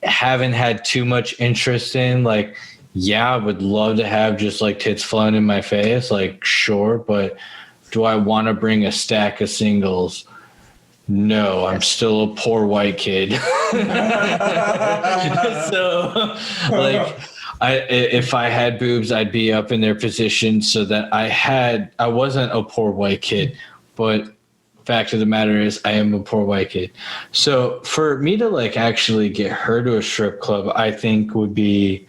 Speaker 6: haven't had too much interest in. Like, yeah, I would love to have just like tits flown in my face. Like, sure, but do I want to bring a stack of singles? No, I'm still a poor white kid. So like if I had boobs, I'd be up in their position so that I wasn't a poor white kid, but fact of the matter is I am a poor white kid. So for me to like actually get her to a strip club, I think would be,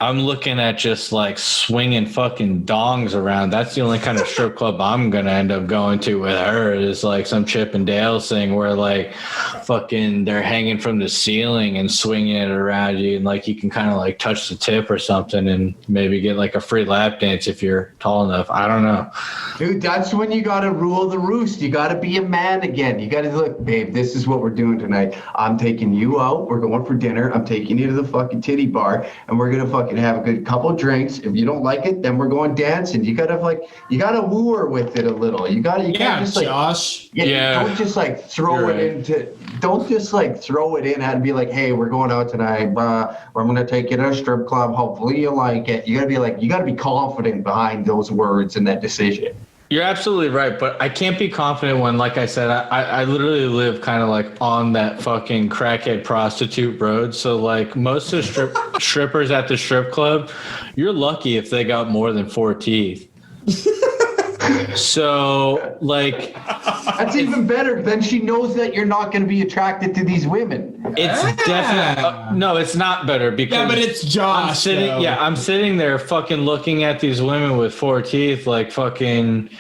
Speaker 6: I'm looking at just like swinging fucking dongs around. That's the only kind of strip club I'm going to end up going to with her is like some Chip and Dale thing where like fucking they're hanging from the ceiling and swinging it around you. And like you can kind of like touch the tip or something and maybe get like a free lap dance if you're tall enough. I don't know.
Speaker 5: Dude, that's when you got to rule the roost. You got to be a man again. You got to look, babe, this is what we're doing tonight. I'm taking you out. We're going for dinner. I'm taking you to the fucking titty bar and we're going to fucking have a good couple drinks. If you don't like it, then we're going dancing. You gotta woo her with it a little. You can't just like,
Speaker 4: Josh.
Speaker 5: Yeah. Don't just like throw it into. Don't just like throw it in and be like, hey, we're going out tonight. I'm gonna take you to a strip club. Hopefully you like it. You gotta be confident behind those words and that decision.
Speaker 6: You're absolutely right, but I can't be confident when, like I said, I literally live kind of like on that fucking crackhead prostitute road. So like most of the strippers at the strip club, you're lucky if they got more than 4 teeth. So like
Speaker 5: that's even better. Then she knows that you're not going to be attracted to these women.
Speaker 6: It's definitely no, it's not better because
Speaker 4: but it's Josh.
Speaker 6: I'm sitting there fucking looking at these women with 4 teeth, like fucking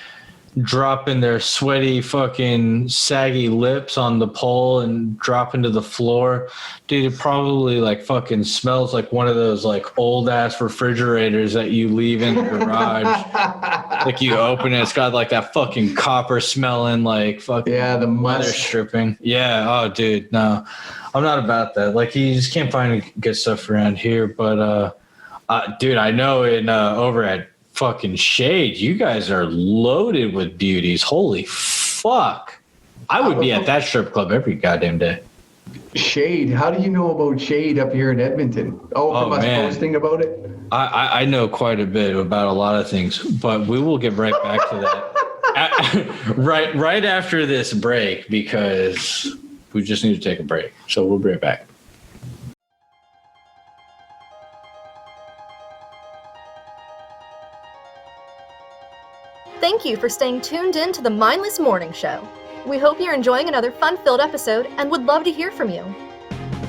Speaker 6: dropping their sweaty fucking saggy lips on the pole and dropping to the floor. Dude, it probably like fucking smells like one of those like old ass refrigerators that you leave in the garage. Like you open it, it's got like that fucking copper smelling like fucking
Speaker 5: the
Speaker 6: leather stripping. Yeah, oh dude, no. I'm not about that. Like you just can't find good stuff around here. But dude, I know in over at fucking Shade, you guys are loaded with beauties. Holy fuck. I would be at that strip club every goddamn day.
Speaker 5: Shade? How do you know about Shade up here in Edmonton? From us posting about it?
Speaker 6: I know quite a bit about a lot of things, but we will get right back to that. right after this break, because we just need to take a break. So we'll be right back.
Speaker 7: Thank you for staying tuned in to the Mindless Morning Show. We hope you're enjoying another fun-filled episode and would love to hear from you.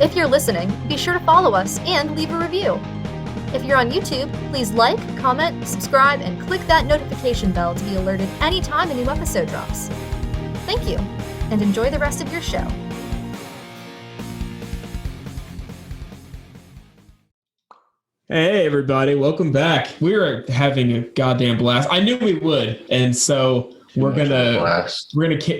Speaker 7: If you're listening, be sure to follow us and leave a review. If you're on YouTube, please like, comment, subscribe, and click that notification bell to be alerted anytime a new episode drops. Thank you, and enjoy the rest of your show.
Speaker 4: Hey everybody, welcome back. We were having a goddamn blast. I knew we would, and so we're gonna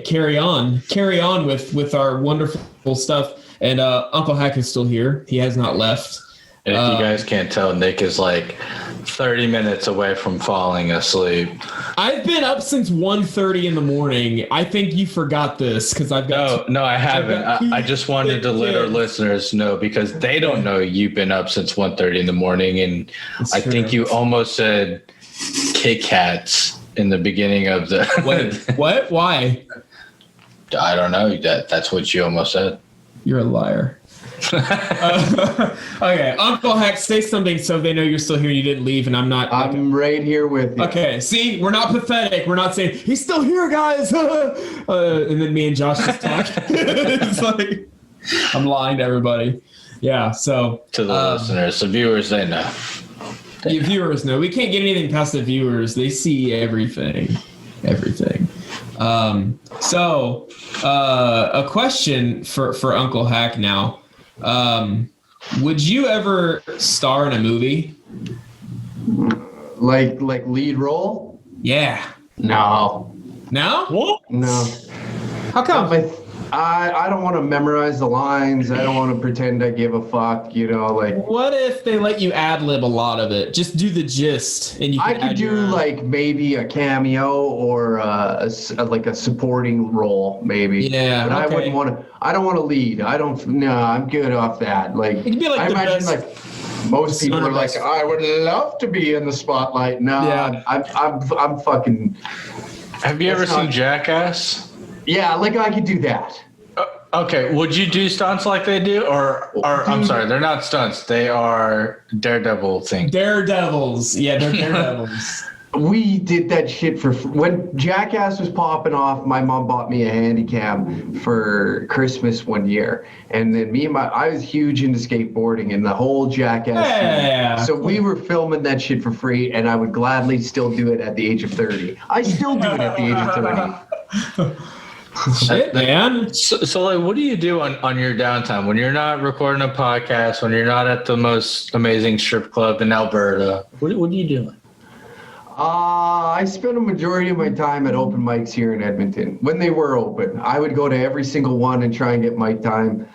Speaker 4: carry on with our wonderful stuff. And Uncle Hack is still here. He has not left.
Speaker 6: And if you guys can't tell, Nick is like 30 minutes away from falling asleep.
Speaker 4: I've been up since 1:30 in the morning. I think you forgot this because I've got.
Speaker 6: No, I haven't. I just wanted to let our listeners know because they don't know you've been up since 1:30 in the morning, and I think you almost said Kit Kats in the beginning of the.
Speaker 4: Wait, what? Why?
Speaker 6: I don't know. That's what you almost said.
Speaker 4: You're a liar. Okay, Uncle Hack, say something so they know you're still here and you didn't leave, and I'm not.
Speaker 5: I'm right here with you.
Speaker 4: Okay, see, we're not pathetic. We're not saying he's still here, guys. And then me and Josh just talk. It's like I'm lying to everybody. Yeah. So
Speaker 6: to the listeners, the viewers, they know.
Speaker 4: The viewers know. We can't get anything past the viewers. They see everything. Everything. So a question for Uncle Hack now. Would you ever star in a movie?
Speaker 5: Like lead role?
Speaker 4: Yeah.
Speaker 5: No.
Speaker 4: No?
Speaker 6: What?
Speaker 5: No.
Speaker 4: How come?
Speaker 5: I don't want to memorize the lines. I don't want to pretend I give a fuck, like.
Speaker 4: What if they let you ad-lib a lot of it? Just do the gist and you can
Speaker 5: I could do like maybe a cameo or a supporting role maybe.
Speaker 4: Yeah.
Speaker 5: But
Speaker 4: okay.
Speaker 5: I wouldn't want to. I don't want to lead. I'm good off that. Like,
Speaker 4: it could be like
Speaker 5: I
Speaker 4: the
Speaker 5: imagine
Speaker 4: best
Speaker 5: most people are like,
Speaker 4: best.
Speaker 5: I would love to be in the spotlight. No,
Speaker 4: Yeah.
Speaker 5: I'm fucking.
Speaker 6: Have you ever seen Jackass?
Speaker 5: Yeah, like I could do that.
Speaker 6: Okay, would you do stunts like they do, or I'm sorry, they're not stunts. They are Daredevil things.
Speaker 4: Daredevils. Yeah, they're Daredevils.
Speaker 5: We did that shit when Jackass was popping off. My mom bought me a Handycam for Christmas one year, and then I was huge into skateboarding and the whole Jackass thing. So we were filming that shit for free, and I would gladly still do it at the age of 30. I still do it at the age of 30.
Speaker 4: Shit, man.
Speaker 6: So like, what do you do on your downtime when you're not recording a podcast, when you're not at the most amazing strip club in Alberta? What are you doing?
Speaker 5: I spent a majority of my time at open mics here in Edmonton when they were open. I would go to every single one and try and get mic time.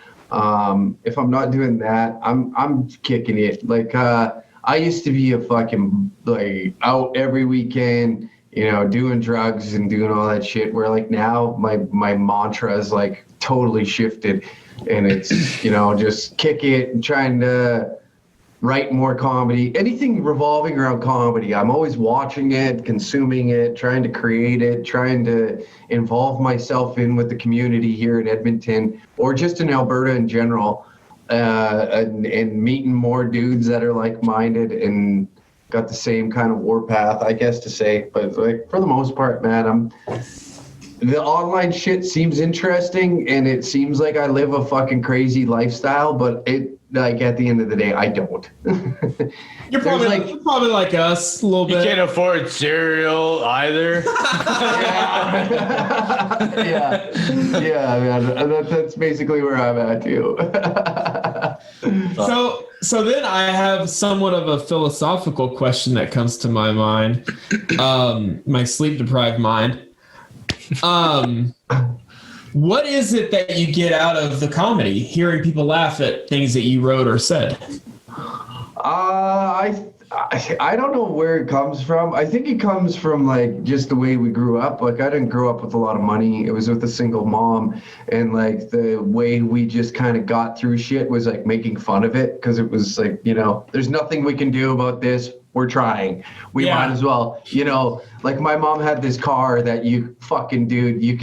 Speaker 5: If I'm not doing that, I'm kicking it. Like I used to be a fucking like out every weekend, doing drugs and doing all that shit. Where like now my mantra is like totally shifted, and it's just kick it and trying to write more comedy. Anything revolving around comedy, I'm always watching it, consuming it, trying to create it, trying to involve myself in with the community here in Edmonton or just in Alberta in general, and meeting more dudes that are like-minded and got the same kind of warpath, I guess to say. But like for the most part, man, the online shit seems interesting and it seems like I live a fucking crazy lifestyle, but it like at the end of the day, I don't.
Speaker 4: You're probably like us a little bit.
Speaker 6: You can't afford cereal either.
Speaker 5: Yeah, man. That's basically where I'm at too.
Speaker 4: So then I have somewhat of a philosophical question that comes to my mind, my sleep-deprived mind. What is it that you get out of the comedy, hearing people laugh at things that you wrote or said?
Speaker 5: I don't know where it comes from. I think it comes from like just the way we grew up. Like I didn't grow up with a lot of money. It was with a single mom, and like the way we just kind of got through shit was like making fun of it because it was like, there's nothing we can do about this. We're trying. We might as well, like my mom had this car that you could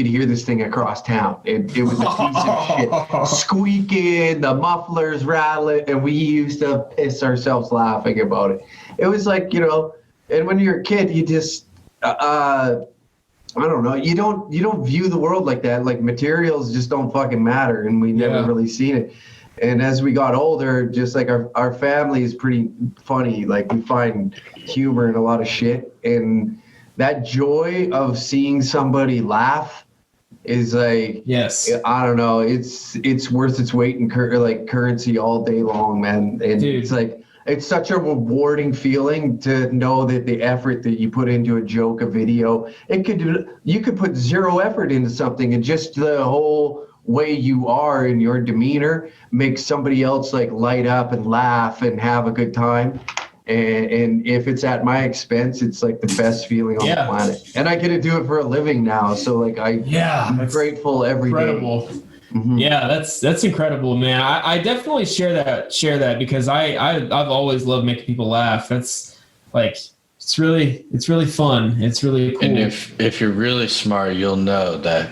Speaker 5: hear this thing across town. It was a piece of shit. Squeaking, the mufflers rattling, and we used to piss ourselves laughing about it. It was like, and when you're a kid, you just, I don't know, you don't view the world like that. Like materials just don't fucking matter, and we never really seen it. And as we got older, just like our family is pretty funny. Like we find humor in a lot of shit. And that joy of seeing somebody laugh is like,
Speaker 4: Yes.
Speaker 5: I don't know. It's worth its weight in currency all day long, man. And
Speaker 4: Dude.
Speaker 5: it's like, it's such a rewarding feeling to know that the effort that you put into a joke, a video, you could put zero effort into something, and just the whole way you are in your demeanor makes somebody else like light up and laugh and have a good time. And if it's at my expense, it's like the best feeling on the planet. And I get to do it for a living now. So like I'm grateful every day.
Speaker 4: Incredible. Mm-hmm. Yeah, that's incredible, man. I definitely share that because I've always loved making people laugh. That's like it's really fun. It's really cool.
Speaker 6: And if you're really smart, you'll know that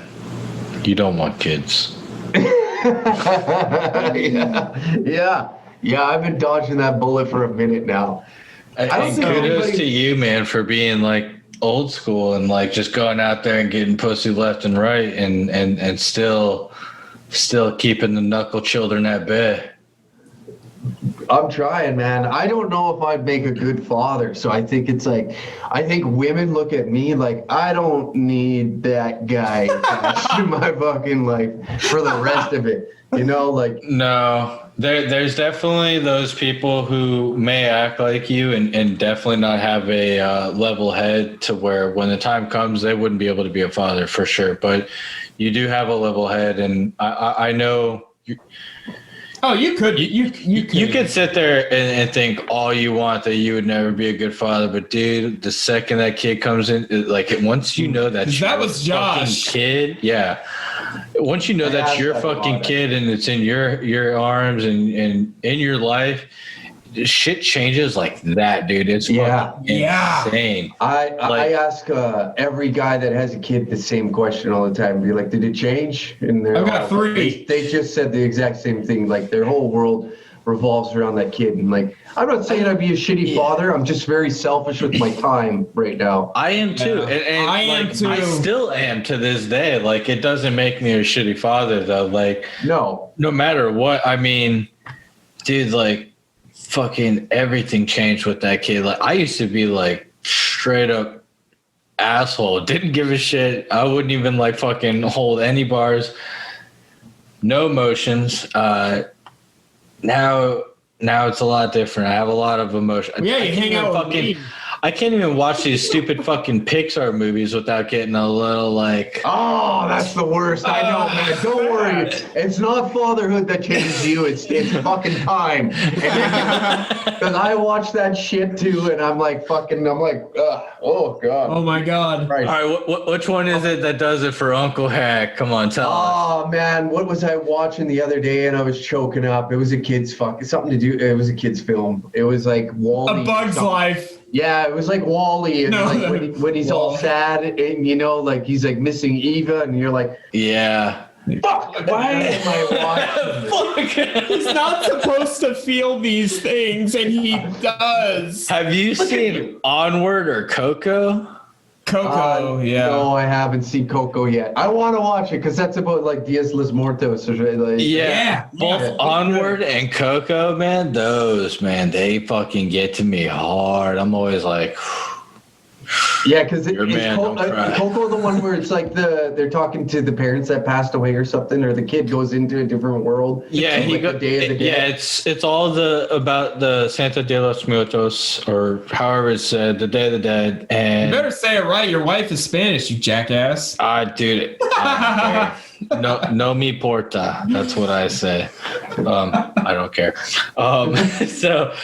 Speaker 6: you don't want kids.
Speaker 5: Yeah, I've been dodging that bullet for a minute now.
Speaker 6: And kudos to you, man, for being like old school and like just going out there and getting pussy left and right and still keeping the knuckle children at bay.
Speaker 5: I'm trying, man. I don't know if I'd make a good father. So I think it's like, I think women look at me like, I don't need that guy attached to my fucking life for the rest of it. You know, like.
Speaker 6: No, there's definitely those people who may act like you and definitely not have a level head to where when the time comes, they wouldn't be able to be a father for sure. But you do have a level head, and I know.
Speaker 4: Oh, you could.
Speaker 6: You could sit there and think all you want that you would never be a good father, but dude, the second that kid comes in, like once you know that
Speaker 4: was Josh
Speaker 6: kid, yeah. Once you know that's your fucking kid and it's in your arms and in your life, shit changes like that, dude. It's insane.
Speaker 5: I ask every guy that has a kid the same question all the time. Be like, did it change? And
Speaker 4: I've got 3.
Speaker 5: They just said the exact same thing. Like their whole world revolves around that kid. And like, I'm not saying I'd be a shitty father. I'm just very selfish with my time right now.
Speaker 6: I am too.
Speaker 4: Yeah.
Speaker 6: And
Speaker 4: I am too.
Speaker 6: I still am to this day. Like it doesn't make me a shitty father though. Like no matter what. I mean, dude, like fucking everything changed with that kid. Like I used to be like straight up asshole. Didn't give a shit. I wouldn't even like fucking hold any bars. No emotions. Now it's a lot different. I have a lot of emotion.
Speaker 4: Yeah, you hang out with me.
Speaker 6: I can't even watch these stupid fucking Pixar movies without getting a little like.
Speaker 5: Oh, that's the worst. I know, man. Don't worry. It's not fatherhood that changes you. It's fucking time. Because I watch that shit too, and I'm like, oh god.
Speaker 4: Oh my god.
Speaker 6: Right. All right, which one is it that does it for Uncle Hack? Come on, tell us.
Speaker 5: Oh man, what was I watching the other day and I was choking up? It was a kid's something to do. It was a kid's film. It was like Wall-E.
Speaker 4: A Bug's Life.
Speaker 5: Yeah, it was like Wall-E, and like when he's all sad, and you know, like he's like missing Eva, and you're like,
Speaker 6: yeah.
Speaker 5: Fuck! Why am I watching?
Speaker 4: He's not supposed to feel these things, and he does.
Speaker 6: Have you seen Onward or Coco?
Speaker 4: Coco, yeah.
Speaker 5: No, I haven't seen Coco yet. I want to watch it because that's about like Dias Los Muertos. Like,
Speaker 6: Both Onward and Coco, man, they fucking get to me hard. I'm always like,
Speaker 5: yeah, because it's
Speaker 6: Coco,
Speaker 5: Coco the one where it's like they're talking to the parents that passed away or something, or the kid goes into a different world.
Speaker 6: Yeah,
Speaker 5: the Day of the Dead.
Speaker 6: Yeah, it's all about the Santa de los Muertos, or however it's said, the Day of the Dead. And
Speaker 4: you better say it right. Your wife is Spanish, you jackass.
Speaker 6: Dude, no me porta. That's what I say. I don't care. So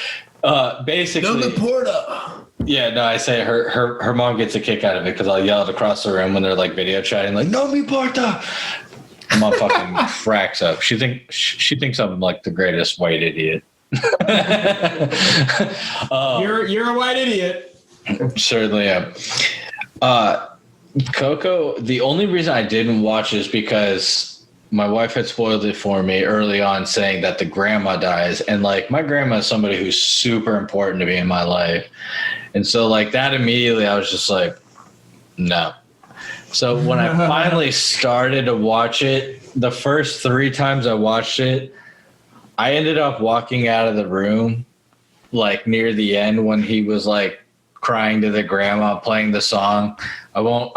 Speaker 6: basically,
Speaker 4: no me porta.
Speaker 6: Yeah, no, I say her mom gets a kick out of it because I'll yell it across the room when they're like video chatting, like "No me porta." Mom fucking cracks up. She thinks I'm like the greatest white idiot.
Speaker 4: You're a white idiot.
Speaker 6: Certainly am. Coco. The only reason I didn't watch is because my wife had spoiled it for me early on, saying that the grandma dies, and like my grandma is somebody who's super important to me in my life. And so like that immediately I was just like, no. So when I finally started to watch it, the first 3 times I watched it, I ended up walking out of the room like near the end when he was like crying to the grandma playing the song. I won't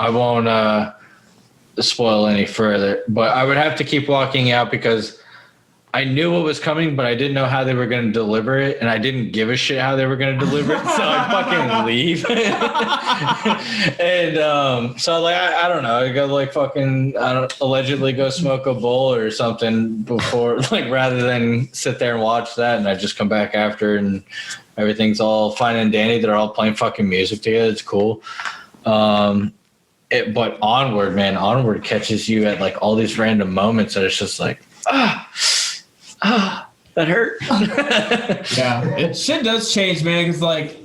Speaker 6: spoil any further, but I would have to keep walking out because I knew what was coming, but I didn't know how they were going to deliver it, and I didn't give a shit how they were going to deliver it, so I fucking leave. And so like I don't know, I go like fucking allegedly go smoke a bowl or something before, like rather than sit there and watch that, and I just come back after, and everything's all fine and dandy. They're all playing fucking music together. It's cool. But Onward catches you at like all these random moments that it's just like that hurt.
Speaker 4: Yeah, shit does change, man. Because like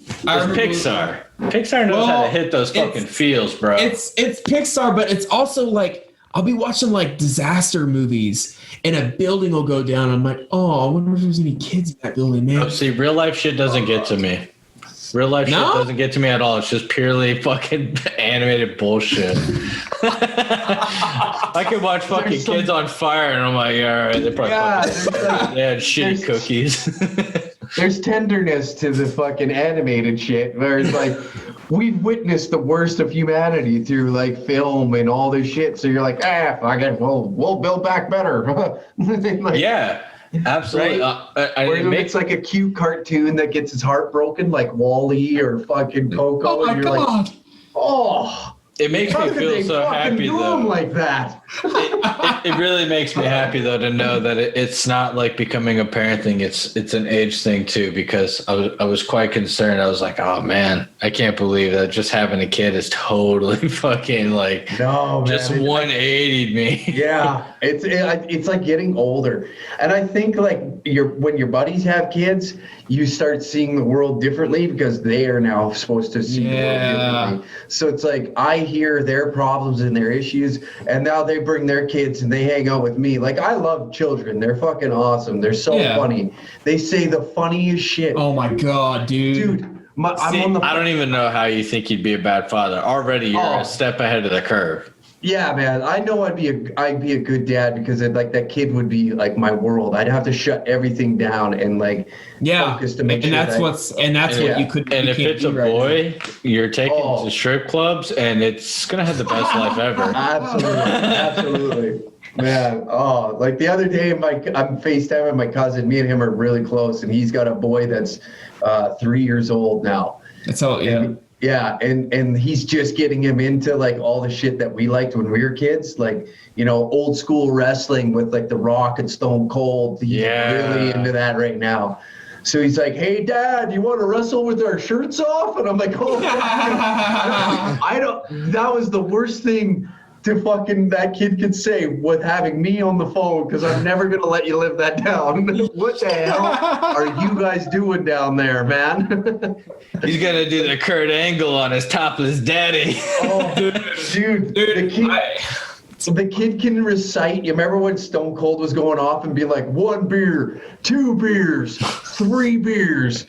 Speaker 6: Pixar knows how to hit those fucking feels, bro.
Speaker 4: It's Pixar, but it's also like I'll be watching like disaster movies and a building will go down. I'm like, oh, I wonder if there's any kids in that building, man.
Speaker 6: Oh, see, real life shit doesn't get to me. Real life shit doesn't get to me at all. It's just purely fucking animated bullshit. I could watch fucking kids on fire and I'm like, yeah, all right, they probably they had shitty cookies.
Speaker 5: There's tenderness to the fucking animated shit where it's like we've witnessed the worst of humanity through like film and all this shit. So you're like, we'll build back better. Like,
Speaker 6: yeah. Absolutely.
Speaker 5: Right? It's like a cute cartoon that gets his heart broken, like Wall-E or fucking Coco.
Speaker 4: Oh my God.
Speaker 6: It makes me feel so happy though.
Speaker 5: Like that.
Speaker 6: It really makes me happy though to know that it's not like becoming a parent thing. It's an age thing too, because I was quite concerned. I was like, oh man, I can't believe that just having a kid is totally fucking like just 180'd me.
Speaker 5: Yeah, it's like getting older, and I think like when your buddies have kids, you start seeing the world differently because they are now supposed to see the world differently. So it's like I hear their problems and their issues, and now they bring their kids and they hang out with me. Like I love children; they're fucking awesome. They're so funny. They say the funniest shit.
Speaker 4: Oh my God, dude.
Speaker 6: I don't even know how you think you'd be a bad father. Already, you're a step ahead of the curve.
Speaker 5: Yeah, man. I know I'd be a good dad because like that kid would be like my world. I'd have to shut everything down and like focus to make sure.
Speaker 4: That's what you could.
Speaker 6: And if it's a boy, you're taking to strip clubs, and it's gonna have the best life ever.
Speaker 5: Absolutely. Man, like the other day, I'm FaceTiming my cousin. Me and him are really close, and he's got a boy that's 3 years old now.
Speaker 4: That's all.
Speaker 5: Yeah, and he's just getting him into like all the shit that we liked when we were kids, like old school wrestling with like The Rock and Stone Cold. He's really into that right now. So he's like, "Hey, Dad, you want to wrestle with our shirts off?" And I'm like, "Oh, I don't." That was the worst thing to fucking that kid could say with having me on the phone, because I'm never gonna let you live that down. What the hell are you guys doing down there, man?
Speaker 6: He's gonna do the Kurt Angle on his topless daddy.
Speaker 5: Oh, dude, the kid can recite. You remember when Stone Cold was going off and be like, 1 beer, 2 beers, 3 beers?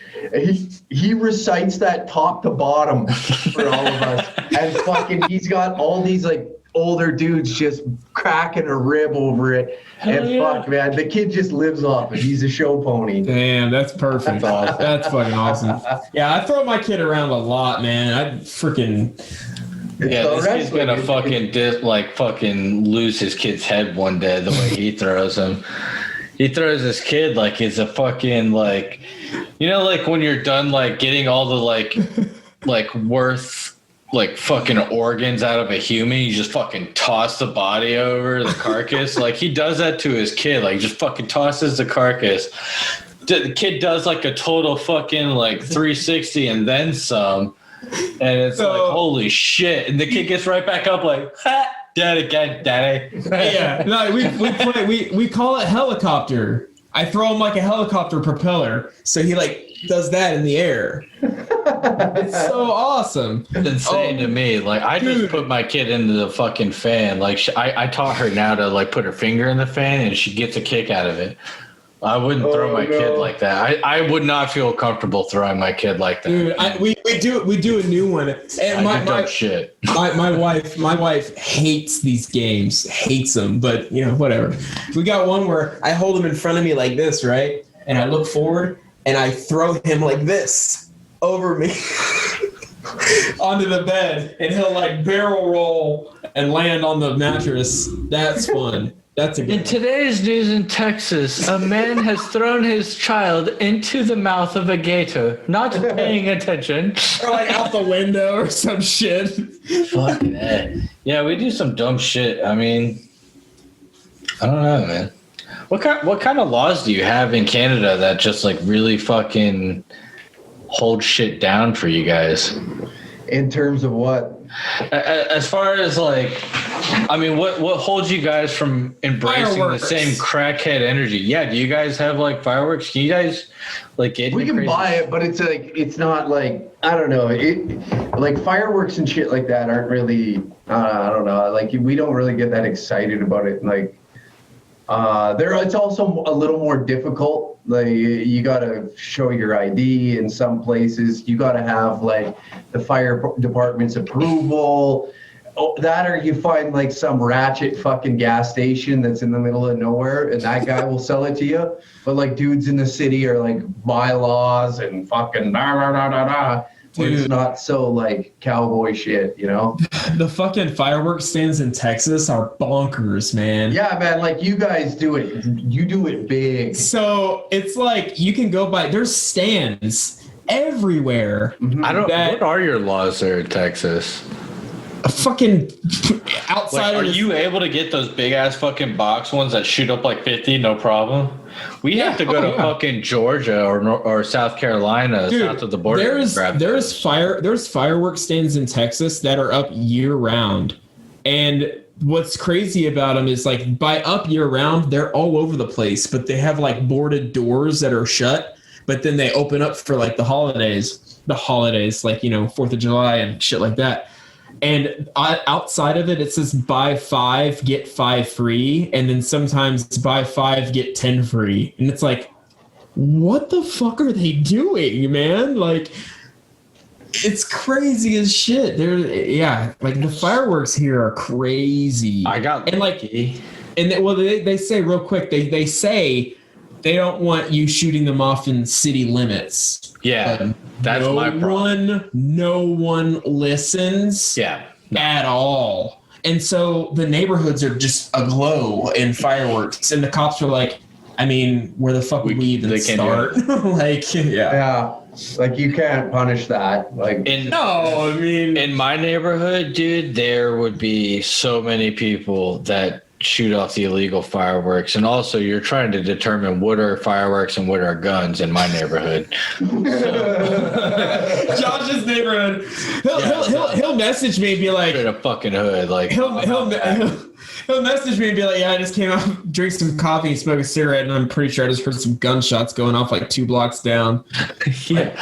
Speaker 5: He recites that top to bottom for all of us, and fucking he's got all these like older dudes just cracking a rib over it. Fuck, man, the kid just lives off it. He's a show pony.
Speaker 4: Damn, that's perfect. That's awesome. That's fucking awesome. Yeah, I throw my kid around a lot, man. I freaking.
Speaker 6: This kid's gonna fucking lose his kid's head one day the way he throws him. He throws his kid like it's a fucking like, like when you're done like getting all the like worth like fucking organs out of a human, you just fucking toss the body over the carcass. Like he does that to his kid, like just fucking tosses the carcass. The kid does like a total fucking like 360 and then some, and it's like holy shit. And the kid gets right back up like, ha, dead again, daddy.
Speaker 4: Yeah, no, we call it helicopter. I throw him like a helicopter propeller, so he like does that in the air. It's so awesome.
Speaker 6: It's insane to me. Like I just put my kid into the fucking fan. Like I taught her now to like put her finger in the fan, and she gets a kick out of it. I wouldn't throw my kid like that. I would not feel comfortable throwing my kid like that.
Speaker 4: Dude, we do a new one. And my wife hates these games, hates them, but whatever. We got one where I hold him in front of me like this, right? And I look forward and I throw him like this over me onto the bed, and he'll like barrel roll and land on the mattress. That's fun. That's a good
Speaker 6: In today's news in Texas, a man has thrown his child into the mouth of a gator, not paying attention.
Speaker 4: Or like out the window or some shit.
Speaker 6: Fuck that. Yeah, we do some dumb shit. I mean, I don't know, man. What kind of laws do you have in Canada that just like really fucking hold shit down for you guys?
Speaker 5: In terms of what?
Speaker 6: As far as like, I mean, what holds you guys from embracing
Speaker 4: Fireworks.
Speaker 6: the same crackhead energy? Yeah, do you guys have like fireworks? Can you guys like get?
Speaker 5: We can
Speaker 6: crazy
Speaker 5: buy it, but it's like it's not like I don't know. Like fireworks and shit like that aren't really. I don't know. Like we don't really get that excited about it. Like it's also a little more difficult. Like you gotta show your ID in some places. You gotta have like the fire department's approval. That or you find like some ratchet fucking gas station that's in the middle of nowhere and that guy will sell it to you. But like dudes in the city are like bylaws and fucking where it's not so like cowboy shit,
Speaker 4: The fucking fireworks stands in Texas are bonkers, man.
Speaker 5: Yeah, man, like you guys do it. You do it big.
Speaker 4: So it's like you can go by. There's stands everywhere.
Speaker 6: What are your laws there in Texas?
Speaker 4: A fucking outside.
Speaker 6: Like, are you able to get those big ass fucking box ones that shoot up like 50? No problem. We have to go to fucking Georgia or South Carolina, south of the border.
Speaker 4: There's fireworks stands in Texas that are up year round, and what's crazy about them is like by up year round, they're all over the place, but they have like boarded doors that are shut, but then they open up for like the holidays, like 4th of July and shit like that. And outside of it, it says buy 5, get 5 free. And then sometimes it's buy 5, get 10 free. And it's like, what the fuck are they doing, man? Like, it's crazy as shit. Like the fireworks here are crazy.
Speaker 6: I got lucky.
Speaker 4: They say real quick, they say they don't want you shooting them off in city limits.
Speaker 6: Yeah, that's my problem.
Speaker 4: No one listens at all. And so the neighborhoods are just aglow in fireworks. And the cops are like, I mean, where the fuck would we even start?
Speaker 5: Yeah. Like you can't punish that. Like
Speaker 6: in my neighborhood, dude, there would be so many people that shoot off the illegal fireworks, and also you're trying to determine what are fireworks and what are guns in my neighborhood.
Speaker 4: Josh's neighborhood. He'll message me and be like,
Speaker 6: "In a fucking hood." Like
Speaker 4: he'll message me and be like, "Yeah, I just came out, drink some coffee, and smoke a cigarette, and I'm pretty sure I just heard some gunshots going off like 2 blocks down."
Speaker 6: Yeah.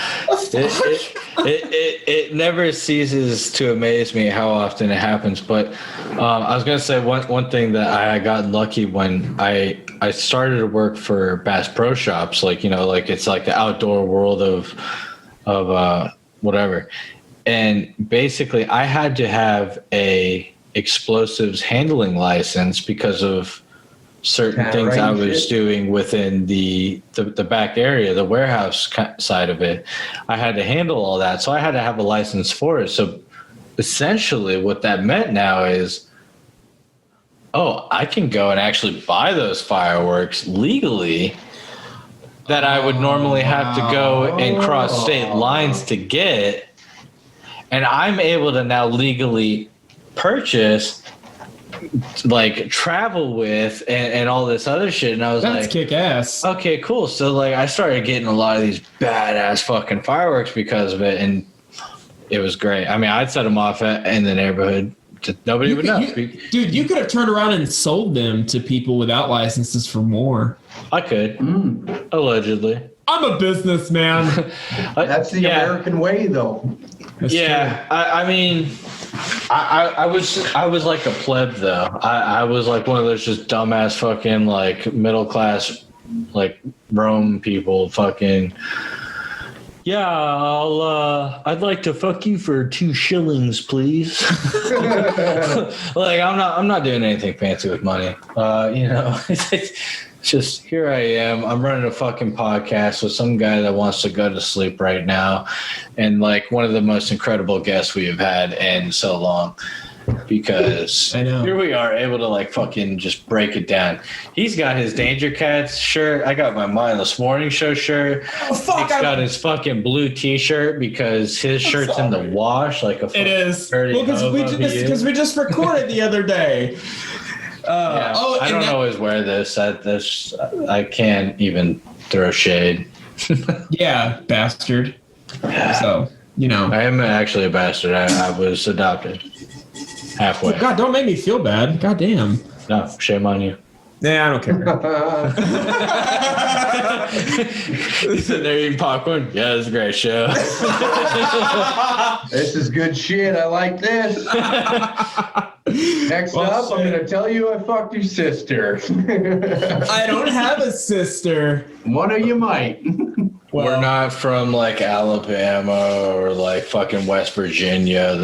Speaker 6: It never ceases to amaze me how often it happens. But I was gonna say one thing that I got lucky when I started to work for Bass Pro Shops, like it's like the outdoor world of whatever, and basically I had to have a explosives handling license because of certain things I was doing within the back area, the warehouse side of it. I had to handle all that, so I had to have a license for it. So essentially what that meant now is, I can go and actually buy those fireworks legally that I would normally have to go and cross state lines to get, and I'm able to now legally purchase, like travel with and all this other shit. And I was
Speaker 4: That's
Speaker 6: like,
Speaker 4: kick ass.
Speaker 6: Okay, cool. So like I started getting a lot of these badass fucking fireworks because of it, and it was great. I mean, I'd set them off in the neighborhood. Nobody would know.
Speaker 4: Dude, you could have turned around and sold them to people without licenses for more.
Speaker 6: I could. Allegedly.
Speaker 4: I'm a businessman.
Speaker 5: That's the American way, though.
Speaker 4: That's true.
Speaker 6: I mean, I was like a pleb though. I was like one of those just dumbass fucking like middle class like Rome people fucking. Yeah, I'd like to fuck you for 2 shillings, please. Like I'm not doing anything fancy with money. It's just here I am. I'm running a fucking podcast with some guy that wants to go to sleep right now, and like one of the most incredible guests we have had in so long. Because here we are able to like fucking just break it down. He's got his Danger Cats shirt. I got my Mindless Morning Show shirt. Oh, fuck. He's got his fucking blue t-shirt because his shirt's in the wash like a fucking. It is. Well,
Speaker 4: because we just recorded the other day.
Speaker 6: I don't always wear this. I can't even throw shade.
Speaker 4: Yeah, bastard. So,
Speaker 6: I am actually a bastard. I was adopted. Halfway.
Speaker 4: God, don't make me feel bad. God damn.
Speaker 6: No, shame on you.
Speaker 4: Nah, I don't care.
Speaker 6: He's sitting there eating popcorn. Yeah, it's a great show.
Speaker 5: This is good shit. I like this. Next up, I'm going to tell you I fucked your sister.
Speaker 4: I don't have a sister.
Speaker 5: One of you might.
Speaker 6: Well, we're not from like Alabama or like fucking West Virginia.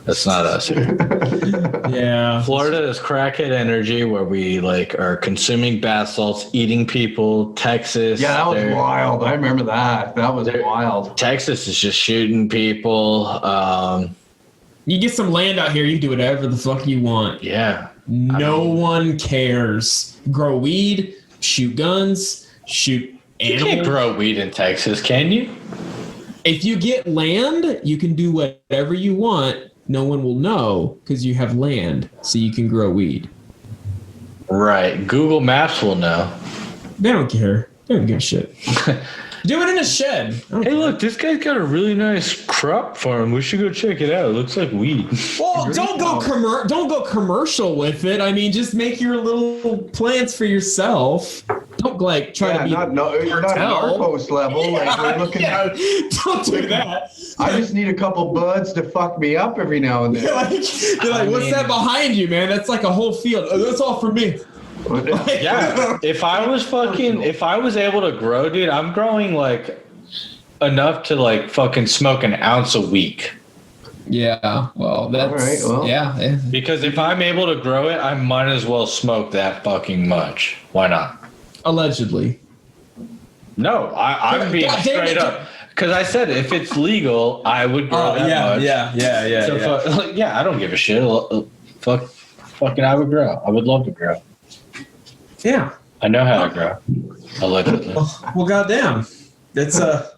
Speaker 6: That's not us.
Speaker 4: Yeah.
Speaker 6: Florida is crackhead energy where we like are consuming bath salts, eating people. Texas.
Speaker 5: Yeah, that was wild. I remember that. That was wild.
Speaker 6: Texas is just shooting people.
Speaker 4: You get some land out here, you can do whatever the fuck you want.
Speaker 6: Yeah.
Speaker 4: No one cares. Grow weed, shoot guns, shoot animals.
Speaker 6: You can't grow weed in Texas, can you?
Speaker 4: If you get land, you can do whatever you want. No one will know because you have land, so you can grow weed.
Speaker 6: Right. Google Maps will know.
Speaker 4: They don't care. They don't give a shit. Do it in a shed.
Speaker 6: Hey, look, this guy's got a really nice crop farm. We should go check it out. It looks like weed.
Speaker 4: Well, don't go commercial with it. I mean, just make your little plants for yourself. Don't like try to be
Speaker 5: not Narcos level. Like we're looking at.
Speaker 4: Don't do that.
Speaker 5: I just need a couple buds to fuck me up every now and then.
Speaker 4: You're like, what's that behind you, man? That's like a whole field. Oh, that's all for me.
Speaker 6: Yeah, if I was able to grow, dude, I'm growing like enough to like fucking smoke an ounce a week.
Speaker 4: Yeah, well, that's
Speaker 5: all right,
Speaker 4: yeah.
Speaker 6: Because if I'm able to grow it, I might as well smoke that fucking much. Why not?
Speaker 4: Allegedly.
Speaker 6: No, I'm being straight up. Because I said if it's legal, I would grow that much.
Speaker 4: Yeah.
Speaker 6: So I don't give a shit. Fucking, I would grow. I would love to grow.
Speaker 4: Yeah.
Speaker 6: I know how to grow. Allegedly.
Speaker 4: Well, goddamn. That's a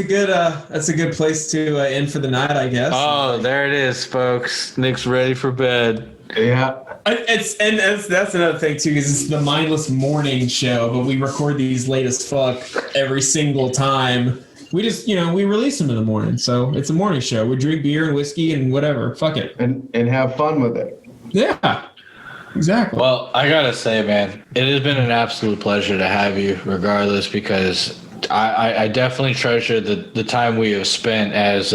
Speaker 4: good place to end for the night, I guess.
Speaker 6: Oh, there it is, folks. Nick's ready for bed.
Speaker 5: Yeah.
Speaker 4: That's another thing too, because it's the Mindless Morning Show, but we record these late as fuck every single time. We just, we release them in the morning, so it's a morning show. We drink beer and whiskey and whatever. Fuck it.
Speaker 5: And have fun with it.
Speaker 4: Yeah. Exactly.
Speaker 6: Well, I gotta say, man, it has been an absolute pleasure to have you, regardless, because I definitely treasure the time we have spent as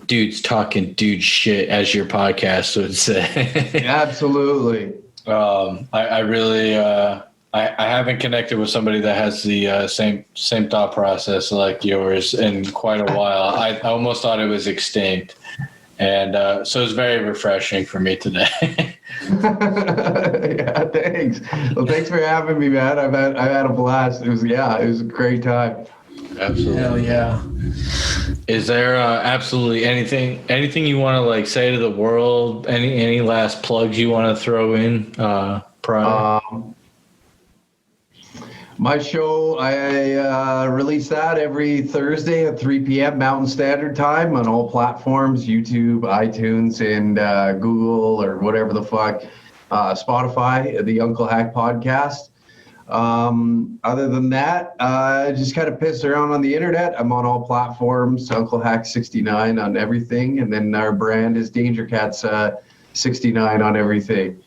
Speaker 6: dudes talking dude shit, as your podcast would say.
Speaker 5: Absolutely.
Speaker 6: I really I haven't connected with somebody that has the same thought process like yours in quite a while. I almost thought it was extinct. And so it's very refreshing for me today.
Speaker 5: Yeah, thanks. Well, thanks for having me, man. I've had a blast. It was a great time.
Speaker 6: Absolutely.
Speaker 4: Hell yeah.
Speaker 6: Is there absolutely anything you want to like say to the world? Any last plugs you want to throw in prior?
Speaker 5: My show, I release that every Thursday at 3 p.m. Mountain Standard Time on all platforms, YouTube, iTunes, and Google or whatever the fuck, Spotify, the Uncle Hack podcast. Other than that, just kind of piss around on the internet. I'm on all platforms, Uncle Hack 69 on everything, and then our brand is Danger Cats 69 on everything.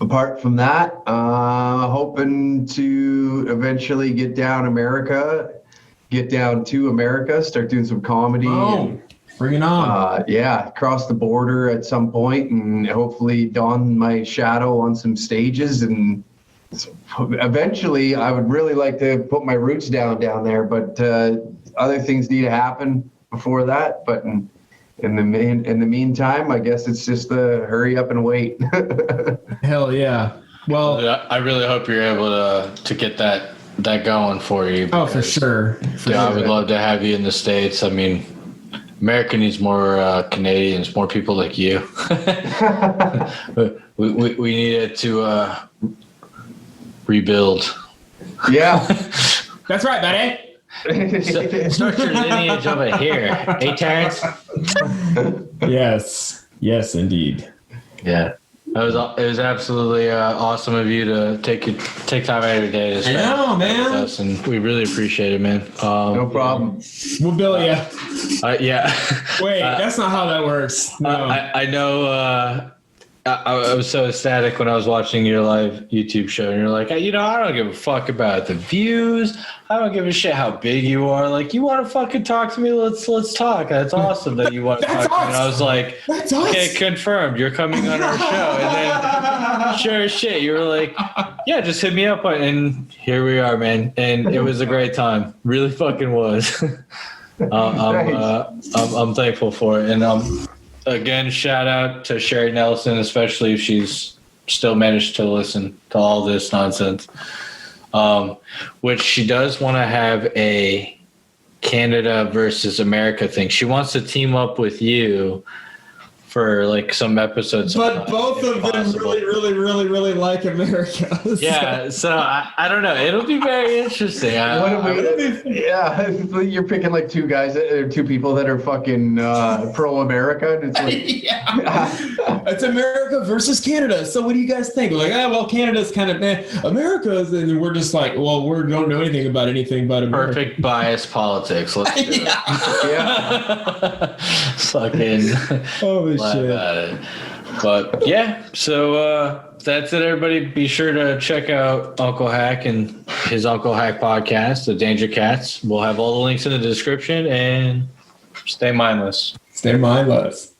Speaker 5: Apart from that, hoping to eventually get down to America, start doing some comedy.
Speaker 4: Oh, Bring it on.
Speaker 5: Yeah, cross the border at some point and hopefully don my shadow on some stages. And eventually I would really like to put my roots down there, but other things need to happen before that. But in the meantime, I guess it's just hurry up and wait.
Speaker 4: Hell yeah. Well,
Speaker 6: I really hope you're able to get that going for you.
Speaker 4: Oh, for sure.
Speaker 6: I would love to have you in the States. I mean, America needs more Canadians, more people like you. we needed to rebuild.
Speaker 5: Yeah.
Speaker 4: That's right, buddy.
Speaker 8: Start your lineage over here. Hey, Terrence?
Speaker 4: Yes, indeed.
Speaker 6: Yeah. It was absolutely awesome of you to take time out of your day to spend with us, and we really appreciate it, man.
Speaker 5: No problem.
Speaker 4: We'll bill you.
Speaker 6: Yeah.
Speaker 4: Wait, that's not how that works. No.
Speaker 6: I know. I was so ecstatic when I was watching your live YouTube show, and you're like, I don't give a fuck about the views. I don't give a shit how big you are. Like, you want to fucking talk to me? Let's talk. That's awesome that you want to talk to me. And I was like, okay, confirmed. You're coming on our show. And then, sure as shit, you were like, yeah, just hit me up. And here we are, man. And it was a great time. Really fucking was. I'm thankful for it. And again, shout out to Sherry Nelson, especially if she's still managed to listen to all this nonsense. Which she does want to have a Canada versus America thing. She wants to team up with you for like some episodes.
Speaker 4: But both of them really like America.
Speaker 6: Yeah, so I don't know. It'll be very interesting.
Speaker 5: You're picking like two people that are fucking pro-America. And it's like,
Speaker 4: it's America versus Canada. So what do you guys think? Like, well, Canada's kind of America's, and we're just like, well, we don't know anything about anything but America.
Speaker 6: Perfect bias politics. Let's do it.
Speaker 5: Yeah.
Speaker 6: Fucking
Speaker 4: holy shit.
Speaker 6: About it. But yeah, so that's it, everybody. Be sure to check out Uncle Hack and his Uncle Hack podcast, The Danger Cats. We'll have all the links in the description, and stay mindless.
Speaker 4: Stay mindless.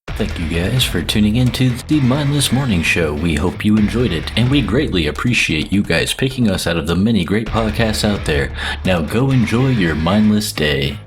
Speaker 9: Thank you guys for tuning in to the Mindless Morning Show. We hope you enjoyed it, and we greatly appreciate you guys picking us out of the many great podcasts out there. Now go enjoy your mindless day.